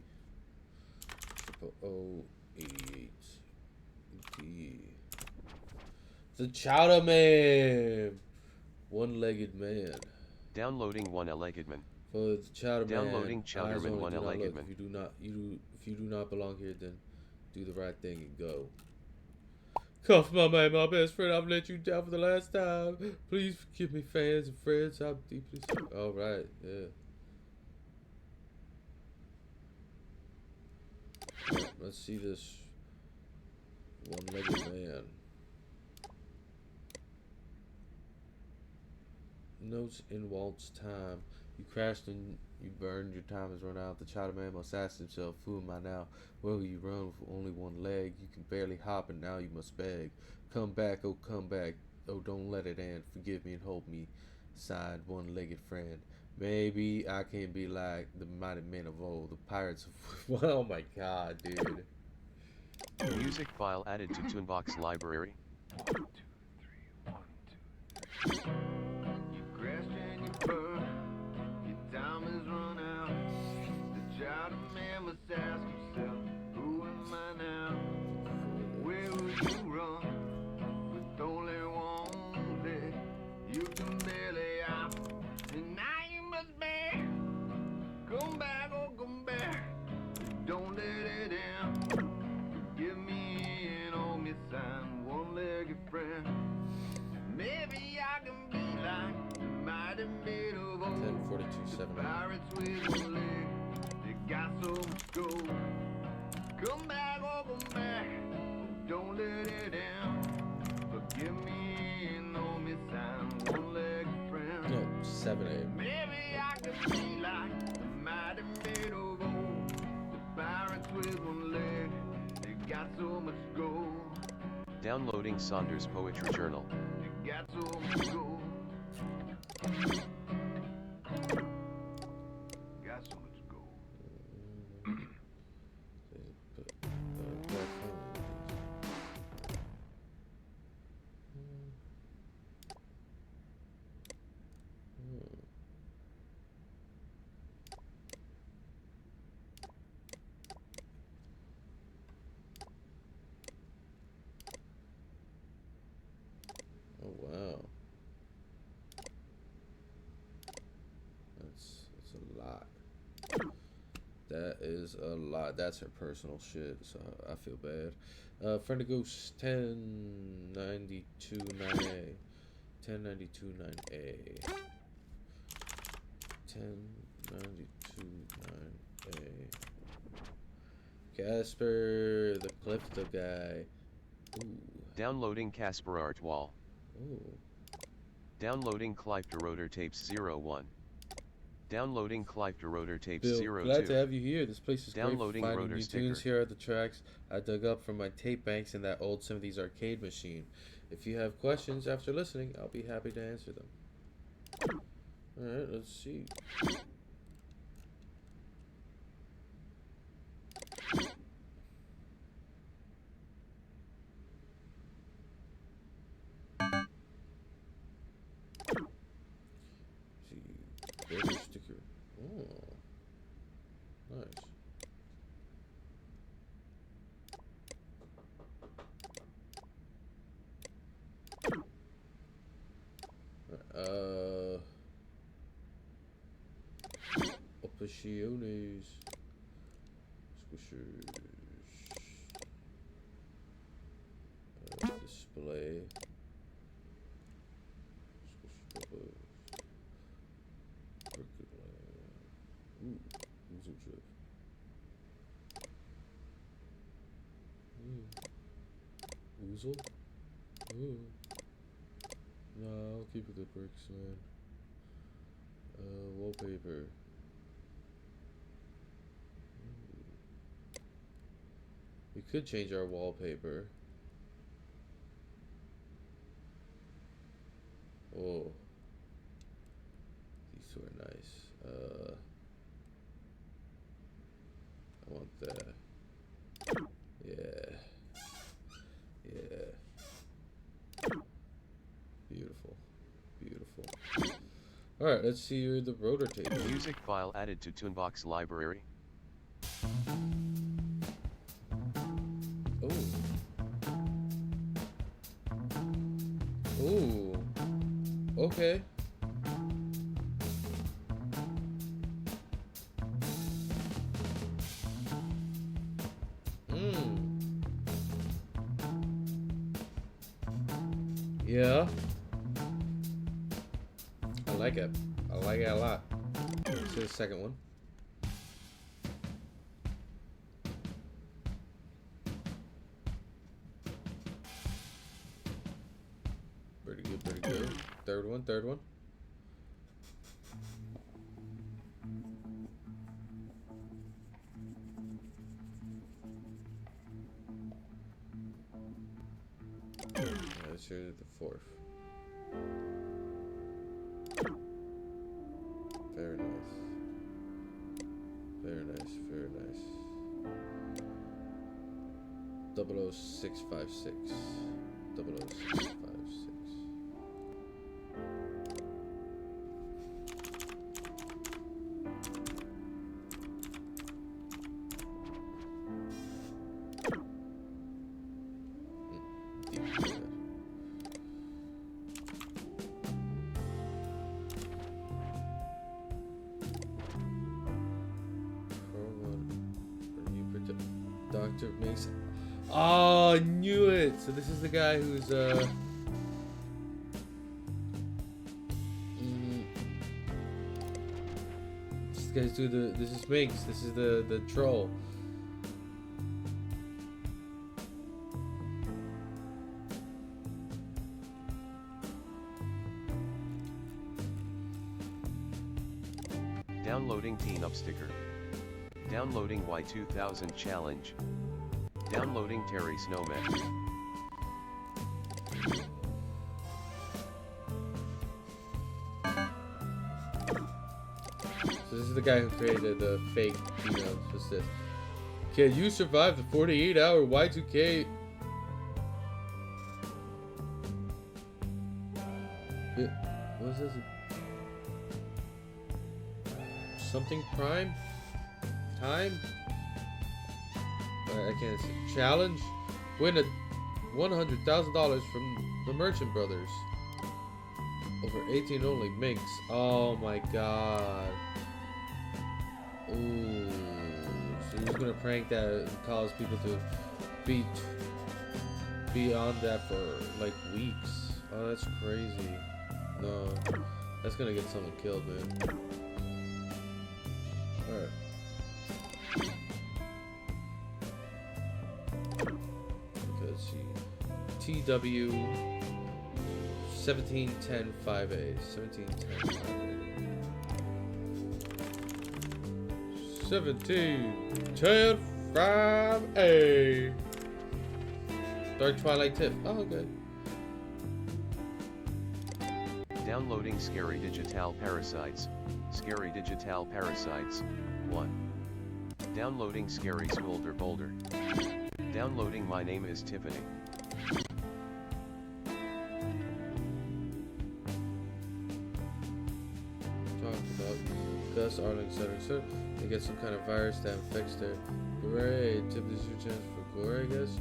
Triple O 88D. The Chowder Man! One-legged man. Downloading one-legged man. For the Chowder Man, Downloading eyes Chowderman only, do not look. one-legged man. If you do not belong here, then do the right thing and go. Cuff my man, my best friend. I've let you down for the last time. Please forgive me, fans and friends. I'm deeply sorry. All right, yeah. Let's see this one-legged man. Notes in Walt's time. You crashed and you burned. Your time has run out. The Chowder Man must ask himself, who am I now? Well, you run with only one leg. You can barely hop and now you must beg. Come back, oh come back. Oh, don't let it end. Forgive me and hold me. Signed, one-legged friend. Maybe I can be like the mighty men of old. The pirates of... Oh my god, dude. Music file added to Toonbox library. 1, 2, 3, 1, 2, 3. You crashed and you burned. Your time has run out. The Chowder Man must ask himself, who am I now? Where will you run with only one leg? You can barely hop, and now you must beg. Come back, oh come back. Don't let it end. Give me and hold me sign, one-legged friend. Maybe I can be like the mighty maid of old. 10:42:7. Pirates with one leg, they got so much gold. Come back, oh come back, don't let it end. Forgive me and hold me sign, one-legged friend. No, 7 Maybe I can be like the mighty maid of old. The pirates with one leg, they got so much gold. Downloading Saunders Poetry Journal. They got so much gold. Got so much gold. Oh wow. That's a lot. That is a lot. That's her personal shit, so I feel bad. Friend of Ghost 10929A. 10929A. 10929A. Casper the Clifton guy. Ooh. Downloading Casper Art Wall. Ooh. Downloading Clive Rotor Tapes 01. Downloading Clive Rotor Tapes Bill, 02. glad to have you here. This place is Downloading great for finding Rotor new Sticker. tunes. Here are the tracks I dug up from my tape banks in that old 70s arcade machine. If you have questions after listening, I'll be happy to answer them. Alright, let's see. Rotor sticker. Oh. Nice. Operaciones. Squishers. Display. Squish bubbles. Ooh, Oozle drip. Oozle? Ooh. No, I'll keep it the bricks, man. Wallpaper. We could change our wallpaper. Oh. These two are nice. I want that. Yeah. Yeah. Beautiful. Beautiful. Alright, let's see the rotor tape. Music file added to Toonbox library. Oh. Ooh. Okay. Yeah. I like it. I like it a lot. Let's see the second one. Pretty good, pretty good. Third one, third one. Let's hear the fourth. Very nice. Very nice, very nice. 00656. 00656. Dr. Mason. Oh, I knew it. So this is the guy who's This guy's do the. This is Minx. This is the troll. Downloading Teen Up sticker. Downloading Y2000 challenge. Downloading Terry Snowman. So this is the guy who created the fake, what's this? Can you survive the 48-hour Y2K? What is this? Something prime? Time? I can't see. Challenge? Win a $100,000 from the Merchant Brothers. Over 18 only. Minx. Oh my god. Ooh. So he's gonna prank that and cause people to be on that for like weeks. Oh, that's crazy. No. That's gonna get someone killed, man. Alright. Let's see. TW 1710 5A. 1710 5A. 1710 5A. Dark Twilight Tip. Oh, okay. Downloading Scary Digital Parasites. Scary Digital Parasites. 1. Downloading Scary Smolder Boulder. Downloading My Name is Tiffany. Talked about Gus, Arling, etc. They get some kind of virus that infects their. Great. Tip this is your chance for gore, I guess.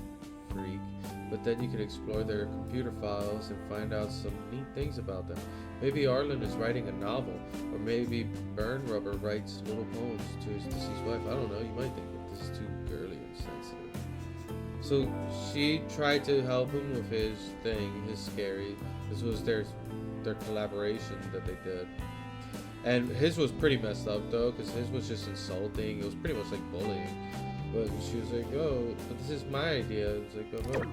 Freak. But then you can explore their computer files and find out some neat things about them. Maybe Arlen is writing a novel, or maybe Burn Rubber writes little poems to his deceased wife. I don't know, you might think that this is too girly and sensitive. So she tried to help him with his thing, his scary. This was their collaboration that they did. And his was pretty messed up though, because his was just insulting. It was pretty much like bullying. But she was like, oh, but this is my idea. It's like, oh,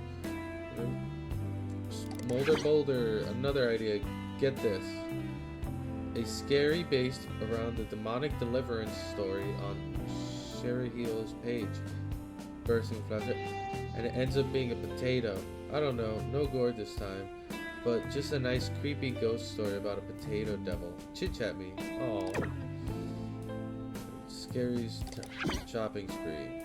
Smolder Boulder, another idea. Get this. A scary based around the demonic deliverance story on Sherry Heel's page. Bursting flutter. And it ends up being a potato. I don't know, no gore this time. But just a nice creepy ghost story about a potato devil. Chit chat me. Aww. Scary's Shopping Spree.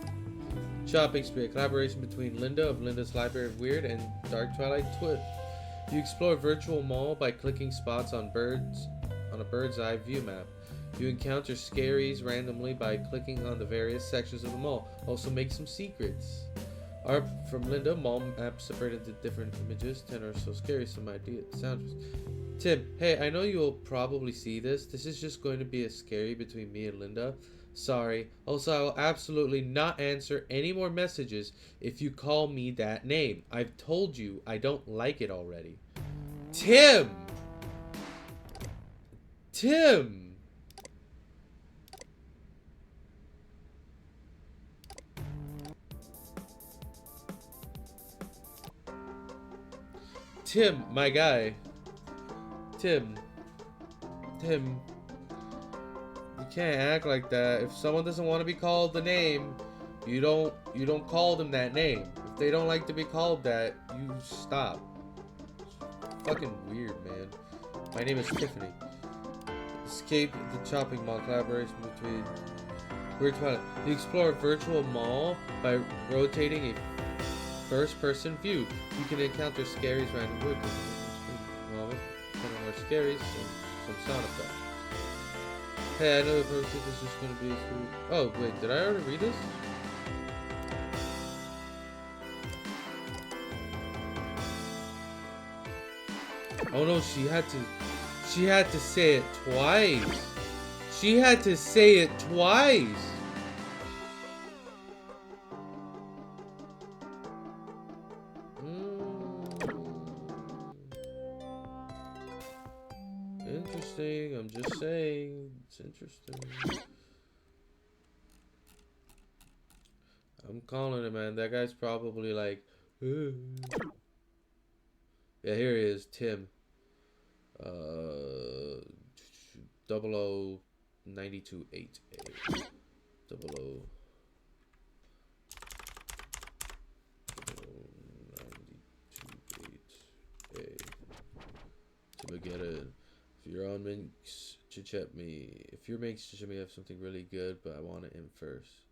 Shopping Spree, a collaboration between Linda of Linda's Library of Weird and Dark Twilight Twit. You explore a virtual mall by clicking spots on birds on a bird's eye view map. You encounter scaries randomly by clicking on the various sections of the mall. Also make some secrets. Art from Linda. Mall map separated into different images. 10 or so scary. Some ideas. Sounds. Tim, hey, I know you'll probably see this. This is just going to be a scary between me and Linda. Sorry. Also, I will absolutely not answer any more messages if you call me that name. I've told you I don't like it already. Tim! Tim! Tim, my guy. Tim. Tim. You can't act like that. If someone doesn't want to be called the name, you don't call them that name. If they don't like to be called that, you stop. It's fucking weird, man. My name is Tiffany. Escape the shopping mall collaboration between Weird Twilight. You explore a virtual mall by rotating a first-person view. You can encounter scaries random wood. Moment. 10 or more scaries, some sound effects. Hey, I know the first is just gonna be food. Oh wait, did I already read this? Oh no, she had to say it twice. She had to say it twice. Interesting, I'm just saying, it's interesting. I'm calling it, man. That guy's probably like, yeah, here he is, Tim. 00928A. 00928A. To get it. If you're on Minx, chit me. If you're Minx, chit me have something really good, but I want it in first.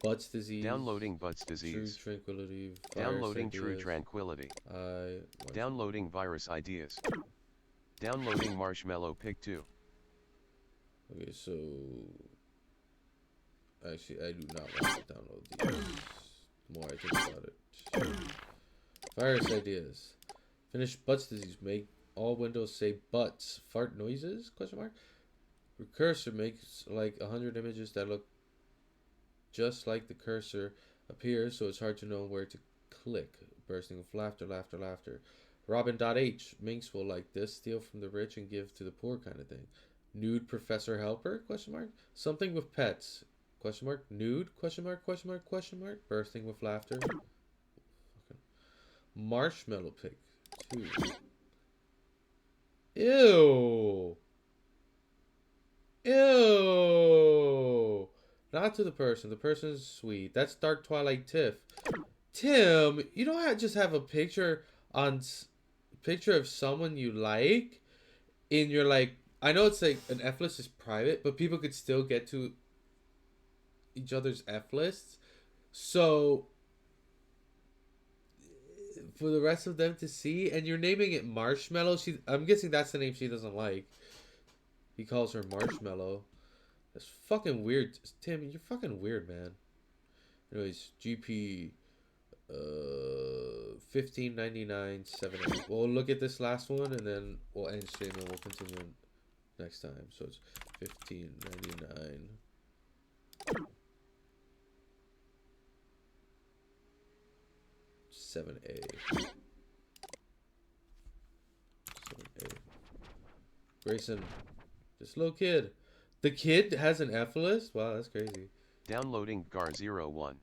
Butts disease. Downloading Butts disease. True tranquility. Downloading ideas. True tranquility. Downloading virus ideas. Downloading Marshmallow Pick 2. Okay, so actually, I do not want to download these. The more I think about it. Virus ideas. Finish Butts disease. Make all windows say butts. Fart noises? Question mark. Cursor makes like 100 images that look just like the cursor appears, so it's hard to know where to click. Bursting with laughter, laughter, laughter. Robin.h. Minx will like this. Steal from the rich and give to the poor kind of thing. Nude Professor Helper? Question mark. Something with pets. Question mark. Nude? Question mark, question mark, question mark. Bursting with laughter. Okay. Marshmallow Pick 2. Ew. Ew. Not to the person. The person's sweet. That's Dark Twilight Tiff. Tim, you don't just have a picture of someone you like in your like. I know it's like an F list is private, but people could still get to each other's F lists. So for the rest of them to see, and you're naming it Marshmallow. I'm guessing that's the name she doesn't like. He calls her Marshmallow. That's fucking weird. Tim, you're fucking weird, man. Anyways, GP 1599.78. We'll look at this last one and then we'll end stream and we'll continue next time. So it's 1599. 7A. 7A. Grayson. This little kid. The kid has an F list? Wow, that's crazy. Downloading GAR01.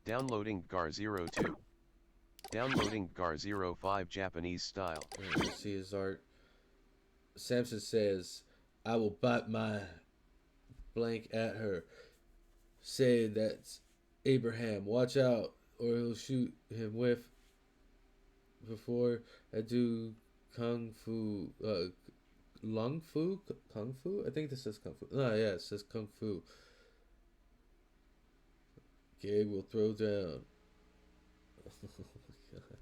Downloading GAR02. Downloading GAR05 Japanese style. Let's see his art. Samson says, I will bite my blank at her. Say that's Abraham. Watch out or he'll shoot him with before I do kung fu. Kung fu? I think this says kung fu. No, yeah, it says kung fu. Okay, we'll throw down. Oh my god.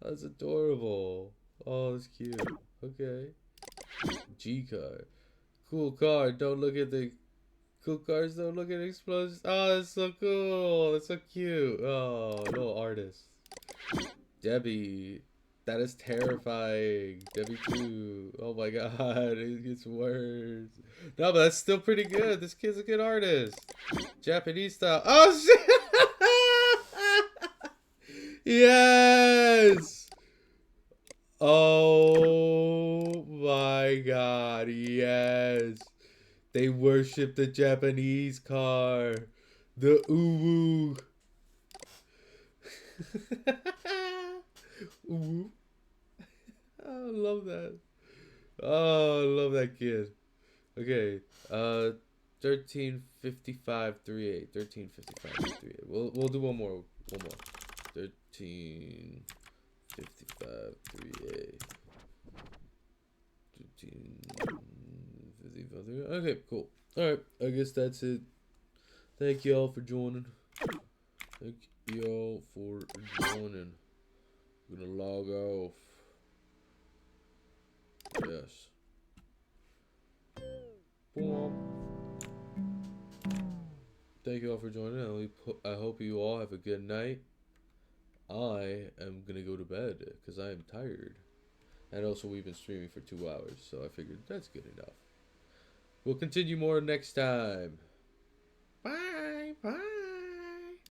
That's adorable. Oh, that's cute. Okay. G car. Cool car. Don't look at the cool cars. Don't look at explosions. Oh, that's so cool. That's so cute. Oh, little artist. Debbie. That is terrifying. Debbie 2. Oh my god. It gets worse. No, but that's still pretty good. This kid's a good artist. Japanese style. Oh, shit. Yes. Oh my god. Yes. They worship the Japanese car. The uwu. Uwu. I love that. Oh, I love that kid. Okay. 135538. 135538. We'll do one more. One more. 135538. 135538. Okay, cool. Alright, I guess that's it. Thank y'all for joining. Thank y'all for joining. I'm gonna log off. Yes. Boom. Thank you all for joining. I hope you all have a good night. I am gonna go to bed because I am tired. And also we've been streaming for 2 hours, so I figured that's good enough. We'll continue more next time.